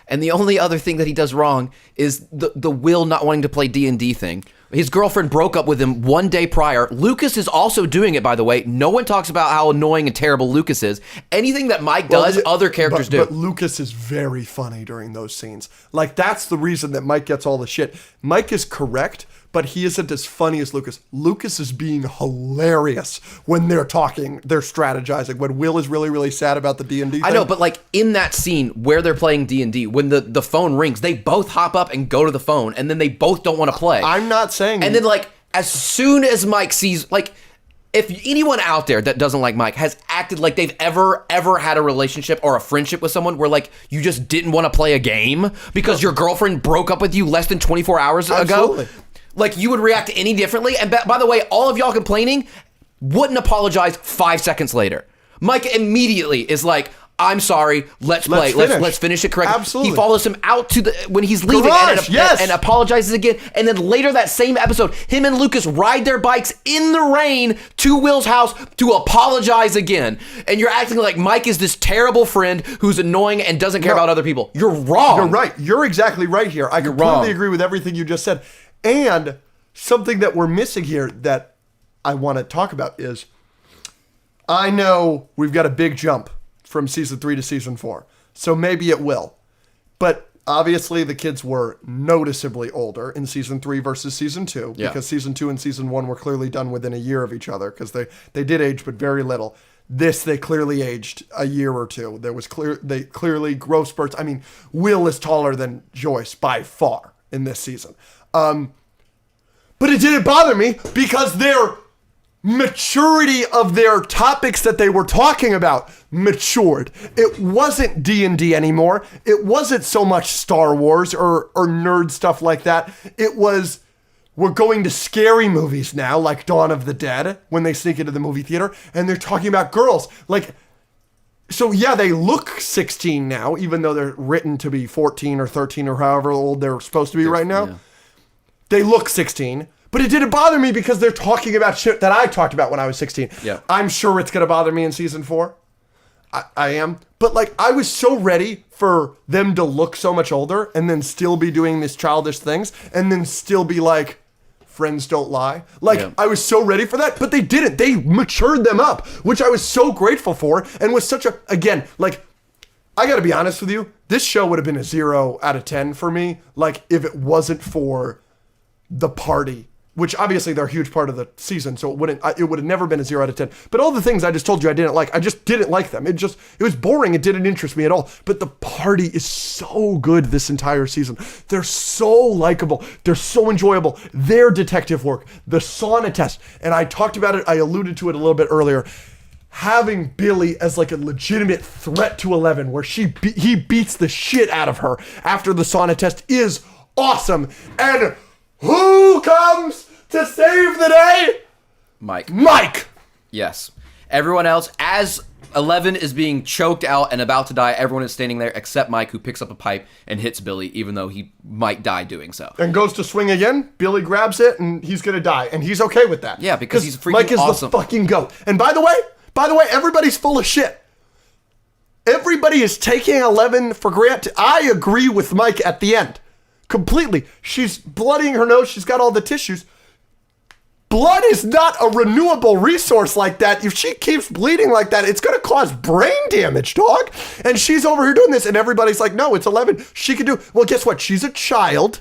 And the only other thing that he does wrong is the Will not wanting to play D&D thing. His girlfriend broke up with him 1 day prior. Lucas is also doing it, by the way. No one talks about how annoying and terrible Lucas is. Anything that Mike does, other characters do. But Lucas is very funny during those scenes. Like, that's the reason that Mike gets all the shit. Mike is correct, but he isn't as funny as Lucas. Lucas is being hilarious when they're talking, they're strategizing. When Will is really, really sad about the D&D thing. I know, but like in that scene where they're playing D&D, when the phone rings, they both hop up and go to the phone, and then they both don't want to play. I'm not saying. And then, like, as soon as Mike sees, like, if anyone out there that doesn't like Mike has acted like they've ever had a relationship or a friendship with someone where, like, you just didn't want to play a game because your girlfriend broke up with you less than 24 hours Absolutely. ago, like, you would react any differently. And by the way, all of y'all complaining wouldn't apologize 5 seconds later. Mike immediately is like, I'm sorry, let's play. Let's finish it correctly. Absolutely. He follows him out to when he's leaving and apologizes again. And then later that same episode, him and Lucas ride their bikes in the rain to Will's house to apologize again. And you're acting like Mike is this terrible friend who's annoying and doesn't care about other people. You're wrong. You're right. You're exactly right here. I completely agree with everything you just said. And something that we're missing here that I want to talk about is, I know we've got a big jump from season 3 to season 4. So maybe it will. But obviously the kids were noticeably older in season 3 versus season 2. Yeah. Because season 2 and season 1 were clearly done within a year of each other. Because they did age, but very little. They clearly aged a year or two. They clearly growth spurts. I mean, Will is taller than Joyce by far in this season. But it didn't bother me because their maturity of their topics that they were talking about matured. It wasn't D&D anymore. It wasn't so much Star Wars or nerd stuff like that. It was, we're going to scary movies now, like Dawn of the Dead, when they sneak into the movie theater, and they're talking about girls. Like, so yeah, they look 16 now, even though they're written to be 14 or 13 or however old they're supposed to be right now. Yeah. They look 16, but it didn't bother me because they're talking about shit that I talked about when I was 16. Yeah. I'm sure it's going to bother me in season 4. I am. But like, I was so ready for them to look so much older and then still be doing these childish things and then still be like, friends don't lie. Like, yeah. I was so ready for that, but they didn't. They matured them up, which I was so grateful for and was such a, again, like, I gotta be honest with you, this show would have been a 0 out of 10 for me, like, if it wasn't for the party, which obviously they're a huge part of the season, so it would have never been a 0 out of 10. But all the things I just told you I didn't like, I just didn't like them. It was boring. It didn't interest me at all. But the party is so good this entire season. They're so likable. They're so enjoyable. Their detective work, the sauna test, and I talked about it, I alluded to it a little bit earlier, having Billy as like a legitimate threat to Eleven, where he beats the shit out of her after the sauna test is awesome. And who comes to save the day? Mike. Yes. Everyone else, as Eleven is being choked out and about to die, everyone is standing there except Mike, who picks up a pipe and hits Billy, even though he might die doing so. And goes to swing again. Billy grabs it, and he's going to die. And he's okay with that. Yeah, because he's freaking Mike is awesome. The fucking GOAT. And by the way, everybody's full of shit. Everybody is taking 11 for granted. I agree with Mike at the end. Completely. She's bloodying her nose. She's got all the tissues. Blood is not a renewable resource like that. If she keeps bleeding like that, it's going to cause brain damage, dog. And she's over here doing this, and everybody's like, no, it's 11. She can do. Well, guess what? She's a child.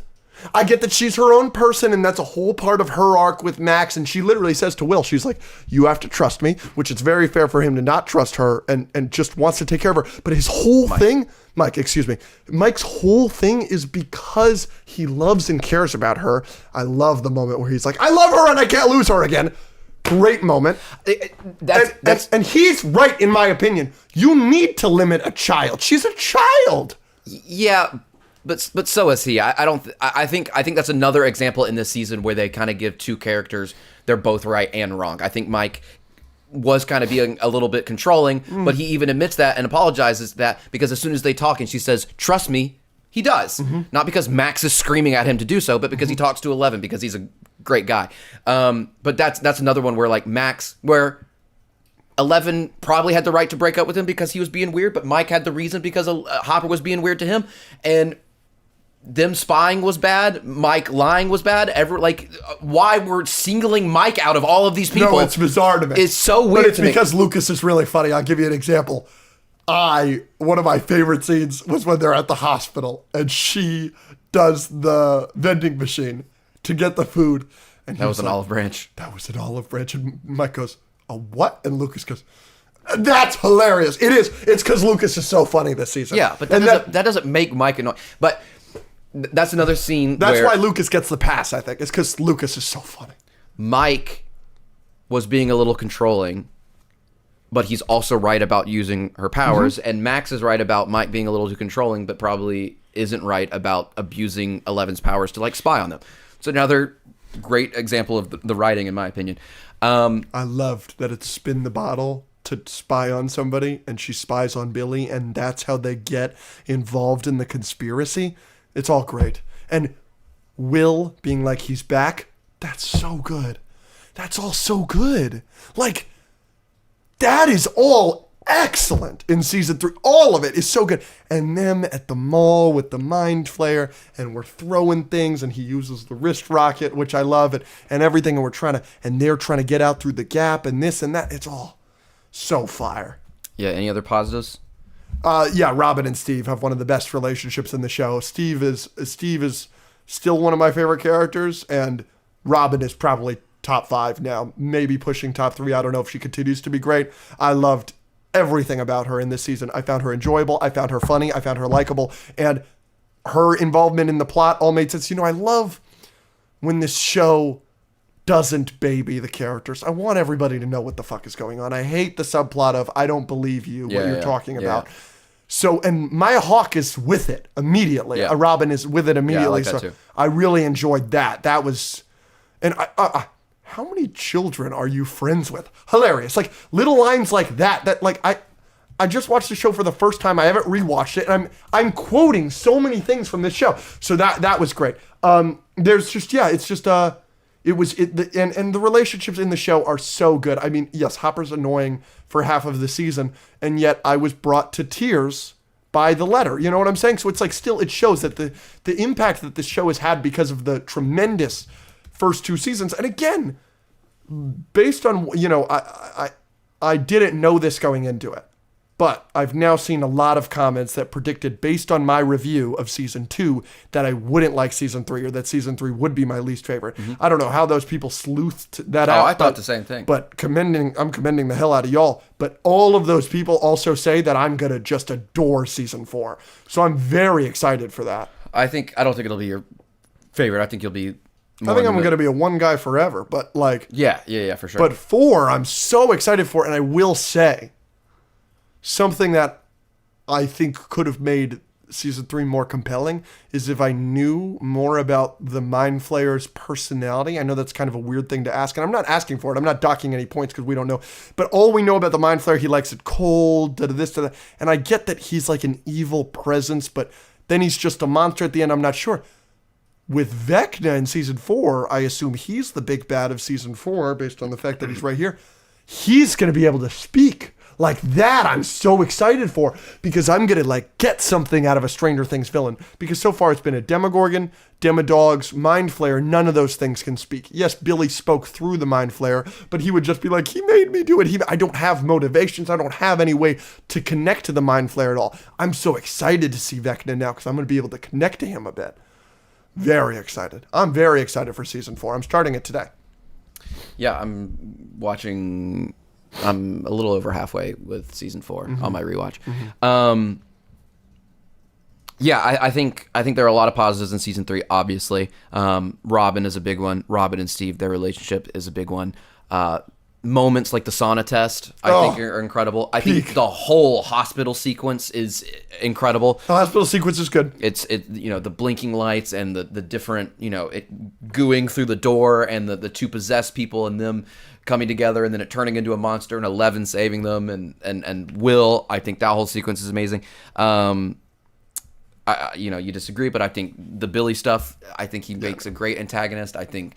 I get that she's her own person, and that's a whole part of her arc with Max. And she literally says to Will, she's like, you have to trust me, which is very fair for him to not trust her and just wants to take care of her. But his whole thing, Mike's whole thing is because he loves and cares about her. I love the moment where he's like, I love her and I can't lose her again. Great moment. And he's right, in my opinion. You need to limit a child. She's a child. Yeah, but so is he. I think that's another example in this season where they kind of give two characters, they're both right and wrong. I think Mike was kind of being a little bit controlling, but he even admits that and apologizes that because as soon as they talk and she says, trust me, he does. Not because Max is screaming at him to do so, but because he talks to 11 because he's a great guy. But that's another one where like Max, where 11 probably had the right to break up with him because he was being weird, but Mike had the reason because Hopper was being weird to him, and them spying was bad, Mike lying was bad. Why we're singling Mike out of all of these people? No, it's bizarre to me. It's so weird. But it's because Lucas is really funny. I'll give you an example. One of my favorite scenes was when they're at the hospital and she does the vending machine to get the food. And that was an olive branch. That was an olive branch. And Mike goes, a what? And Lucas goes, that's hilarious. It is. It's because Lucas is so funny this season. Yeah, but that doesn't make Mike annoying. But that's another scene. That's why Lucas gets the pass, I think. It's because Lucas is so funny. Mike was being a little controlling, but he's also right about using her powers. And Max is right about Mike being a little too controlling, but probably isn't right about abusing 11's powers to like spy on them. So another great example of the writing, in my opinion. I loved that it's spin the bottle to spy on somebody, and she spies on Billy, and that's how they get involved in the conspiracy. It's all great. And Will being like, he's back, that's so good. That's all so good. Like, that is all excellent in season 3. All of it is so good. And them at the mall with the mind flare, and we're throwing things, and he uses the wrist rocket, which I love, and everything, and they're trying to get out through the gap, and this and that. It's all so fire. Yeah, any other positives? Robin and Steve have one of the best relationships in the show. Steve is still one of my favorite characters, and Robin is probably top 5 now, maybe pushing top 3. I don't know if she continues to be great. I loved everything about her in this season. I found her enjoyable. I found her funny. I found her likable. And her involvement in the plot all made sense. I love when this show doesn't baby the characters. I want everybody to know what the fuck is going on. I hate the subplot of I don't believe you, what you're talking about. So, and Maya Hawke is with it immediately. Yeah. Robin is with it immediately. I like that so too. I really enjoyed that. That was, and how many children are you friends with? Hilarious. Like little lines like that like I just watched the show for the first time. I haven't rewatched it, and I'm quoting so many things from this show. So that was great. There's just it's just and the relationships in the show are so good. I mean, yes, Hopper's annoying for half of the season, and yet I was brought to tears by the letter. You know what I'm saying? So it's like still it shows that the impact that this show has had because of the tremendous first 2 seasons. And again, based on I didn't know this going into it. But I've now seen a lot of comments that predicted, based on my review of season 2, that I wouldn't like season 3 or that season 3 would be my least favorite. I don't know how those people sleuthed that out. I thought the same thing. But I'm commending the hell out of y'all. But all of those people also say that I'm going to just adore season 4. So I'm very excited for that. I don't think it'll be your favorite. I think you'll be I think I'm going to be a one guy forever. But like... Yeah, for sure. But 4, I'm so excited for. And I will say... something that I think could have made season 3 more compelling is if I knew more about the Mind Flayer's personality. I know that's kind of a weird thing to ask, and I'm not asking for it. I'm not docking any points because we don't know. But all we know about the Mind Flayer, he likes it cold, this, that. And I get that he's like an evil presence, but then he's just a monster at the end. I'm not sure. With Vecna in season 4, I assume he's the big bad of season 4 based on the fact that he's right here. He's going to be able to speak. Like that, I'm so excited for, because I'm going to like get something out of a Stranger Things villain. Because so far it's been a Demogorgon, Demodogs, Mind Flayer. None of those things can speak. Yes, Billy spoke through the Mind Flayer, but he would just be like, he made me do it. I don't have motivations. I don't have any way to connect to the Mind Flayer at all. I'm so excited to see Vecna now because I'm going to be able to connect to him a bit. Very excited. I'm very excited for season 4. I'm starting it today. Yeah, I'm a little over halfway with season 4 on my rewatch. I think there are a lot of positives in season 3. Obviously, Robin is a big one. Robin and Steve, their relationship is a big one. Moments like the sauna test, I think are incredible. I think the whole hospital sequence is incredible. The hospital sequence is good. It's the blinking lights and the different it gooing through the door and the 2 possessed people and them coming together and then it turning into a monster and 11 saving them and Will. I think that whole sequence is amazing. You disagree, but I think the Billy stuff, I think he makes a great antagonist. I think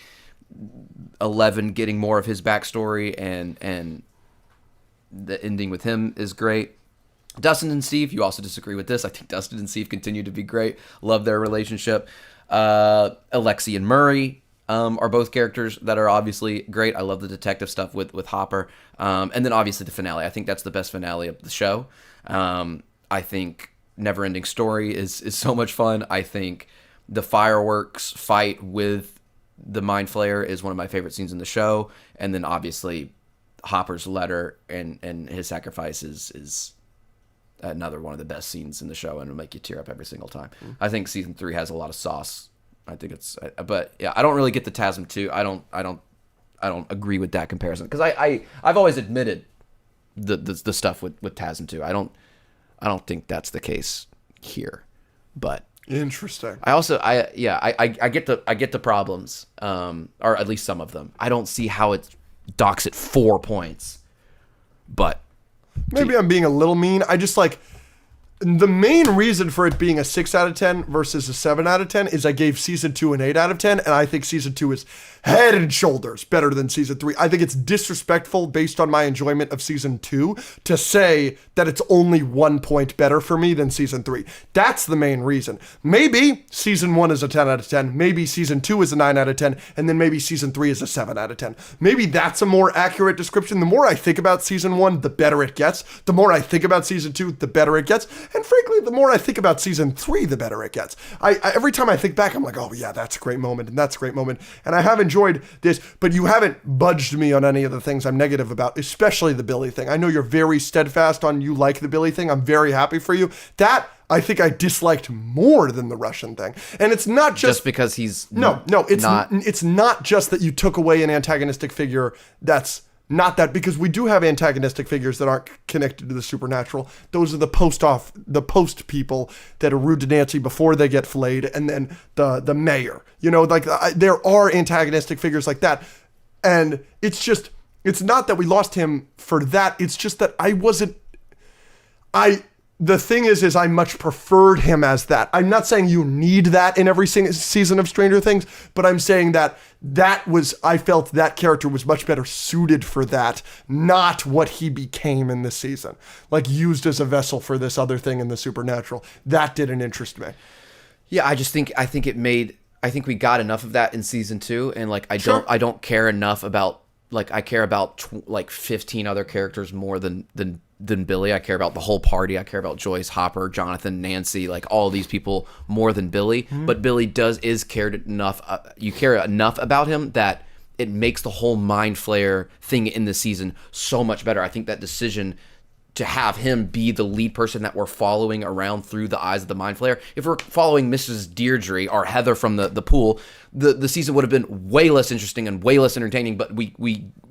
11 getting more of his backstory and the ending with him is great. Dustin and Steve, you also disagree with this. I think Dustin and Steve continue to be great. Love their relationship. Alexi and Murray are both characters that are obviously great. I love the detective stuff with Hopper. And then obviously the finale. I think that's the best finale of the show. I think Neverending Story is so much fun. I think the fireworks fight with the Mind Flayer is one of my favorite scenes in the show. And then obviously Hopper's letter and his sacrifice is another one of the best scenes in the show and it'll make you tear up every single time. I think season 3 has a lot of sauce. I think but yeah, I don't really get the TASM 2. I don't agree with that comparison because I've always admitted the stuff with TASM 2. I don't think that's the case here, but interesting. I also I get the problems, or at least some of them. I don't see how it docks at 4 points, but maybe I'm being a little mean. I just like the main reason for it being a 6 out of 10 versus a 7 out of 10 is I gave season 2 an 8 out of 10, and I think season 2 is head and shoulders better than season 3. I think it's disrespectful based on my enjoyment of season 2 to say that it's only 1 point better for me than season 3. That's the main reason. Maybe season 1 is a 10 out of 10. Maybe season 2 is a 9 out of 10. And then maybe season 3 is a 7 out of 10. Maybe that's a more accurate description. The more I think about season 1, the better it gets. The more I think about season 2, the better it gets. And frankly, the more I think about season 3, the better it gets. I every time I think back, I'm like, oh yeah, that's a great moment, and that's a great moment. And I have enjoyed this, but you haven't budged me on any of the things I'm negative about, especially the Billy thing. I know you're very steadfast on you like the Billy thing. I'm very happy for you. That I think I disliked more than the Russian thing. And it's not just because he's it's not just that you took away an antagonistic figure. That's not that, because we do have antagonistic figures that aren't connected to the supernatural. Those are the post people that are rude to Nancy before they get flayed, and then the mayor. You know, like there are antagonistic figures like that. And it's not that we lost him for that. It's just that the thing is I much preferred him as that. I'm not saying you need that in every season of Stranger Things, but I'm saying I felt that character was much better suited for that, not what he became in this season. Like used as a vessel for this other thing in the supernatural. That didn't interest me. Yeah, I think we got enough of that in season 2, and like I don't care enough about, like, I care about 15 other characters more than Billy. I care about the whole party. I care about Joyce, Hopper, Jonathan, Nancy, like all these people more than Billy. Mm-hmm. But Billy is cared enough. You care enough about him that it makes the whole Mind Flayer thing in the season so much better. I think that decision to have him be the lead person that we're following around through the eyes of the Mind Flayer. If we're following Mrs. Deirdre or Heather from the pool, the season would have been way less interesting and way less entertaining. But we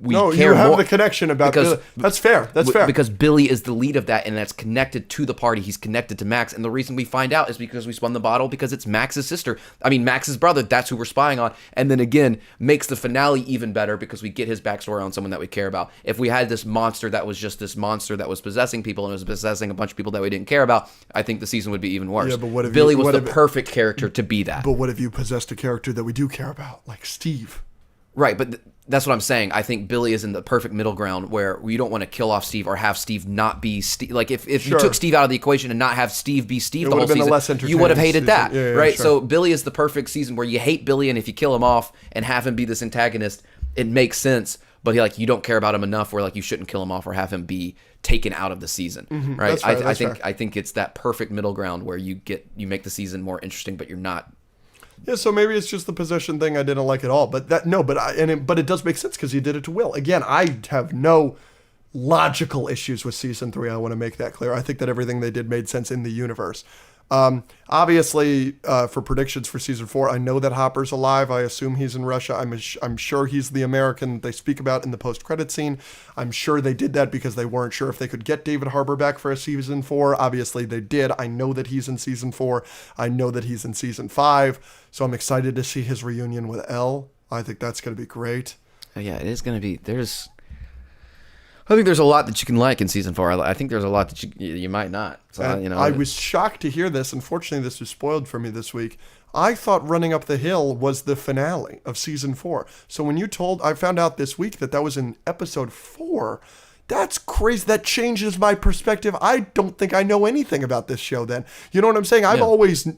no, care you have more the connection about Billy. That's fair. That's fair, because Billy is the lead of that, and that's connected to the party. He's connected to Max, and the reason we find out is because we spun the bottle, because it's Max's sister. I mean, Max's brother. That's who we're spying on, and then again makes the finale even better because we get his backstory on someone that we care about. If we had this monster that was just this monster that was possessing people and was possessing a bunch of people that we didn't care about, I think the season would be even worse. Yeah, but what if Billy was the perfect character to be that? But what if you possessed a character that we do care about, like Steve? Right, but that's what I'm saying. I think Billy is in the perfect middle ground where we don't want to kill off Steve or have Steve not be Steve. Like if you took Steve out of the equation and not have Steve be Steve the whole season, you would have hated that, right? Sure. So Billy is the perfect season where you hate Billy, and if you kill him off and have him be this antagonist, it makes sense. But you don't care about him enough where you shouldn't kill him off or have him be taken out of the season, right? I think it's that perfect middle ground where you make the season more interesting, but you're not. Yeah, so maybe it's just the possession thing I didn't like at all. But it does make sense because he did it to Will. Again, I have no logical issues with season 3. I want to make that clear. I think that everything they did made sense in the universe. Obviously, for predictions for season 4, I know that Hopper's alive. I assume he's in Russia. I'm sure he's the American they speak about in the post-credit scene. I'm sure they did that because they weren't sure if they could get David Harbour back for a season 4. Obviously, they did. I know that he's in season 4. I know that he's in season 5. So I'm excited to see his reunion with Elle. I think that's going to be great. Yeah, it is going to be. I think there's a lot that you can like in season 4. I think there's a lot that you might not. So, I was shocked to hear this. Unfortunately, this was spoiled for me this week. I thought Running Up the Hill was the finale of season 4. So when I found out this week that was in episode 4. That's crazy. That changes my perspective. I don't think I know anything about this show then. You know what I'm saying? I've always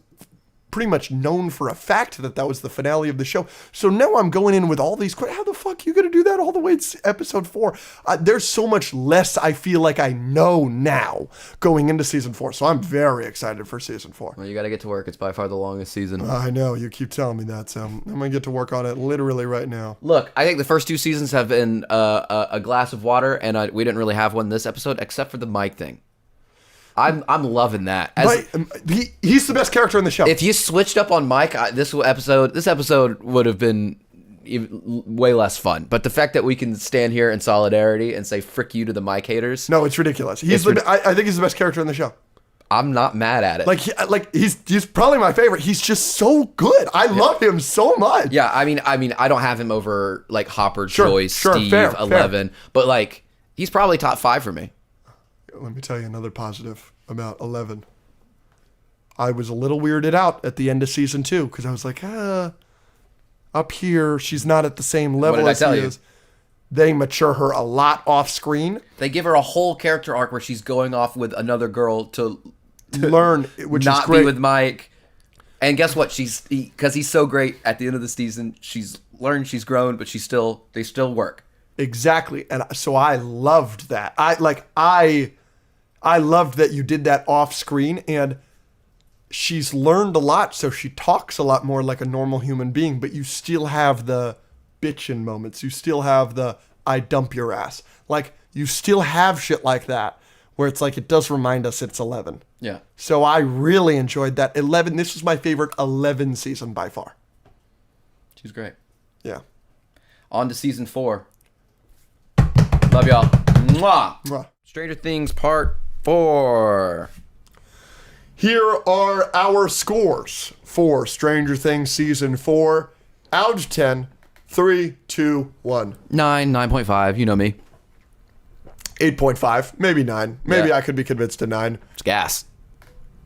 pretty much known for a fact that was the finale of the show. So now I'm going in with all these questions. How the fuck are you going to do that all the way to episode 4? There's so much less I feel like I know now going into season 4. So I'm very excited for season 4. Well, you got to get to work. It's by far the longest season. I know. You keep telling me that. So I'm going to get to work on it literally right now. Look, I think the first 2 seasons have been a glass of water, and we didn't really have one this episode except for the Mike thing. I'm loving that. He's the best character in the show. If you switched up on Mike, this episode would have been way less fun. But the fact that we can stand here in solidarity and say "frick you" to the Mike haters, no, it's ridiculous. I think he's the best character in the show. I'm not mad at it. He's probably my favorite. He's just so good. I love him so much. Yeah, I mean, I don't have him over Hopper, Joyce, Steve, fair. 11, but he's probably top 5 for me. Let me tell you another positive about 11. I was a little weirded out at the end of season 2 because I was like, up here, she's not at the same level as he is. They mature her a lot off screen. They give her a whole character arc where she's going off with another girl to learn, which not is great. Be with Mike. And guess what? Because he's so great at the end of the season, she's learned, she's grown, but they still work. Exactly. And so I loved that. I loved that you did that off screen, and she's learned a lot, so she talks a lot more like a normal human being, but you still have the bitchin' moments. You still have the I dump your ass. Like, you still have shit like that, where it's like, it does remind us it's 11. Yeah. So I really enjoyed that. 11, this was my favorite 11 season by far. She's great. Yeah. On to season 4. Love y'all. Mwah. Mwah. Stranger Things Part 4. Here are our scores for Stranger Things Season 4. Out of 10, 3, 2, 1. 9.5. You know me. 8.5, maybe 9. Maybe Yeah. I could be convinced to 9. It's gas.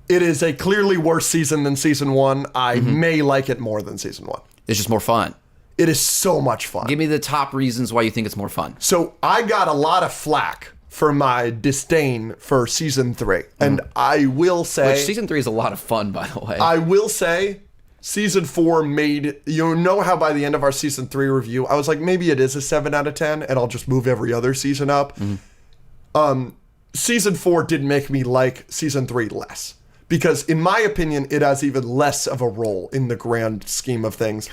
It is a clearly worse season than Season 1. I may like it more than Season 1. It's just more fun. It is so much fun. Give me the top reasons why you think it's more fun. So I got a lot of flack for my disdain for Season 3. And I will say... Which season 3 is a lot of fun, by the way. I will say... Season 4 made... You know how by the end of our Season 3 review, I was like, maybe it is a 7 out of 10, and I'll just move every other season up. Season 4 did make me like Season 3 less. Because, in my opinion, it has even less of a role in the grand scheme of things.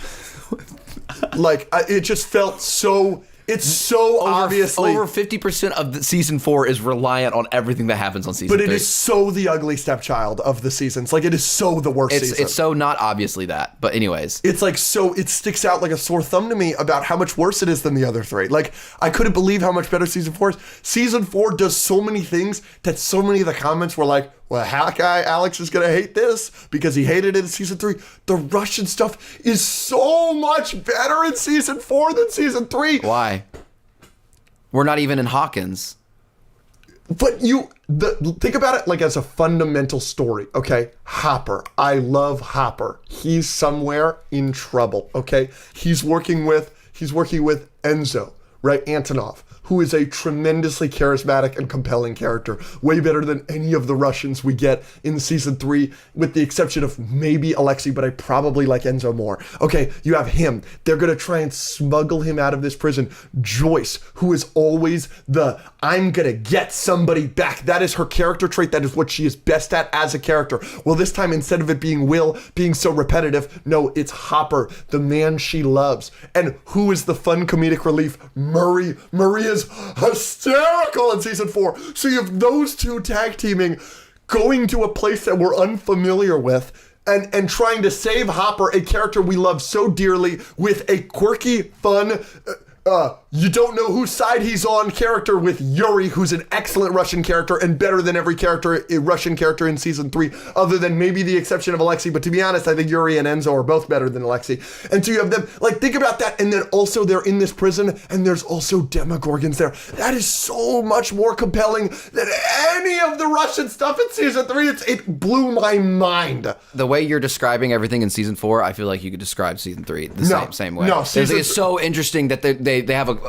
Like, it just felt so... It's so obviously... Over 50% of the season 4 is reliant on everything that happens on season 3. But it is so the ugly stepchild of the seasons. Like, it is so the worst season. It's so not obviously that. But anyways. It's like so... It sticks out like a sore thumb to me about how much worse it is than the other 3. Like, I couldn't believe how much better Season 4 is. Season 4 does so many things that so many of the comments were like, well, how guy Alex is going to hate this because he hated it in Season 3. The Russian stuff is so much better in Season 4 than Season 3. Why? We're not even in Hawkins. But think about it like as a fundamental story, okay? Hopper. I love Hopper. He's somewhere in trouble, okay? He's working with Enzo, right? Antonov, who is a tremendously charismatic and compelling character. Way better than any of the Russians we get in Season 3, with the exception of maybe Alexei, but I probably like Enzo more. Okay, you have him. They're going to try and smuggle him out of this prison. Joyce, who is always I'm going to get somebody back. That is her character trait. That is what she is best at as a character. Well, this time, instead of it being Will being so repetitive, no, it's Hopper, the man she loves. And who is the fun comedic relief? Murray. Murray is hysterical in Season 4. So you have those two tag teaming, going to a place that we're unfamiliar with, and trying to save Hopper, a character we love so dearly, with a quirky, fun, you don't know whose side he's on character with Yuri, who's an excellent Russian character and better than every Russian character in Season 3, other than maybe the exception of Alexei. But to be honest, I think Yuri and Enzo are both better than Alexei. And so you have them, like, think about that. And then also they're in this prison, and there's also Demogorgons there. That is so much more compelling than any of the Russian stuff in Season 3. It blew my mind. The way you're describing everything in Season 4, I feel like you could describe Season 3 the same way. No, it's so interesting that they have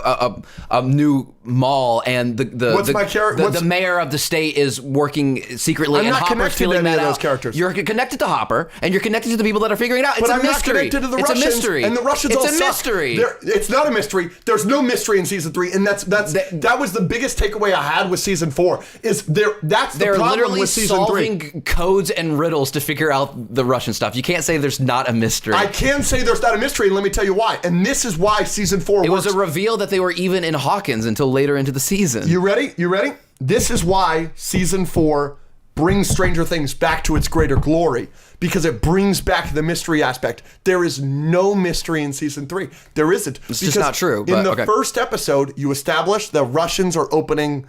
a new mall, and the mayor of the state is working secretly, I'm and not Hopper's connected to filling any that of those out. characters. You're connected to Hopper, and you're connected to the people that are figuring it out. It's But a I'm not mystery. connected to the It's Russians, a mystery. and the Russians all It's a suck. mystery. It's not a mystery. There's no mystery in Season 3, and that was the biggest takeaway I had with Season 4. That's the They're problem literally with Season 3. solving codes and riddles to figure out the Russian stuff. You can't say there's not a mystery. I can say there's not a mystery, and let me tell you why. And this is why Season 4 It works. was a reveal that they were even in Hawkins until later into the season. You ready? You ready? This is why Season 4 brings Stranger Things back to its greater glory, because it brings back the mystery aspect. There is no mystery in Season 3. There isn't. It's just not true. In the okay. first episode, you establish the Russians are opening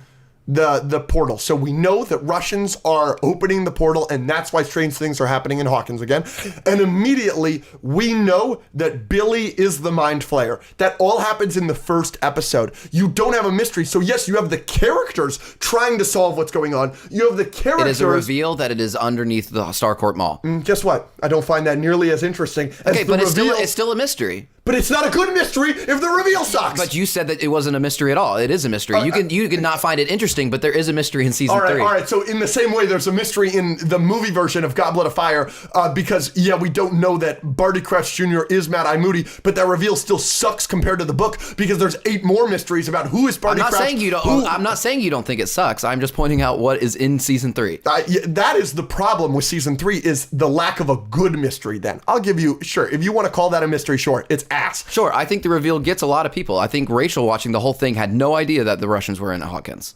the portal. So we know that Russians are opening the portal, and that's why strange things are happening in Hawkins again. And immediately, we know that Billy is the Mind Flayer. That all happens in the first episode. You don't have a mystery. So yes, you have the characters trying to solve what's going on. You have the characters... It is a reveal that it is underneath the Starcourt Mall. Guess what? I don't find that nearly as interesting as Okay, the but reveal. it's still a mystery. But it's not a good mystery if the reveal sucks. But you said that it wasn't a mystery at all. It is a mystery. You can not find it interesting interesting, but there is a mystery in season 3. All right. So in the same way, there's a mystery in the movie version of Goblet of Fire because, we don't know that Barty Crouch Jr. is Mad-Eye Moody, but that reveal still sucks compared to the book because there's 8 more mysteries about who is Barty Crouch. I'm not saying you don't think it sucks. I'm just pointing out what is in season 3. That is the problem with season 3 is the lack of a good mystery then. I'll give you, sure, if you want to call that a mystery, sure, it's ass. Sure, I think the reveal gets a lot of people. I think Rachel watching the whole thing had no idea that the Russians were in Hawkins.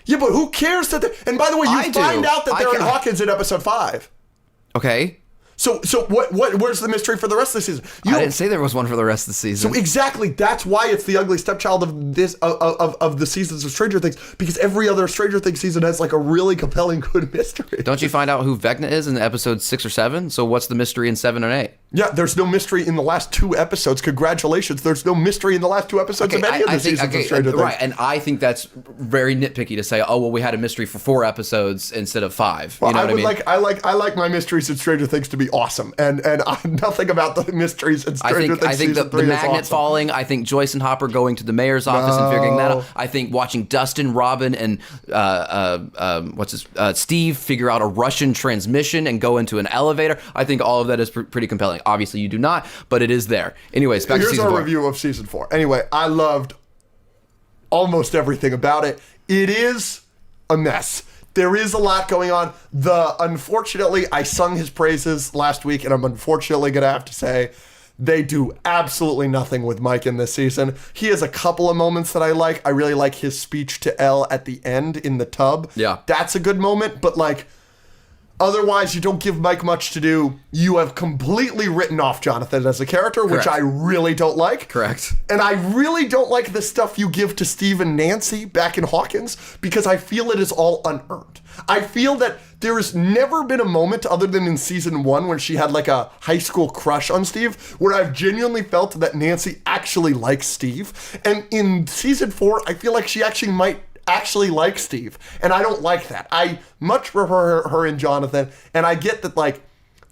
Yeah, but who cares that and by the way, you find out that they're in Hawkins in episode 5. Okay. So where's the mystery for the rest of the season? I didn't say there was one for the rest of the season. So exactly, that's why it's the ugly stepchild of this of the seasons of Stranger Things, because every other Stranger Things season has like a really compelling good mystery. Don't you find out who Vecna is in episode 6 or 7? So what's the mystery in 7 and 8? Yeah, there's no mystery in the last 2 episodes. Congratulations, there's no mystery in the last 2 episodes of any of the seasons of Stranger Things. Right, and I think that's very nitpicky to say, oh, well, we had a mystery for 4 episodes instead of 5. Well, you know what I mean? I like my mysteries in Stranger Things to be awesome, and nothing about the mysteries in Stranger Things. I think the magnet awesome. falling. I think Joyce and Hopper going to the mayor's office and figuring that out. I think watching Dustin, Robin, and Steve figure out a Russian transmission and go into an elevator. I think all of that is pretty compelling. Obviously, you do not, but it is there. Anyways, back to season 4. Here's our review of season 4. Anyway, I loved almost everything about it. It is a mess. There is a lot going on. Unfortunately, I sung his praises last week, and I'm unfortunately going to have to say they do absolutely nothing with Mike in this season. He has a couple of moments that I like. I really like his speech to Elle at the end in the tub. Yeah. That's a good moment, but like, otherwise, you don't give Mike much to do. You have completely written off Jonathan as a character, which I really don't like. Correct. And I really don't like the stuff you give to Steve and Nancy back in Hawkins because I feel it is all unearned. I feel that there has never been a moment other than in season 1 when she had like a high school crush on Steve where I've genuinely felt that Nancy actually likes Steve. And in season 4, I feel like she actually might like Steve, and I don't like that. I much prefer her and Jonathan, and I get that like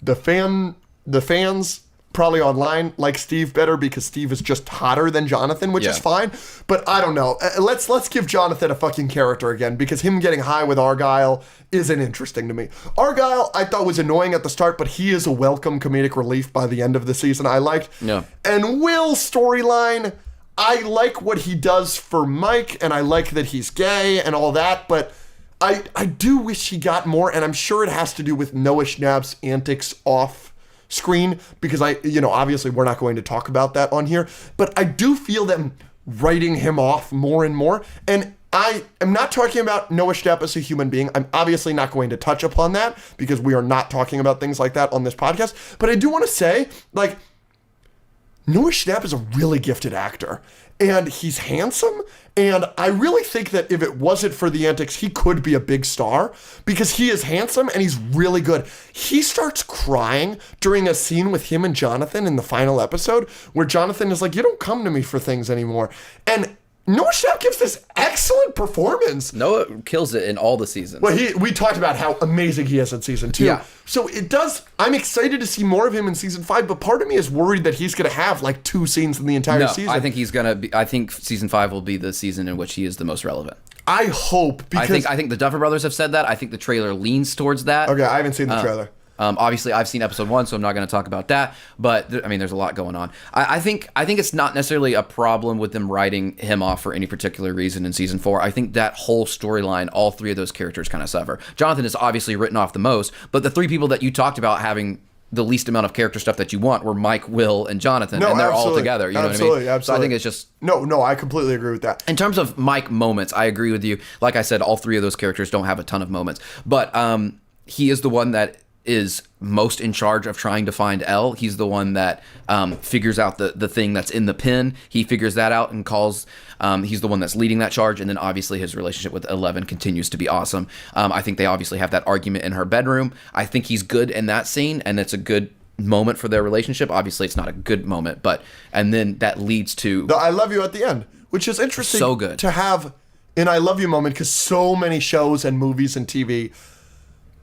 the fans probably online like Steve better because Steve is just hotter than Jonathan, which is fine. But I don't know. Let's give Jonathan a fucking character again because him getting high with Argyle isn't interesting to me. Argyle I thought was annoying at the start, but he is a welcome comedic relief by the end of the season. I liked. Yeah. And Will's storyline, I like what he does for Mike, and I like that he's gay and all that, but I do wish he got more, and I'm sure it has to do with Noah Schnapp's antics off screen, because obviously we're not going to talk about that on here, but I do feel them writing him off more and more, and I am not talking about Noah Schnapp as a human being. I'm obviously not going to touch upon that, because we are not talking about things like that on this podcast, but I do want to say, like, Noah Schnapp is a really gifted actor, and he's handsome, and I really think that if it wasn't for the antics, he could be a big star, because he is handsome and he's really good. He starts crying during a scene with him and Jonathan in the final episode, where Jonathan is like, you don't come to me for things anymore, and Noah Schnapp gives this excellent performance. Noah kills it in all the seasons. Well, we talked about how amazing he is in season 2. Yeah. So it does. I'm excited to see more of him in season 5, but part of me is worried that he's going to have like 2 scenes in the entire season. I think he's going to be. I think season 5 will be the season in which he is the most relevant. I hope, because I think the Duffer Brothers have said that. I think the trailer leans towards that. Okay, I haven't seen the trailer. Obviously, I've seen episode 1, so I'm not going to talk about that. But there's a lot going on. I think it's not necessarily a problem with them writing him off for any particular reason in season 4. I think that whole storyline, all 3 of those characters kind of suffer. Jonathan is obviously written off the most, but the 3 people that you talked about having the least amount of character stuff that you want were Mike, Will, and Jonathan, and they're all together. You know what I mean? Absolutely. So I think it's just no. I completely agree with that. In terms of Mike moments, I agree with you. Like I said, all 3 of those characters don't have a ton of moments, but he is the one that is most in charge of trying to find Elle. He's the one that figures out the thing that's in the pin. He figures that out and calls. He's the one that's leading that charge. And then obviously his relationship with 11 continues to be awesome. I think they obviously have that argument in her bedroom. I think he's good in that scene, and it's a good moment for their relationship. Obviously it's not a good moment, and then that leads to the I love you at the end, which is interesting. So good to have an I love you moment, because so many shows and movies and TV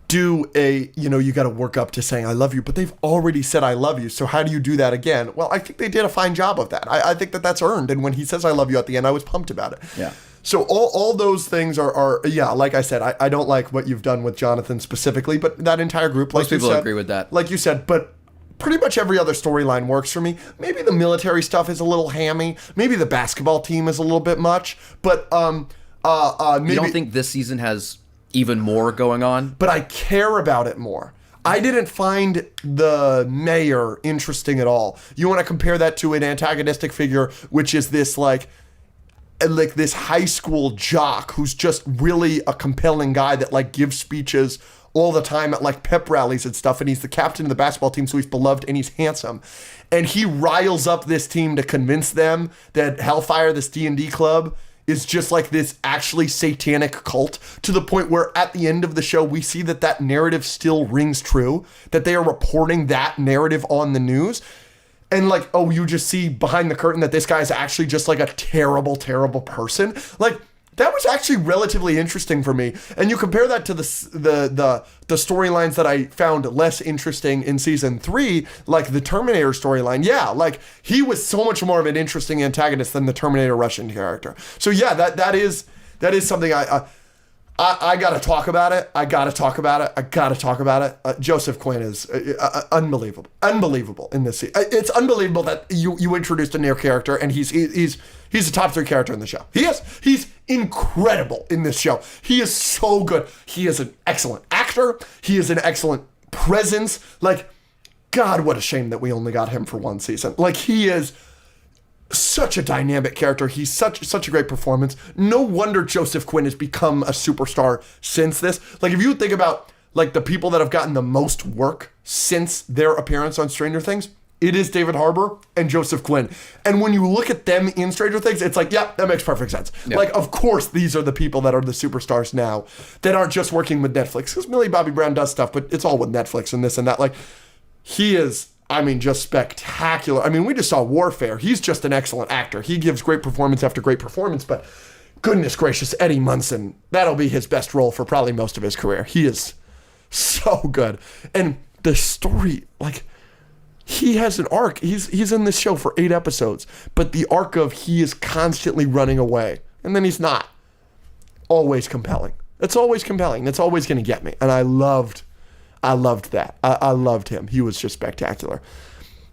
do you got to work up to saying I love you, but they've already said I love you, so how do you do that again? Well, I think they did a fine job of that. I think that that's earned, and when he says I love you at the end, I was pumped about it. Yeah. So all those things are yeah, like I said, I don't like what you've done with Jonathan specifically, but that entire group, like Most people agree with that. Like you said, but pretty much every other storyline works for me. Maybe the military stuff is a little hammy. Maybe the basketball team is a little bit much. But maybe You don't think this season has even more going on? But I care about it more. I didn't find the mayor interesting at all. You want to compare that to an antagonistic figure, which is this like this high school jock who's just really a compelling guy that like gives speeches all the time at like pep rallies and stuff, and he's the captain of the basketball team, so he's beloved and he's handsome. And he riles up this team to convince them that Hellfire, this D&D club, is just like this actually satanic cult, to the point where at the end of the show we see that narrative still rings true, that they are reporting that narrative on the news. And like, oh, you just see behind the curtain that this guy is actually just like a terrible, terrible person. Like, that was actually relatively interesting for me. And you compare that to the storylines that I found less interesting in season 3, like the Terminator storyline. Yeah, like he was so much more of an interesting antagonist than the Terminator Russian character. So yeah, that is something I gotta talk about it. I gotta talk about it. Joseph Quinn is unbelievable in this scene. It's unbelievable that you introduced a new character and he's a top 3 character in the show. He's incredible in this show. He is so good. He is an excellent actor. He is an excellent presence. Like, God, what a shame that we only got him for 1 season. Like, he is such a dynamic character. He's such a great performance. No wonder Joseph Quinn has become a superstar since this. Like, if you think about like the people that have gotten the most work since their appearance on Stranger Things, it is David Harbour and Joseph Quinn. And when you look at them in Stranger Things, it's like, yeah, that makes perfect sense. Yep. Like, of course, these are the people that are the superstars now that aren't just working with Netflix. Because Millie Bobby Brown does stuff, but it's all with Netflix and this and that. Like, he is, I mean, just spectacular. I mean, we just saw Warfare. He's just an excellent actor. He gives great performance after great performance, but goodness gracious, Eddie Munson, that'll be his best role for probably most of his career. He is so good. And the story, like, he has an arc. He's in this show for 8 episodes, but the arc of he is constantly running away, and then he's not. Always compelling. It's always compelling. That's always going to get me. And I loved that. I loved him. He was just spectacular.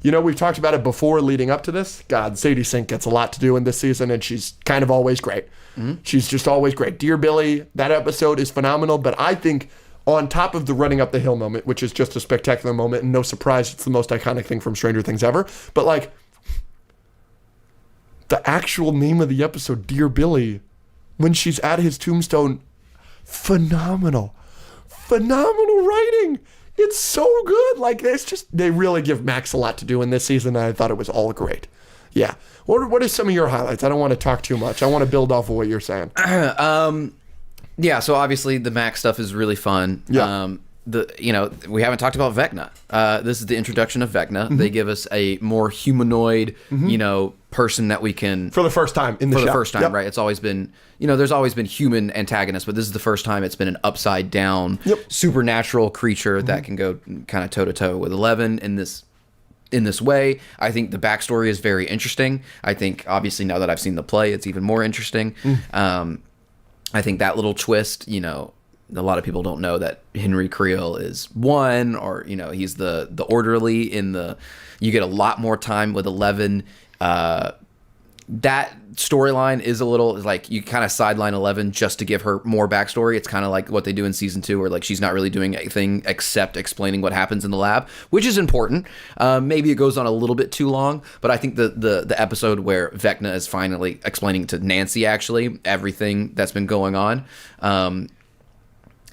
You know, we've talked about it before leading up to this. God, Sadie Sink gets a lot to do in this season, and she's kind of always great. Mm-hmm. She's just always great. Dear Billy, that episode is phenomenal, but I think on top of the running up the hill moment, which is just a spectacular moment, and no surprise, it's the most iconic thing from Stranger Things ever, but like, the actual name of the episode, Dear Billy, when she's at his tombstone, phenomenal writing. It's so good. Like, it's just, they really give Max a lot to do in this season, and I thought it was all great. Yeah. What are some of your highlights? I don't want to talk too much. I want to build off of what you're saying. Yeah, so obviously the Max stuff is really fun. Yeah. We haven't talked about Vecna. This is the introduction of Vecna. Mm-hmm. They give us a more humanoid, person that we can For the first time in the show. For the first time, Yep. right? It's always been, there's always been human antagonists, but this is the first time it's been an upside down supernatural creature that can go kind of toe to toe with 11 in this way. I think the backstory is very interesting. I think obviously now that I've seen the play, it's even more interesting. I think that little twist, a lot of people don't know that Henry Creel is one, or, he's the orderly you get a lot more time with 11. That storyline is a little like you kind of sideline 11 just to give her more backstory. It's kind of like what they do in season 2, where like she's not really doing anything except explaining what happens in the lab, which is important. Maybe it goes on a little bit too long, but I think the episode where Vecna is finally explaining to Nancy actually everything that's been going on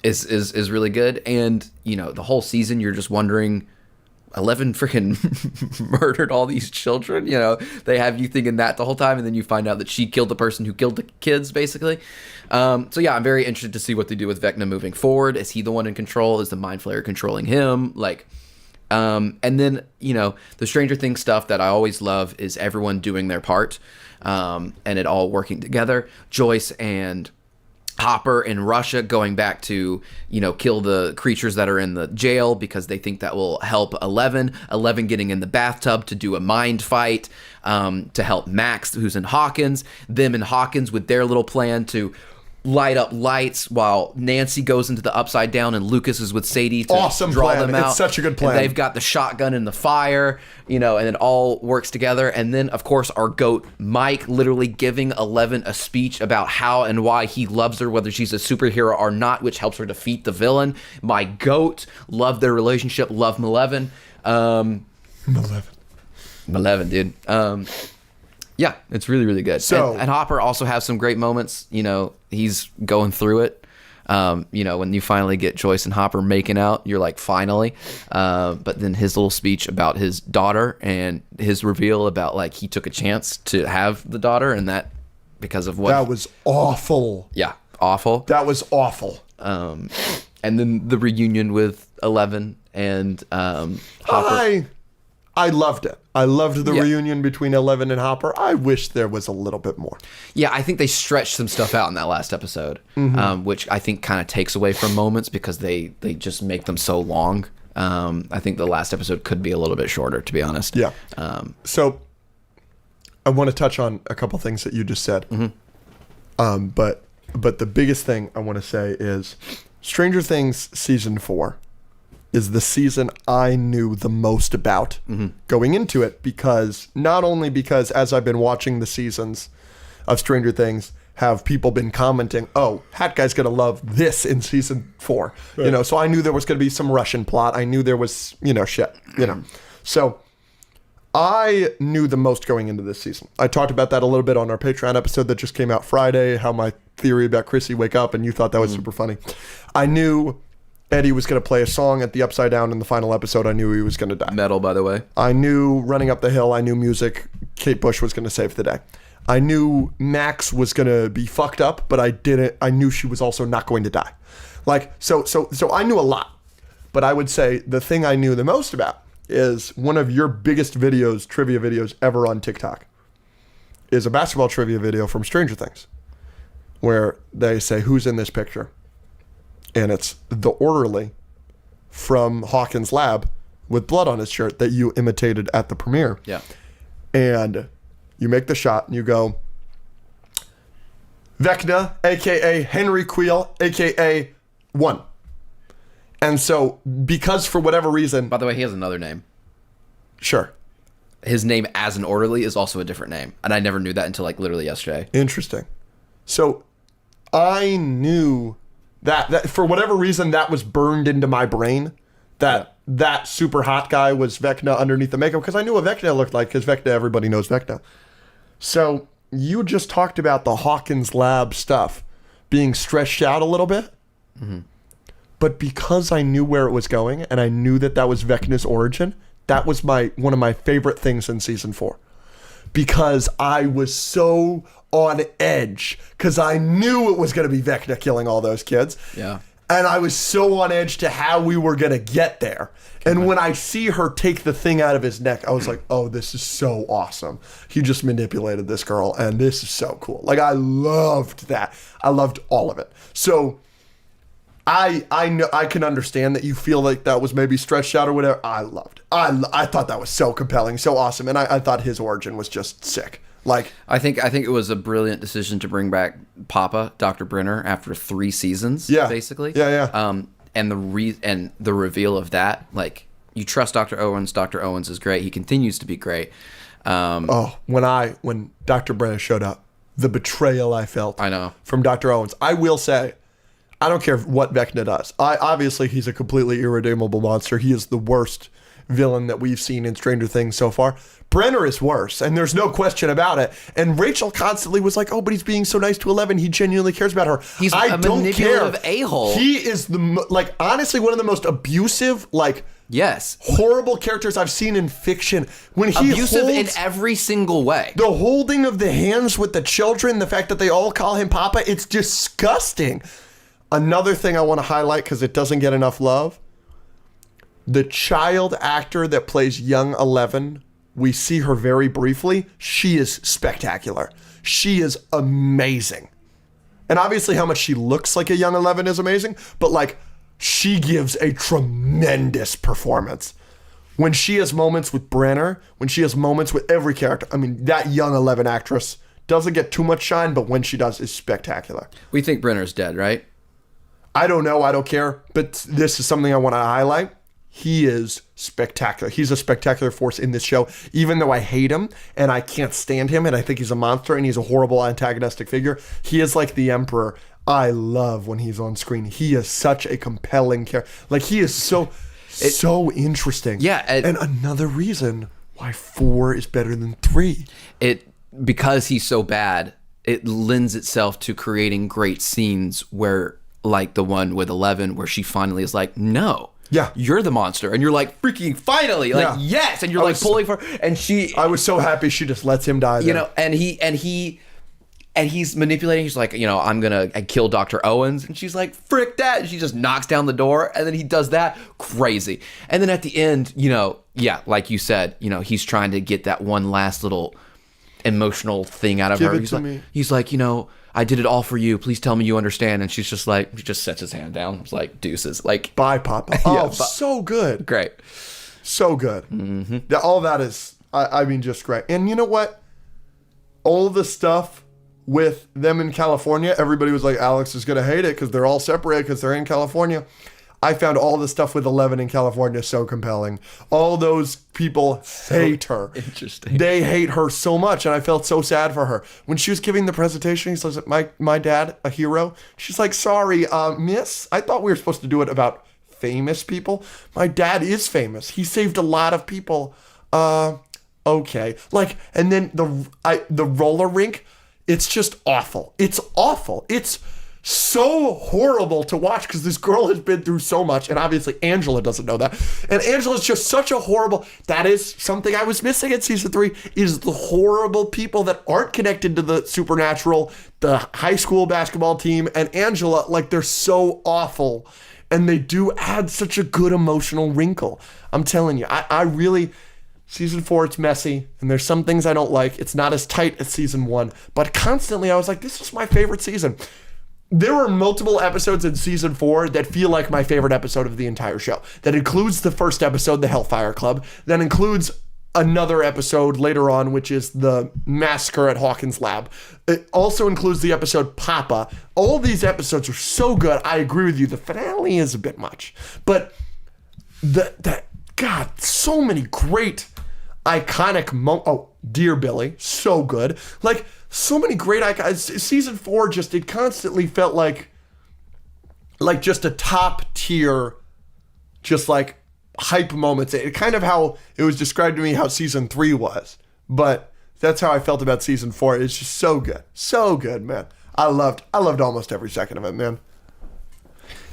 is really good. And the whole season you're just wondering, 11 freaking murdered all these children. They have you thinking that the whole time, and then you find out that she killed the person who killed the kids, basically. So yeah, I'm very interested to see what they do with Vecna moving forward. Is he the one in control? Is the Mind Flayer controlling him? And then the Stranger Things stuff that I always love is everyone doing their part, and it all working together. Joyce and Hopper in Russia going back to, kill the creatures that are in the jail because they think that will help 11. 11 getting in the bathtub to do a mind fight to help Max, who's in Hawkins. Them in Hawkins with their little plan to light up lights while Nancy goes into the Upside Down and Lucas is with Sadie to awesome draw plan. them out. It's such a good plan. And they've got the shotgun in the fire, and it all works together. And then, of course, our goat Mike literally giving 11 a speech about how and why he loves her, whether she's a superhero or not, which helps her defeat the villain. My goat, love their relationship, love Maleven. Maleven, dude. Yeah, it's really, really good. So, and Hopper also has some great moments. He's going through it. When you finally get Joyce and Hopper making out, you're like, finally. But then his little speech about his daughter and his reveal about, like, he took a chance to have the daughter, and that because of what... That was awful. Yeah, awful. That was awful. And then the reunion with 11 and Hopper. I loved it. I loved the reunion between 11 and Hopper. I wish there was a little bit more. Yeah, I think they stretched some stuff out in that last episode, which I think kind of takes away from moments because they just make them so long. I think the last episode could be a little bit shorter, to be honest. Yeah. So I want to touch on a couple things that you just said. But the biggest thing I want to say is Stranger Things Season 4 is the season I knew the most about going into it, because not only because as I've been watching the seasons of Stranger Things, have people been commenting, oh, Hat Guy's going to love this in Season 4. Right. So I knew there was going to be some Russian plot. I knew there was, shit, So I knew the most going into this season. I talked about that a little bit on our Patreon episode that just came out Friday, how my theory about Chrissy wake up, and you thought that was super funny. I knew Eddie was going to play a song at the Upside Down in the final episode. I knew he was going to die. Metal, by the way. I knew Running Up the Hill. I knew music. Kate Bush was going to save the day. I knew Max was going to be fucked up, but I knew she was also not going to die. So I knew a lot. But I would say the thing I knew the most about is one of your biggest videos, trivia videos ever on TikTok, is a basketball trivia video from Stranger Things, where they say, who's in this picture? And it's the orderly from Hawkins' lab with blood on his shirt that you imitated at the premiere. Yeah. And you make the shot and you go, Vecna, a.k.a. Henry Queel, a.k.a. 1. And so, because for whatever reason... By the way, he has another name. Sure. His name as an orderly is also a different name. And I never knew that until, literally yesterday. Interesting. So, I knew... That for whatever reason, that was burned into my brain, that super hot guy was Vecna underneath the makeup, because I knew what Vecna looked like, because Vecna, everybody knows Vecna. So you just talked about the Hawkins lab stuff being stretched out a little bit, but because I knew where it was going, and I knew that was Vecna's origin, that was one of my favorite things in Season 4. Because I was so on edge, because I knew it was going to be Vecna killing all those kids. Yeah. And I was so on edge to how we were going to get there. And when I see her take the thing out of his neck, I was like, oh, this is so awesome. He just manipulated this girl, and this is so cool. I loved that. I loved all of it. So I know I can understand that you feel like that was maybe stretched out or whatever. I loved it. I thought that was so compelling, so awesome, and I thought his origin was just sick. I think it was a brilliant decision to bring back Papa, Dr. Brenner, after 3 seasons. Yeah, basically. Yeah. And the reveal of that, you trust Dr. Owens. Dr. Owens is great. He continues to be great. When Dr. Brenner showed up, the betrayal I felt. I know. From Dr. Owens. I will say, I don't care what Vecna does. Obviously, he's a completely irredeemable monster. He is the worst villain that we've seen in Stranger Things so far. Brenner is worse, and there's no question about it. And Rachel constantly was like, oh, but he's being so nice to 11. He genuinely cares about her. He's a manipulative a-hole. He is honestly one of the most abusive, yes, horrible characters I've seen in fiction. When he abusive in every single way. The holding of the hands with the children, the fact that they all call him Papa, it's disgusting. Another thing I want to highlight, because it doesn't get enough love, the child actor that plays young 11, we see her very briefly. She is spectacular. She is amazing. And obviously how much she looks like a young 11 is amazing, but like she gives a tremendous performance. When she has moments with Brenner, when she has moments with every character, I mean, that young 11 actress doesn't get too much shine, but when she does, is spectacular. We think Brenner's dead, right? I don't know. I don't care. But this is something I want to highlight. He is spectacular. He's a spectacular force in this show, even though I hate him and I can't stand him and I think he's a monster and he's a horrible antagonistic figure. He is like the Emperor. I love when he's on screen. He is such a compelling character. Like, he is so interesting. Yeah. And another reason why 4 is better than 3. Because he's so bad, it lends itself to creating great scenes where, like the one with 11, where she finally is like, no. Yeah. You're the monster. And you're like, freaking finally. Like, yes. And you're like pulling for her. And I was so happy she just lets him die. You know, and he's manipulating. He's like, I'm going to kill Dr. Owens. And she's like, frick that. And she just knocks down the door. And then he does that. Crazy. And then at the end, like you said, he's trying to get that one last little emotional thing out of her. He's like, I did it all for you. Please tell me you understand. And she's just like, he just sets his hand down. It's like, deuces. Like, bye, Papa. Oh, so good. Great. So good. Mm-hmm. All that is, I mean, just great. And you know what? All the stuff with them in California, everybody was like, Alex is going to hate it because they're all separated because they're in California. I found all the stuff with 11 in California so compelling. All those people hate her. Interesting. They hate her so much, and I felt so sad for her. When she was giving the presentation, he says, my dad, a hero? She's like, sorry, miss, I thought we were supposed to do it about famous people. My dad is famous. He saved a lot of people. Okay. Like, and then the roller rink, it's just awful. It's awful. It's so horrible to watch because this girl has been through so much, and obviously Angela doesn't know that. And Angela's just such a horrible. That is something I was missing in season 3, is the horrible people that aren't connected to the supernatural, the high school basketball team, and Angela. Like, they're so awful, and they do add such a good emotional wrinkle. I'm telling you, I really. Season 4, it's messy, and there's some things I don't like. It's not as tight as season 1, but constantly I was like, this is my favorite season. There were multiple episodes in season 4 that feel like my favorite episode of the entire show. That includes the first episode, the Hellfire Club. That includes another episode later on, which is the massacre at Hawkins' lab. It also includes the episode Papa. All these episodes are so good. I agree with you. The finale is a bit much. But God, so many great, iconic Dear Billy, so good. Like, so many great icons. Season 4 just, it constantly felt like just a top tier, just like hype moments. It kind of how it was described to me how season 3 was, but that's how I felt about season 4. It's just so good, man. I loved almost every second of it, man.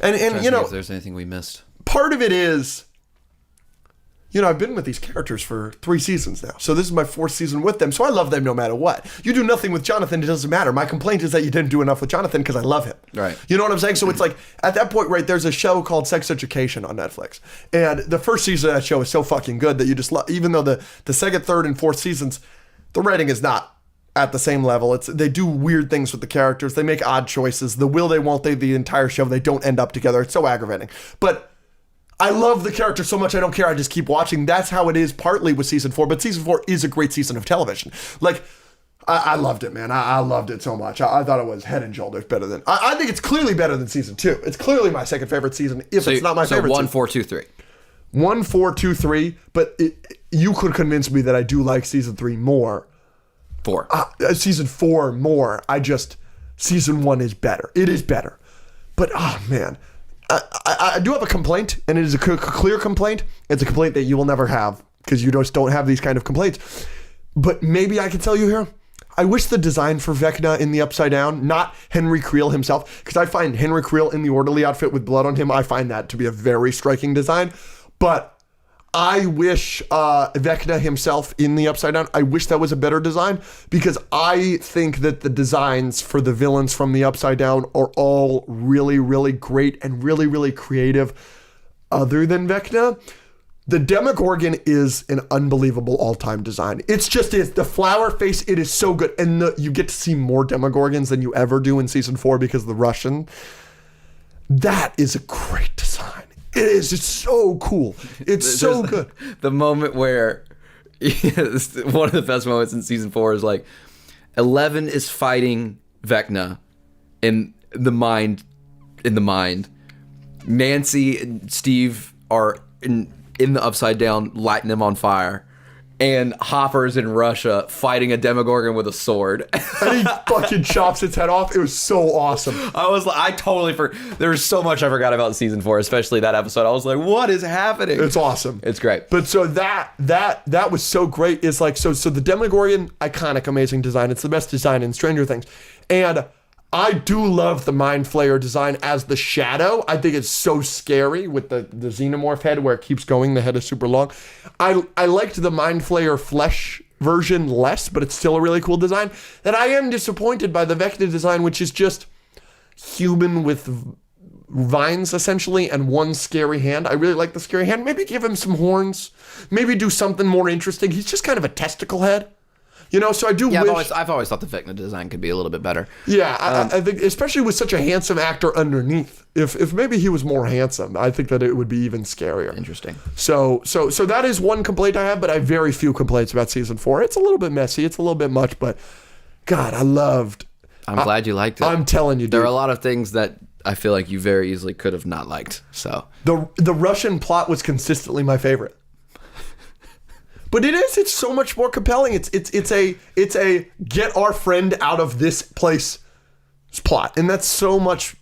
And if there's anything we missed, part of it is, I've been with these characters for 3 seasons now. So this is my 4th season with them. So I love them no matter what. You do nothing with Jonathan, it doesn't matter. My complaint is that you didn't do enough with Jonathan because I love him. Right. You know what I'm saying? So it's like, at that point, right, there's a show called Sex Education on Netflix. And the first season of that show is so fucking good that you just love, even though the second, third, and fourth seasons, the writing is not at the same level. They do weird things with the characters. They make odd choices. The will they, won't they, the entire show, they don't end up together. It's so aggravating. But I love the character so much I don't care. I just keep watching. That's how it is partly with season 4. But season 4 is a great season of television. Like, I loved it, man. I loved it so much. I thought it was head and shoulders better than. I think it's clearly better than season 2. It's clearly my second favorite season. It's not my favorite. So 1, season. 4, 2, 3. 1, 4, 2, 3. But you could convince me that I do like season 3 more. 4. Season 4 more. Season 1 is better. It is better. But man. I do have a complaint, and it is a clear complaint. It's a complaint that you will never have because you just don't have these kind of complaints. But maybe I can tell you here, I wish the design for Vecna in the Upside Down, not Henry Creel himself, because I find Henry Creel in the orderly outfit with blood on him, I find that to be a very striking design. But I wish Vecna himself in the Upside Down, I wish that was a better design, because I think that the designs for the villains from the Upside Down are all really, really great and really, really creative other than Vecna. The Demogorgon is an unbelievable all-time design. It's just the flower face. It is so good, and you get to see more Demogorgons than you ever do in season 4 because of the Russian. That is a great design. It is. It's so cool. It's so good. The moment where one of the best moments in season 4 is like 11 is fighting Vecna in the mind. Nancy and Steve are in the Upside Down, lighting him on fire. And Hopper's in Russia fighting a Demogorgon with a sword. And he fucking chops its head off. It was so awesome. I totally there was so much I forgot about season 4, especially that episode. I was like, what is happening? It's awesome. It's great. But so that was so great. It's like, so the Demogorgon, iconic, amazing design. It's the best design in Stranger Things. And I do love the Mind Flayer design as the shadow. I think it's so scary with the xenomorph head where it keeps going. The head is super long. I liked the Mind Flayer flesh version less, but it's still a really cool design. And I am disappointed by the Vecna design, which is just human with vines essentially and one scary hand. I really like the scary hand. Maybe give him some horns. Maybe do something more interesting. He's just kind of a testicle head. You know, so I do wish... I've always thought the Vecna design could be a little bit better. Yeah, I think, especially with such a handsome actor underneath. If maybe he was more handsome, I think that it would be even scarier. Interesting. So that is one complaint I have, but I have very few complaints about season 4. It's a little bit messy. It's a little bit much, but God, I'm glad you liked it. I'm telling you, dude. There are a lot of things that I feel like you very easily could have not liked. So the Russian plot was consistently my favorite. But it's so much more compelling. It's a get our friend out of this place plot. And that's so much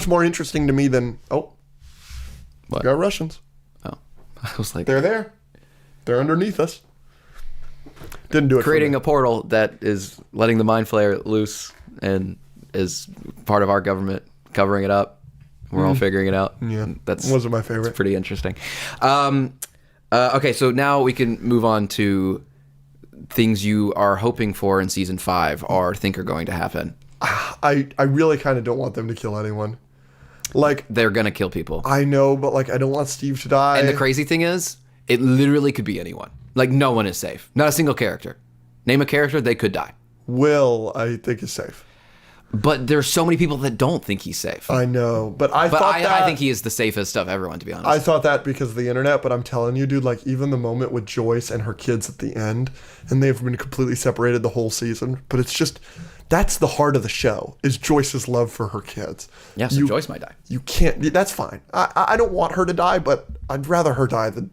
more interesting to me than, what? We got Russians. Oh. I was like, they're there. They're underneath us. Didn't do it. Creating a portal that is letting the Mind Flayer loose and is part of our government covering it up. We're all figuring it out. Yeah. That wasn't my favorite. It's pretty interesting. Okay, so now we can move on to things you are hoping for in season 5 or think are going to happen. I really kind of don't want them to kill anyone. Like, they're going to kill people. I know, but like I don't want Steve to die. And the crazy thing is, it literally could be anyone. Like, no one is safe. Not a single character. Name a character, they could die. Will, I think, is safe. But there's so many people that don't think he's safe. I know, but I think he is the safest of everyone, to be honest. I thought that because of the internet, but I'm telling you, dude, like even the moment with Joyce and her kids at the end, and they've been completely separated the whole season, but it's just, that's the heart of the show, is Joyce's love for her kids. Yeah, so Joyce might die. You can't, that's fine. I don't want her to die, but I'd rather her die than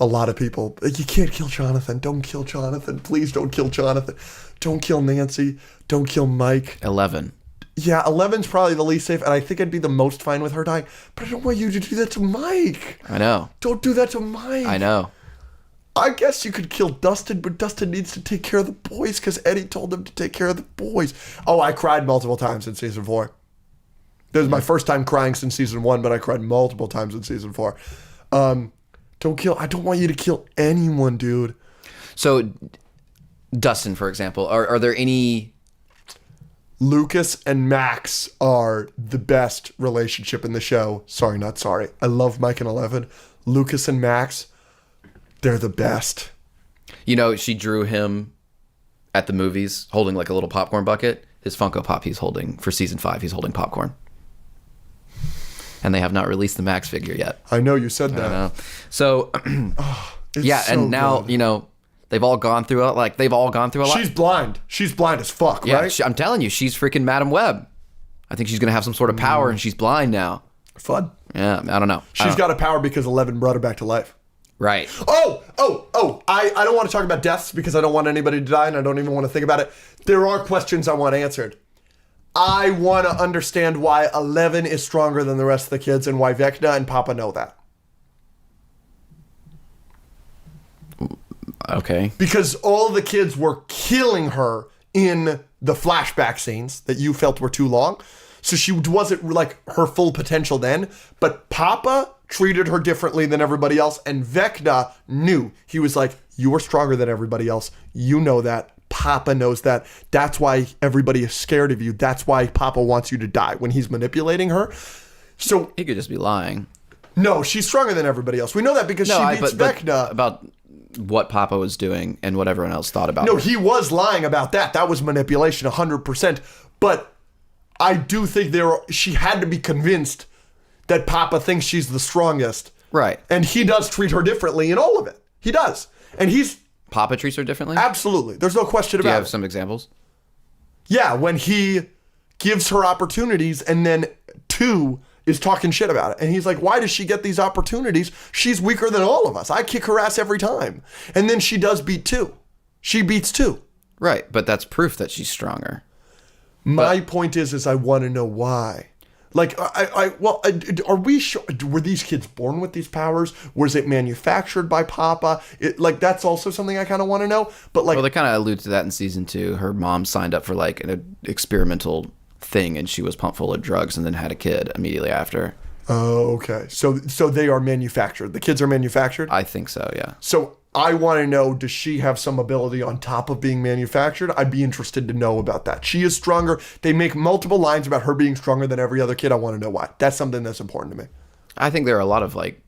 a lot of people. You can't kill Jonathan. Don't kill Jonathan. Please don't kill Jonathan. Don't kill Nancy. Don't kill Mike. 11. Yeah, 11's probably the least safe, and I think I'd be the most fine with her dying. But I don't want you to do that to Mike. I know. Don't do that to Mike. I know. I guess you could kill Dustin, but Dustin needs to take care of the boys because Eddie told him to take care of the boys. Oh, I cried multiple times in season 4. This was my first time crying since season 1, but I cried multiple times in season 4. I don't want you to kill anyone, dude. So, Dustin, for example, are there any... Lucas and Max are the best relationship in the show. Sorry, not sorry. I love Mike and 11. Lucas and Max, they're the best. You know, she drew him at the movies holding like a little popcorn bucket. His Funko Pop he's holding for season 5, he's holding popcorn. And they have not released the Max figure yet. I know, you said that. I know. So, yeah, so and now, good. you know, they've all gone through a lot. She's blind. She's blind as fuck, yeah, right? I'm telling you, she's freaking Madam Web. I think she's going to have some sort of power, and she's blind now. Fun. Yeah, I don't know. She's got a power because 11 brought her back to life. Right. Oh! I don't want to talk about deaths because I don't want anybody to die and I don't even want to think about it. There are questions I want answered. I want to understand why 11 is stronger than the rest of the kids and why Vecna and Papa know that. Okay. Because all the kids were killing her in the flashback scenes that you felt were too long. So she wasn't like her full potential then. But Papa treated her differently than everybody else. And Vecna knew. He was like, you are stronger than everybody else. You know that. Papa knows that. That's why everybody is scared of you. That's why Papa wants you to die when he's manipulating her. So He could just be lying. No, she's stronger than everybody else. We know that because she beats Vecna. About what Papa was doing and what everyone else thought about No, her. he was lying about that. That was manipulation 100%. But I do think she had to be convinced that Papa thinks she's the strongest. Right. And he does treat her differently in all of it. He does. And Papa treats her differently? Absolutely. There's no question Do you about have it. some examples? Yeah, when he gives her opportunities and then 2 is talking shit about it. And he's like, why does she get these opportunities? She's weaker than all of us. I kick her ass every time. And then she does beat 2. She beats 2. Right, but that's proof that she's stronger. My point is I want to know why. Like, are we sure? Were these kids born with these powers? Was it manufactured by Papa? That's also something I kind of want to know. But Well, they kind of allude to that in season 2. Her mom signed up for like an experimental thing, and she was pumped full of drugs, and then had a kid immediately after. oh, okay. So they are manufactured. The kids are manufactured. I think so. Yeah. So I want to know, does she have some ability on top of being manufactured? I'd be interested to know about that. She is stronger. They make multiple lines about her being stronger than every other kid. I want to know why. That's something that's important to me. I think there are a lot of like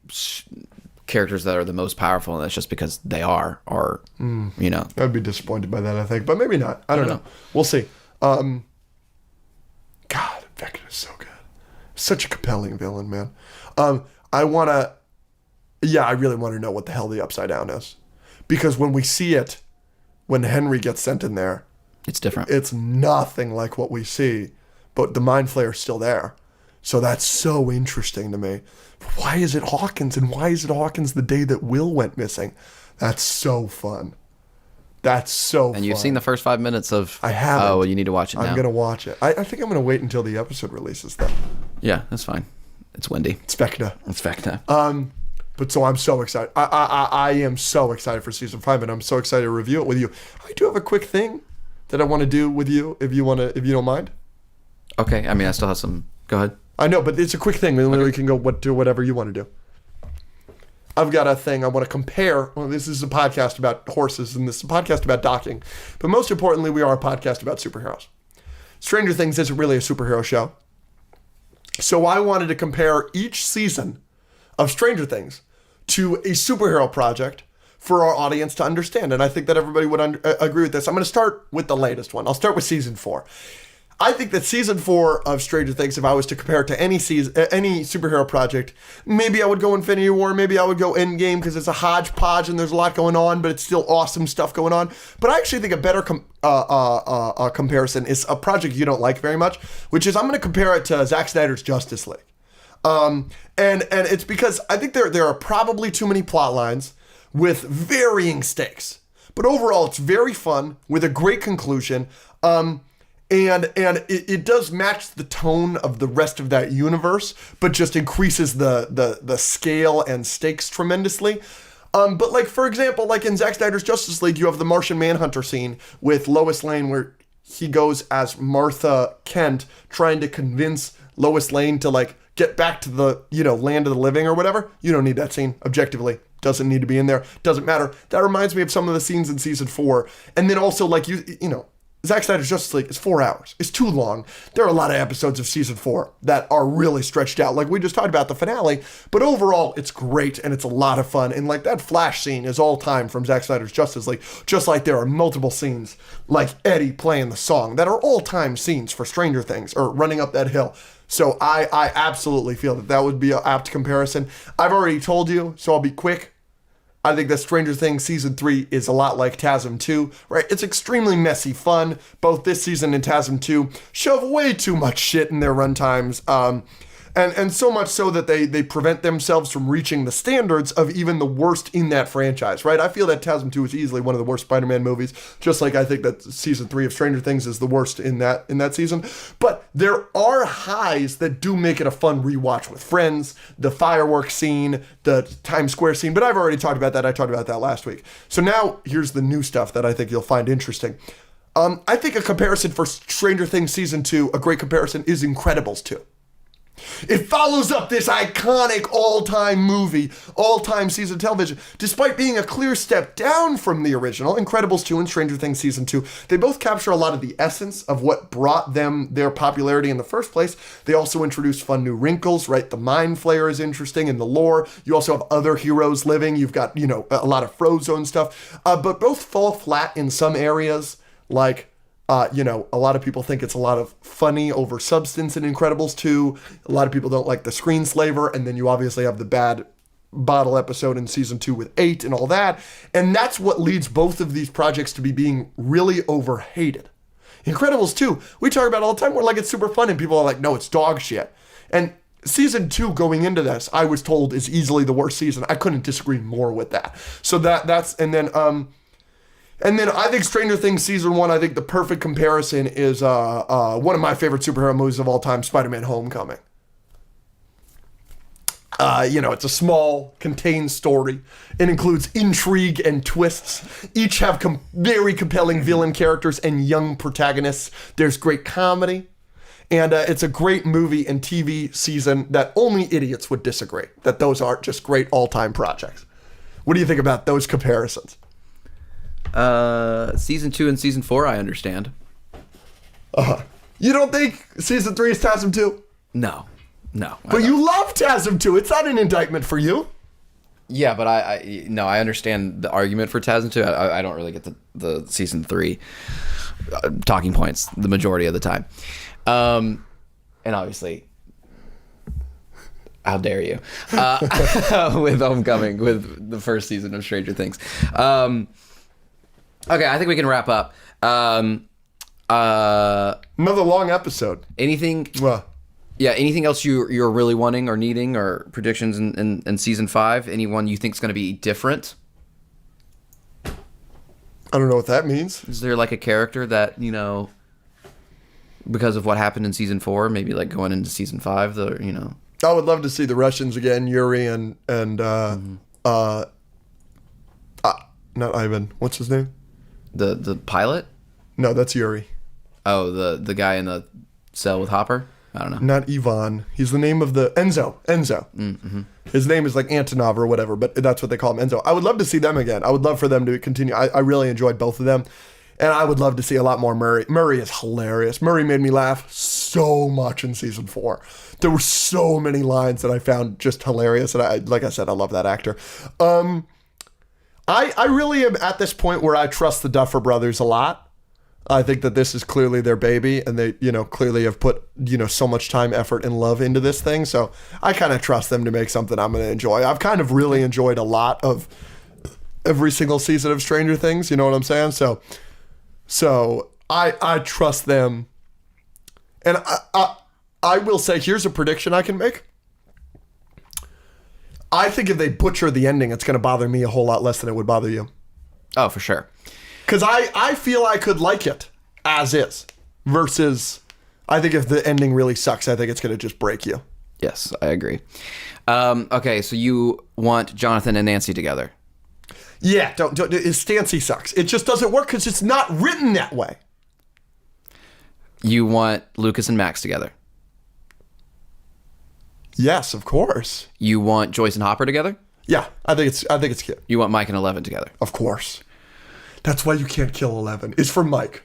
characters that are the most powerful, and that's just because they are, or you know. I'd be disappointed by that, I think, but maybe not. I don't know. We'll see. God, Vecna is so good. Such a compelling villain, man. I really want to know what the hell the Upside Down is. Because when we see it, when Henry gets sent in there, It's different. it's nothing like what we see. But the Mind Flayer's still there. So that's so interesting to me. Why is it Hawkins? And why is it Hawkins the day that Will went missing? That's so fun. That's so fun. And you've seen the first 5 minutes of... I haven't. Oh, well, you need to watch it now. I'm going to watch it. I think I'm going to wait until the episode releases then. Yeah, that's fine. It's windy. It's Vecna. It's Vecna. But so I'm so excited. I am so excited for season 5, and I'm so excited to review it with you. I do have a quick thing that I want to do with you, if you don't mind. Okay, I mean, I still have some... Go ahead. I know, but it's a quick thing. And then we can go do whatever you want to do. I've got a thing I want to compare. Well, this is a podcast about horses, and this is a podcast about docking. But most importantly, we are a podcast about superheroes. Stranger Things isn't really a superhero show. So I wanted to compare each season of Stranger Things to a superhero project for our audience to understand. And I think that everybody would agree with this. I'm going to start with the latest one. I'll start with season 4. I think that season 4 of Stranger Things, if I was to compare it to any superhero project, maybe I would go Infinity War, maybe I would go Endgame, because it's a hodgepodge and there's a lot going on, but it's still awesome stuff going on. But I actually think a better comparison is a project you don't like very much, which is I'm going to compare it to Zack Snyder's Justice League. And it's because I think there are probably too many plot lines with varying stakes. But overall, it's very fun with a great conclusion. And it does match the tone of the rest of that universe, but just increases the scale and stakes tremendously. But like, for example, like in Zack Snyder's Justice League, you have the Martian Manhunter scene with Lois Lane where he goes as Martha Kent trying to convince Lois Lane to like get back to the, land of the living or whatever. You don't need that scene, objectively. Doesn't need to be in there. Doesn't matter. That reminds me of some of the scenes in season 4. And then also like, Zack Snyder's Justice League is 4 hours. It's too long. There are a lot of episodes of season 4 that are really stretched out. Like we just talked about the finale, but overall it's great and it's a lot of fun. And like that Flash scene is all time from Zack Snyder's Justice League, just like there are multiple scenes like Eddie playing the song that are all time scenes for Stranger Things or Running Up That Hill. So I absolutely feel that would be an apt comparison. I've already told you, so I'll be quick. I think that Stranger Things Season 3 is a lot like TASM 2, right? It's extremely messy fun. Both this season and TASM 2 shove way too much shit in their runtimes. And so much so that they prevent themselves from reaching the standards of even the worst in that franchise, right? I feel that TASM 2 is easily one of the worst Spider-Man movies, just like I think that Season 3 of Stranger Things is the worst in that season. But there are highs that do make it a fun rewatch with friends, the fireworks scene, the Times Square scene, but I've already talked about that. I talked about that last week. So now here's the new stuff that I think you'll find interesting. I think a comparison for Stranger Things Season 2, a great comparison, is Incredibles 2. It follows up this iconic all-time movie, all-time season of television. Despite being a clear step down from the original, Incredibles 2 and Stranger Things Season 2, they both capture a lot of the essence of what brought them their popularity in the first place. They also introduce fun new wrinkles, right? The Mind Flayer is interesting in the lore. You also have other heroes living. You've got, a lot of Frozone stuff. But both fall flat in some areas, like... a lot of people think it's a lot of funny over substance in Incredibles 2. A lot of people don't like the screenslaver. And then you obviously have the bad bottle episode in season 2 with 8 and all that. And that's what leads both of these projects to be being really overhated. Incredibles 2, we talk about it all the time. We're like, it's super fun. And people are like, no, it's dog shit. And season 2 going into this, I was told is easily the worst season. I couldn't disagree more with that. So that's, and then I think Stranger Things Season 1, I think the perfect comparison is one of my favorite superhero movies of all time, Spider-Man Homecoming. It's a small, contained story. It includes intrigue and twists. Each have very compelling villain characters and young protagonists. There's great comedy. And it's a great movie and TV season that only idiots would disagree, that those aren't just great all-time projects. What do you think about those comparisons? Season 2 and season 4, I understand. You don't think season 3 is TASM 2? No. But you love TASM 2. It's not an indictment for you. Yeah, but I understand the argument for TASM 2. I don't really get the season 3 talking points the majority of the time. And obviously, how dare you? With Homecoming, with the first season of Stranger Things. Okay, I think we can wrap up. Another long episode. Anything? Well, yeah. Anything else you're really wanting or needing, or predictions in season 5? Anyone you think is going to be different? I don't know what that means. Is there like a character that because of what happened in season 4, maybe like going into season 5, I would love to see the Russians again, Yuri and not Ivan. What's his name? The pilot? No, that's Yuri. Oh, the guy in the cell with Hopper? I don't know. Not Ivan. He's the name of the Enzo. Mm-hmm. His name is like Antonov or whatever, but that's what they call him, Enzo. I would love to see them again. I would love for them to continue. I really enjoyed both of them. And I would love to see a lot more Murray. Murray is hilarious. Murray made me laugh so much in season 4. There were so many lines that I found just hilarious. And like I said, I love that actor. I really am at this point where I trust the Duffer Brothers a lot. I think that this is clearly their baby, and they, clearly have put, so much time, effort, and love into this thing. So I kind of trust them to make something I'm going to enjoy. I've kind of really enjoyed a lot of every single season of Stranger Things. You know what I'm saying? So I trust them. And I will say, here's a prediction I can make. I think if they butcher the ending, it's going to bother me a whole lot less than it would bother you. Oh, for sure. Because I feel I could like it as is, versus I think if the ending really sucks, I think it's going to just break you. Yes, I agree. Okay, so you want Jonathan and Nancy together? Yeah, don't Stancy sucks. It just doesn't work because it's not written that way. You want Lucas and Max together? Yes, of course. You want Joyce and Hopper together? Yeah, I think it's cute. You want Mike and 11 together? Of course. That's why you can't kill 11. It's for Mike.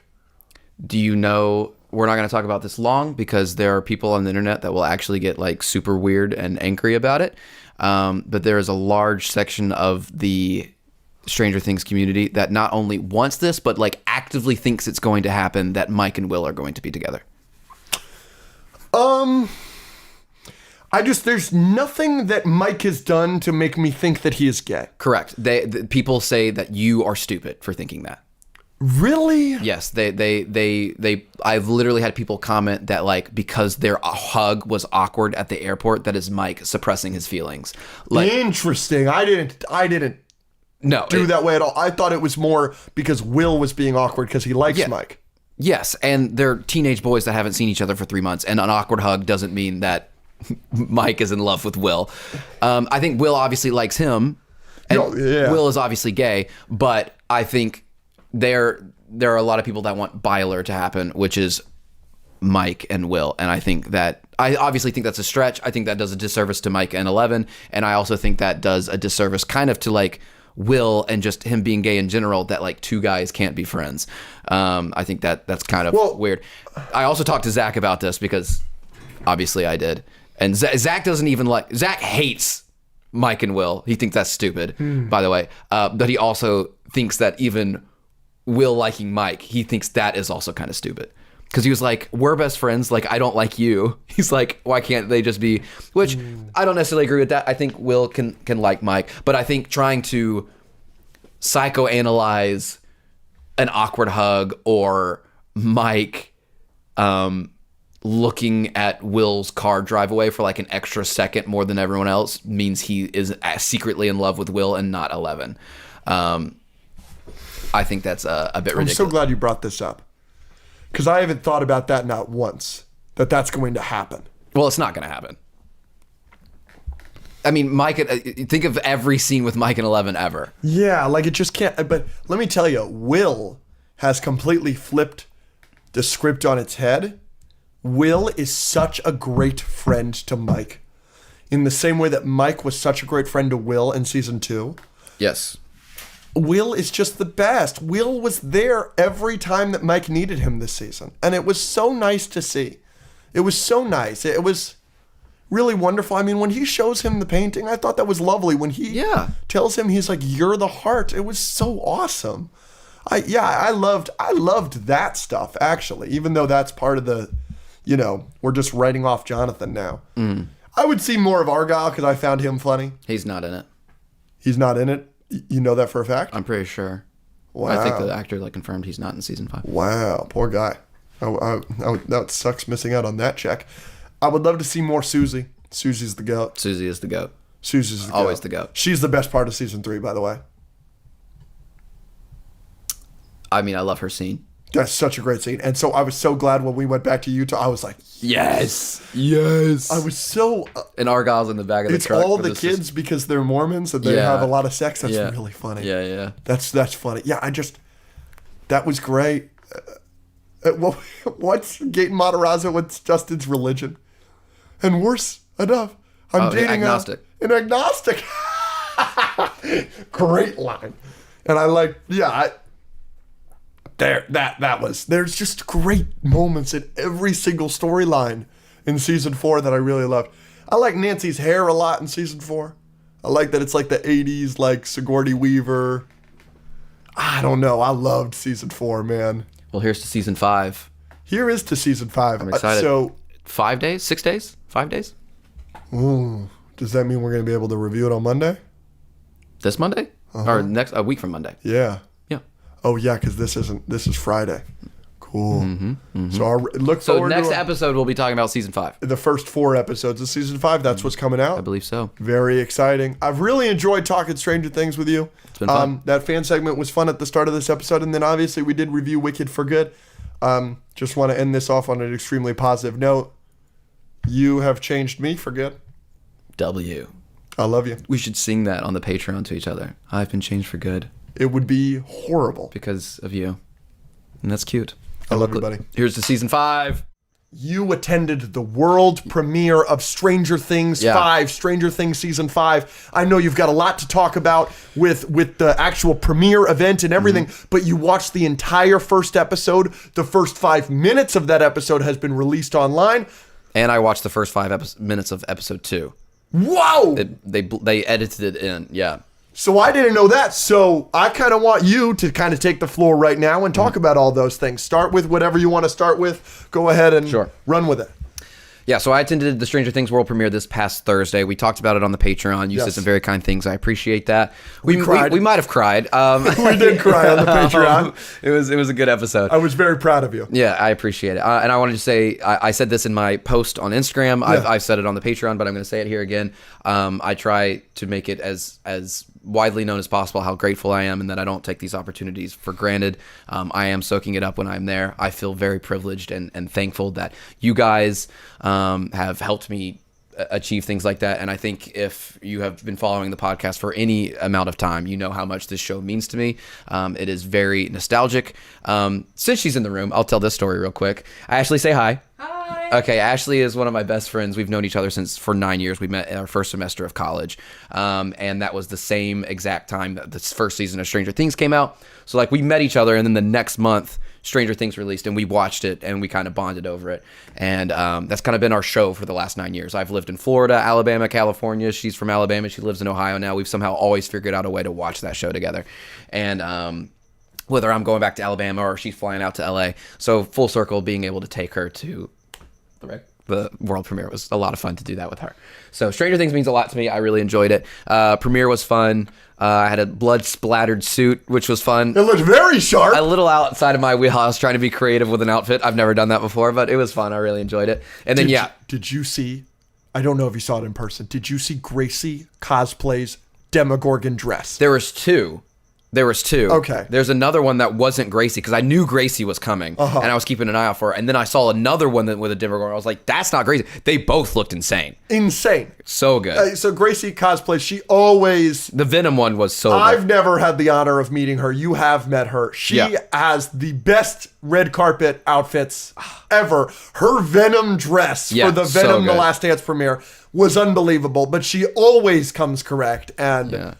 Do you know, we're not going to talk about this long because there are people on the internet that will actually get like super weird and angry about it. But there is a large section of the Stranger Things community that not only wants this, but like actively thinks it's going to happen, that Mike and Will are going to be together. There's nothing that Mike has done to make me think that he is gay. Correct. People say that you are stupid for thinking that. Really? Yes. I've literally had people comment that like, because their hug was awkward at the airport, that is Mike suppressing his feelings. Like, interesting. I didn't do that way at all. I thought it was more because Will was being awkward because he likes Mike. Yes. And they're teenage boys that haven't seen each other for 3 months, and an awkward hug doesn't mean that Mike is in love with Will. I think Will obviously likes him, and Will is obviously gay, but I think there are a lot of people that want Byler to happen, which is Mike and Will, and I obviously think that's a stretch. I think that does a disservice to Mike and 11, and I also think that does a disservice kind of to like Will and just him being gay in general, that like two guys can't be friends. I think that's kind of weird. I also talked to Zach about this because obviously I did, and Zach doesn't even like, Zach hates Mike and Will. He thinks that's stupid, by the way, but he also thinks that even Will liking Mike, he thinks that is also kind of stupid. Because he was like, we're best friends. Like, I don't like you. He's like, why can't they just be? Which I don't necessarily agree with that. I think Will can like Mike. But I think trying to psychoanalyze an awkward hug or Mike looking at Will's car drive away for like an extra second more than everyone else means he is secretly in love with Will and not 11. I think that's a bit ridiculous. I'm so glad you brought this up. Because I haven't thought about that not once, that's going to happen. Well, it's not going to happen. I mean, Mike, think of every scene with Mike and 11 ever. Yeah, like it just can't. But let me tell you, Will has completely flipped the script on its head. Will is such a great friend to Mike. In the same way that Mike was such a great friend to Will in season 2. Yes. Will is just the best. Will was there every time that Mike needed him this season. And it was so nice to see. It was so nice. It was really wonderful. I mean, when he shows him the painting, I thought that was lovely. When he tells him, he's like, you're the heart. It was so awesome. I loved that stuff, actually, even though that's part of the, we're just writing off Jonathan now. I would see more of Argyle because I found him funny. He's not in it. He's not in it? You know that for a fact? I'm pretty sure. Wow. I think the actor confirmed he's not in season 5. Wow, poor guy. That sucks missing out on that check. I would love to see more Susie. Susie's the goat. Susie is the goat. Susie's the always goat. the goat. She's the best part of season 3, by the way. I mean, I love her scene. That's such a great scene. And so I was so glad when we went back to Utah. I was like, yes. I was so... and Argyle's in the back of the truck. It's all the kids because they're Mormons and they have a lot of sex. That's really funny. Yeah. That's funny. Yeah, that was great. What's Gaten Matarazzo? What's Justin's religion? And worse enough, I'm dating agnostic. An agnostic. Great line. And I like, there's just great moments in every single storyline in season 4 that I really loved. I like Nancy's hair a lot in season 4. I like that it's like the 80s, like Sigourney Weaver. I don't know. I loved season 4, man. Well, here's to season 5. Here is to season 5. I'm excited. So 5 days? 6 days? 5 days? Ooh, does that mean we're going to be able to review it on Monday? This Monday? Or a week from Monday? Yeah. Yeah. Oh yeah, because this is Friday. Cool. So I'll look So forward next to episode we'll be talking about season 5. the first 4 episodes of season 5. That's what's coming out. I believe so. Very exciting. I've really enjoyed talking Stranger Things with you. It's been fun. That fan segment was fun at the start of this episode, and then obviously we did review Wicked for Good. Just want to end this off on an extremely positive note. You have changed me for good. W. I love you. We should sing that on the Patreon to each other. I've been changed for good It would be horrible. because of you. And that's cute. I love you, buddy. Here's to season 5. You attended the world premiere of Stranger Things 5, Stranger Things Season 5. I know you've got a lot to talk about with the actual premiere event and everything, but you watched the entire first episode. The first 5 minutes of that episode has been released online. And I watched the first 5 minutes of episode 2. Whoa! They edited it in, yeah. So I didn't know that. So I kind of want you to kind of take the floor right now and talk about all those things. Start with whatever you want to start with. Go ahead and run with it. Yeah, so I attended the Stranger Things world premiere this past Thursday. We talked about it on the Patreon. You said some very kind things. I appreciate that. We cried. We might have cried. We did cry on the Patreon. It was a good episode. I was very proud of you. Yeah, I appreciate it. And I wanted to say, I said this in my post on Instagram. I've said it on the Patreon, but I'm going to say it here again. I try to make it as widely known as possible how grateful I am and that I don't take these opportunities for granted. I am soaking it up when I'm there. I feel very privileged and thankful that you guys have helped me achieve things like that. And I think if you have been following the podcast for any amount of time, you know how much this show means to me. It is very nostalgic. Since she's in the room, I'll tell this story real quick. I actually say hi. Hi. Okay, Ashley is one of my best friends. We've known each other for 9 years. We met in our first semester of college, and that was the same exact time that this first season of Stranger Things came out. So like we met each other, and then the next month Stranger Things released, and we watched it, and we kind of bonded over it. And that's kind of been our show for the last 9 years. I've lived in Florida, Alabama, California. She's from Alabama. She lives in Ohio now. We've somehow always figured out a way to watch that show together. And whether I'm going back to Alabama or she's flying out to LA. So full circle, being able to take her to the world premiere was a lot of fun to do that with her. So Stranger Things means a lot to me. I really enjoyed it. Premiere was fun. I had a blood splattered suit, which was fun. It looked very sharp. A little outside of my wheelhouse, trying to be creative with an outfit. I've never done that before, but it was fun. I really enjoyed it. And then Did you see? I don't know if you saw it in person. Did you see Gracie cosplay's Demogorgon dress? There was two. Okay. There's another one that wasn't Gracie, because I knew Gracie was coming, and I was keeping an eye out for her. And then I saw another one with a Demogorgon. I was like, that's not Gracie. They both looked insane. Insane. So good. So Gracie cosplays, she always... The Venom one was so I've good. never had the honor of meeting her. You have met her. She has the best red carpet outfits ever. Her Venom dress for the so Venom The good. Last Dance premiere was unbelievable, but she always comes correct. And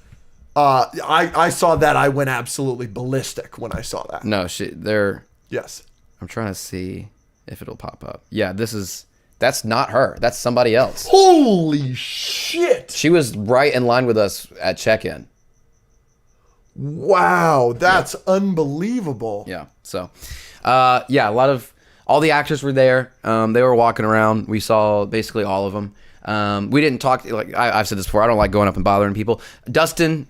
I saw that. I went absolutely ballistic when I saw that. No, they're... Yes. I'm trying to see if it'll pop up. Yeah, that's not her. That's somebody else. Holy shit. She was right in line with us at check-in. Wow, that's unbelievable. Yeah. So, a lot of... All the actors were there. They were walking around. We saw basically all of them. We didn't talk... Like I've said this before. I don't like going up and bothering people. Dustin...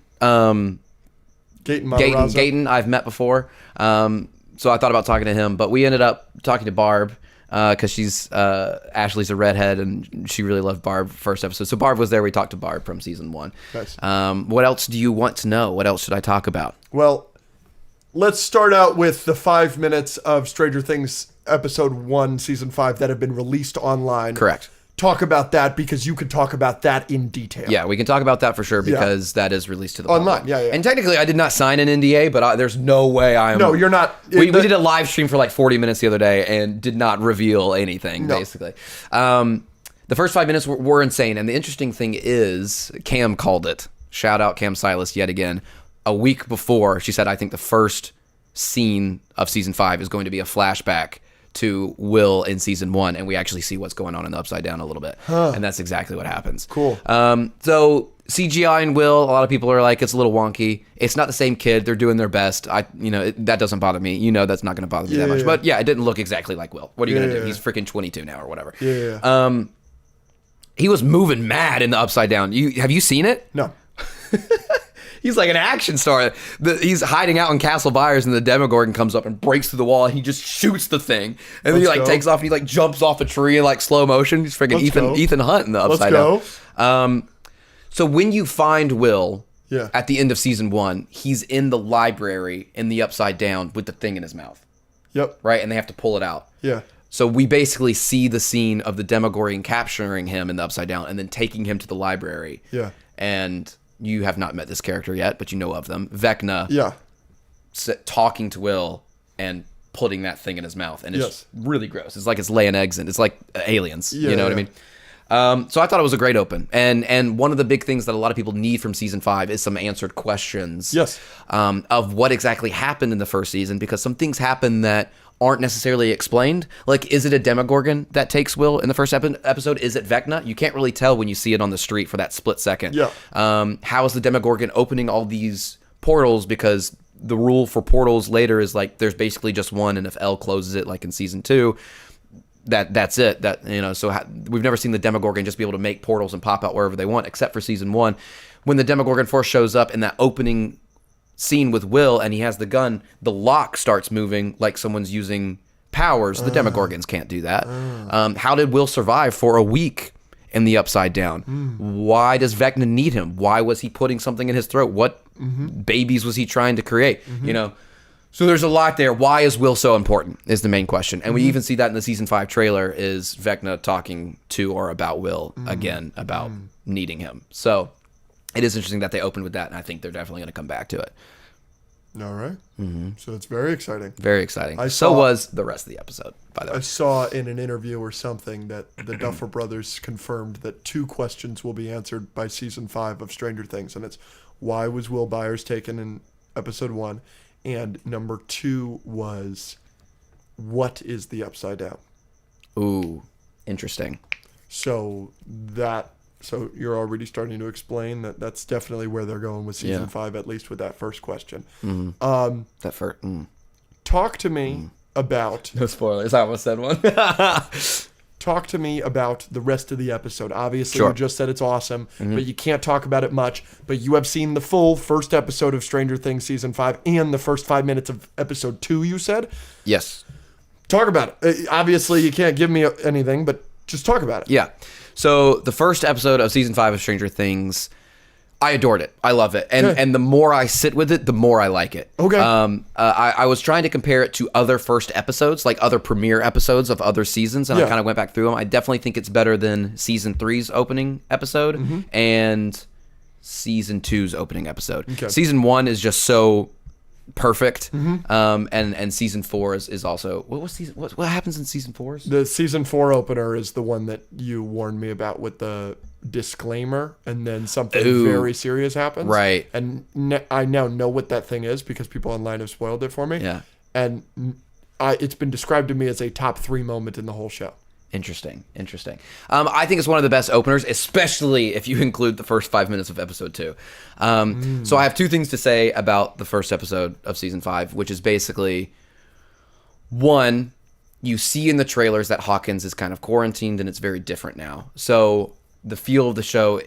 Gayton, I've met before. So I thought about talking to him, but we ended up talking to Barb because she's Ashley's a redhead and she really loved Barb first episode. So Barb was there. We talked to Barb from season 1. Nice. What else do you want to know? What else should I talk about? Well, let's start out with the 5 minutes of Stranger Things episode 1, season 5 that have been released online. Correct. Talk about that because you could talk about that in detail. Yeah, we can talk about that for sure because that is released to the public. Online. Yeah. And technically, I did not sign an NDA, but there's no way I am. No, you're not. We did a live stream for like 40 minutes the other day and did not reveal anything, basically. The first 5 minutes were insane. And the interesting thing is, Cam called it. Shout out Cam Silas yet again. A week before, she said, I think the first scene of season 5 is going to be a flashback to Will in season 1, and we actually see what's going on in the Upside Down a little bit. And that's exactly what happens. Cool. So CGI and Will, a lot of people are like, it's a little wonky. It's not the same kid. They're doing their best. That doesn't bother me. That's not going to bother me that much. But yeah, it didn't look exactly like Will. What are you going to do? He's freaking 22 now or whatever. Yeah. He was moving mad in the Upside Down. Have you seen it? No. He's like an action star. He's hiding out in Castle Byers, and the Demogorgon comes up and breaks through the wall, and he just shoots the thing. And then he takes off, and he jumps off a tree in slow motion. He's freaking Ethan Hunt in the Upside Down. So when you find Will at the end of season 1, he's in the library in the Upside Down with the thing in his mouth. Yep. Right, and they have to pull it out. Yeah. So we basically see the scene of the Demogorgon capturing him in the Upside Down and then taking him to the library. Yeah. And you have not met this character yet, but you know of them. Vecna. Yeah. Talking to Will and putting that thing in his mouth. And it's really gross. It's like it's laying eggs and it's like aliens. You know what I mean? So I thought it was a great open. And one of the big things that a lot of people need from season 5 is some answered questions. Yes. Of what exactly happened in the first season, because some things happen that aren't necessarily explained. Like, is it a Demogorgon that takes Will in the first episode? Is it Vecna? You can't really tell when you see it on the street for that split second. Yeah. How is the Demogorgon opening all these portals? Because the rule for portals later is there's basically just one, and if L closes it, like in season 2, that's it. We've never seen the Demogorgon just be able to make portals and pop out wherever they want, except for season 1, when the Demogorgon first shows up in that opening scene with Will and he has the gun, the lock starts moving like someone's using powers. The Demogorgons can't do that. How did Will survive for a week in the Upside Down? Why does Vecna need him? Why was he putting something in his throat? What babies was he trying to create? So there's a lot there. Why is Will so important is the main question. And we even see that in the season 5 trailer is Vecna talking to or about Will again, about needing him. So it is interesting that they opened with that, and I think they're definitely going to come back to it. All right. So it's very exciting. Very exciting. I So saw- was the rest of the episode, by the way. I saw in an interview or something that the Duffer Brothers confirmed that 2 questions will be answered by season 5 of Stranger Things, and it's why was Will Byers taken in episode 1, and number 2 was what is the Upside Down? Ooh, interesting. So you're already starting to explain that that's definitely where they're going with season 5, at least with that first question. That first. Talk to me about No spoilers. I almost said one. talk to me about the rest of the episode. Obviously, Sure. you just said it's awesome, but you can't talk about it much. But you have seen the full first episode of Stranger Things season 5 and the first 5 minutes of episode 2, you said? Yes. Talk about it. Obviously, you can't give me anything, but just talk about it. Yeah. So the first episode of season 5 of Stranger Things, I adored it. I love it. And the more I sit with it, the more I like it. Okay. I was trying to compare it to other first episodes, like other premiere episodes of other seasons, and I kind of went back through them. I definitely think it's better than season 3's opening episode and season 2's opening episode. Okay. Season 1 is just so perfect. And season 4 is also what happens in season 4? The season 4 opener is the one that you warned me about with the disclaimer, and then something very serious happens. Right. And I now know what that thing is because people online have spoiled it for me. Yeah. And it's been described to me as a top 3 moment in the whole show. Interesting. I think it's one of the best openers, especially if you include the first 5 minutes of episode 2. So I have 2 things to say about the first episode of season 5, which is basically, one, you see in the trailers that Hawkins is kind of quarantined and it's very different now. So the feel of the show,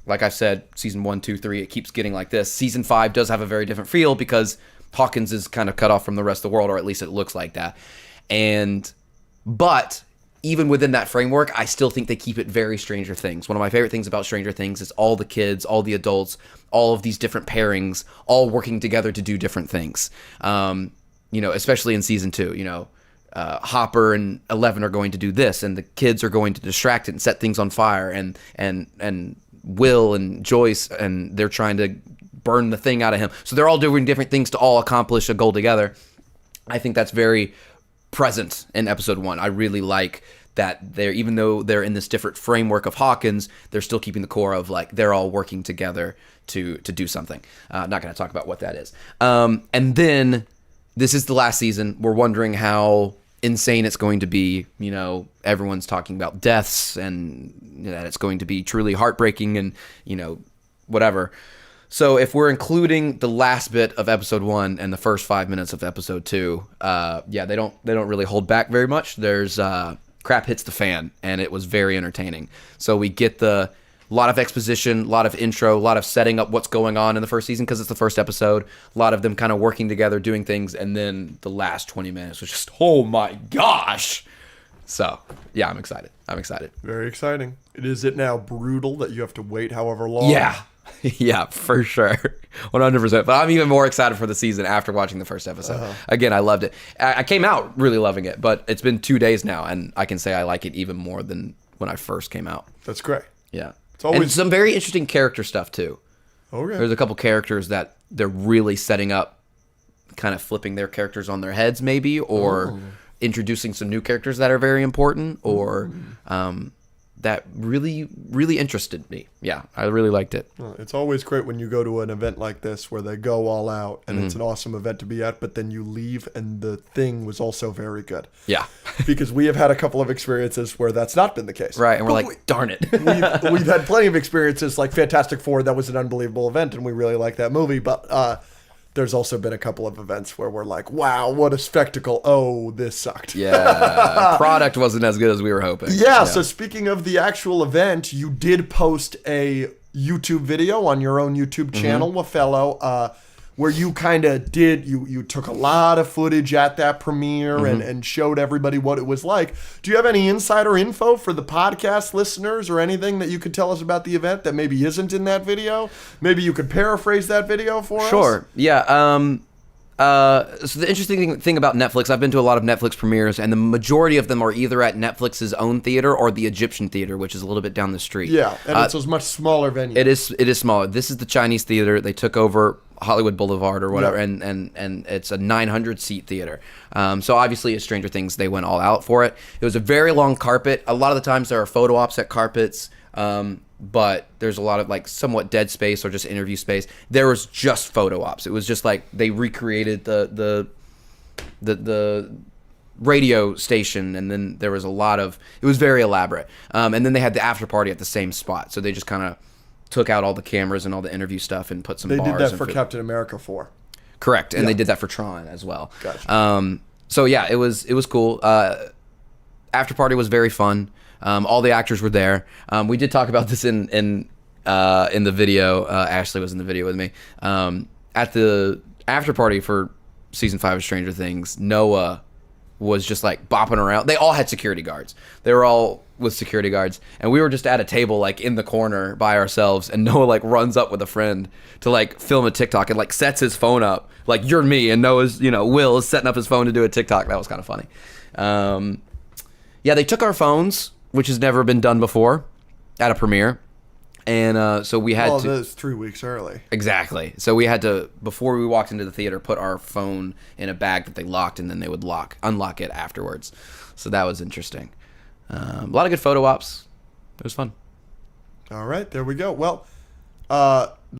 like I've said, season 1, 2, 3, it keeps getting like this. Season 5 does have a very different feel because Hawkins is kind of cut off from the rest of the world, or at least it looks like that. But even within that framework, I still think they keep it very Stranger Things. One of my favorite things about Stranger Things is all the kids, all the adults, all of these different pairings, all working together to do different things. Especially in season 2, Hopper and Eleven are going to do this, and the kids are going to distract it and set things on fire, and Will and Joyce, and they're trying to burn the thing out of him. So they're all doing different things to all accomplish a goal together. I think that's very present in episode 1. I really like that even though they're in this different framework of Hawkins, they're still keeping the core of like they're all working together to do something. Not going to talk about what that is. And then this is the last season. We're wondering how insane it's going to be. Everyone's talking about deaths and that it's going to be truly heartbreaking and whatever. So if we're including the last bit of episode 1 and the first 5 minutes of episode 2, they don't really hold back very much. There's crap hits the fan, and it was very entertaining. So we get a lot of exposition, a lot of intro, a lot of setting up what's going on in the first season because it's the first episode. A lot of them kind of working together, doing things, and then the last 20 minutes was just, oh my gosh! So yeah, I'm excited. Very exciting. Is it now brutal that you have to wait however long? Yeah. Yeah, for sure. 100%. But I'm even more excited for the season after watching the first episode. Again, I loved it. I came out really loving it, but it's been 2 days now, and I can say I like it even more than when I first came out. That's great. Yeah. It's always And some very interesting character stuff, too. Okay. There's a couple characters that they're really setting up, kind of flipping their characters on their heads, maybe, or introducing some new characters that are very important, or that really, really interested me. Yeah, I really liked it. Well, it's always great when you go to an event like this where they go all out and it's an awesome event to be at, but then you leave and the thing was also very good. Yeah. Because we have had a couple of experiences where that's not been the case. Right, and we're But like, darn it. we've had plenty of experiences like Fantastic Four. That was an unbelievable event and we really like that movie, but there's also been a couple of events where we're like, wow, what a spectacle. Oh, this sucked. Yeah. Product wasn't as good as we were hoping. Yeah, so speaking of the actual event, you did post a YouTube video on your own YouTube channel, Wafellow, where you kind of you took a lot of footage at that premiere and showed everybody what it was like. Do you have any insider info for the podcast listeners or anything that you could tell us about the event that maybe isn't in that video? Maybe you could paraphrase that video for us? Sure. Yeah. So the interesting thing about Netflix, I've been to a lot of Netflix premieres, and the majority of them are either at Netflix's own theater or the Egyptian theater, which is a little bit down the street. Yeah, and it's a much smaller venue. It is smaller. This is the Chinese theater. They took over Hollywood Boulevard or whatever, and it's a 900-seat theater. So obviously, as Stranger Things, they went all out for it. It was a very long carpet. A lot of the times there are photo ops at carpets, but there's a lot of like somewhat dead space or just interview space. There was just photo ops. It was just like they recreated the radio station, and then there was a lot of. It was very elaborate. And then they had the after party at the same spot, so they just kind of took out all the cameras and all the interview stuff and put some They bars. did that for Captain America 4. Correct, and they did that for Tron as well. Gotcha. So yeah, it was cool. After party was very fun. All the actors were there. We did talk about this in the video. Ashley was in the video with me. At the after party for season 5 of Stranger Things, Noah was just like bopping around. They all had security guards. They were all with security guards, and we were just at a table like in the corner by ourselves, and Noah like runs up with a friend to like film a TikTok and like sets his phone up like you're me, and Noah's Will is setting up his phone to do a TikTok. That was kind of funny. Yeah, they took our phones, which has never been done before at a premiere, and so we had to. Well, that's 3 weeks early. Exactly. So we had to, before we walked into the theater, put our phone in a bag that they locked, and then they would unlock it afterwards. So that was interesting. A lot of good photo ops. It was fun. All right, there we go. Well,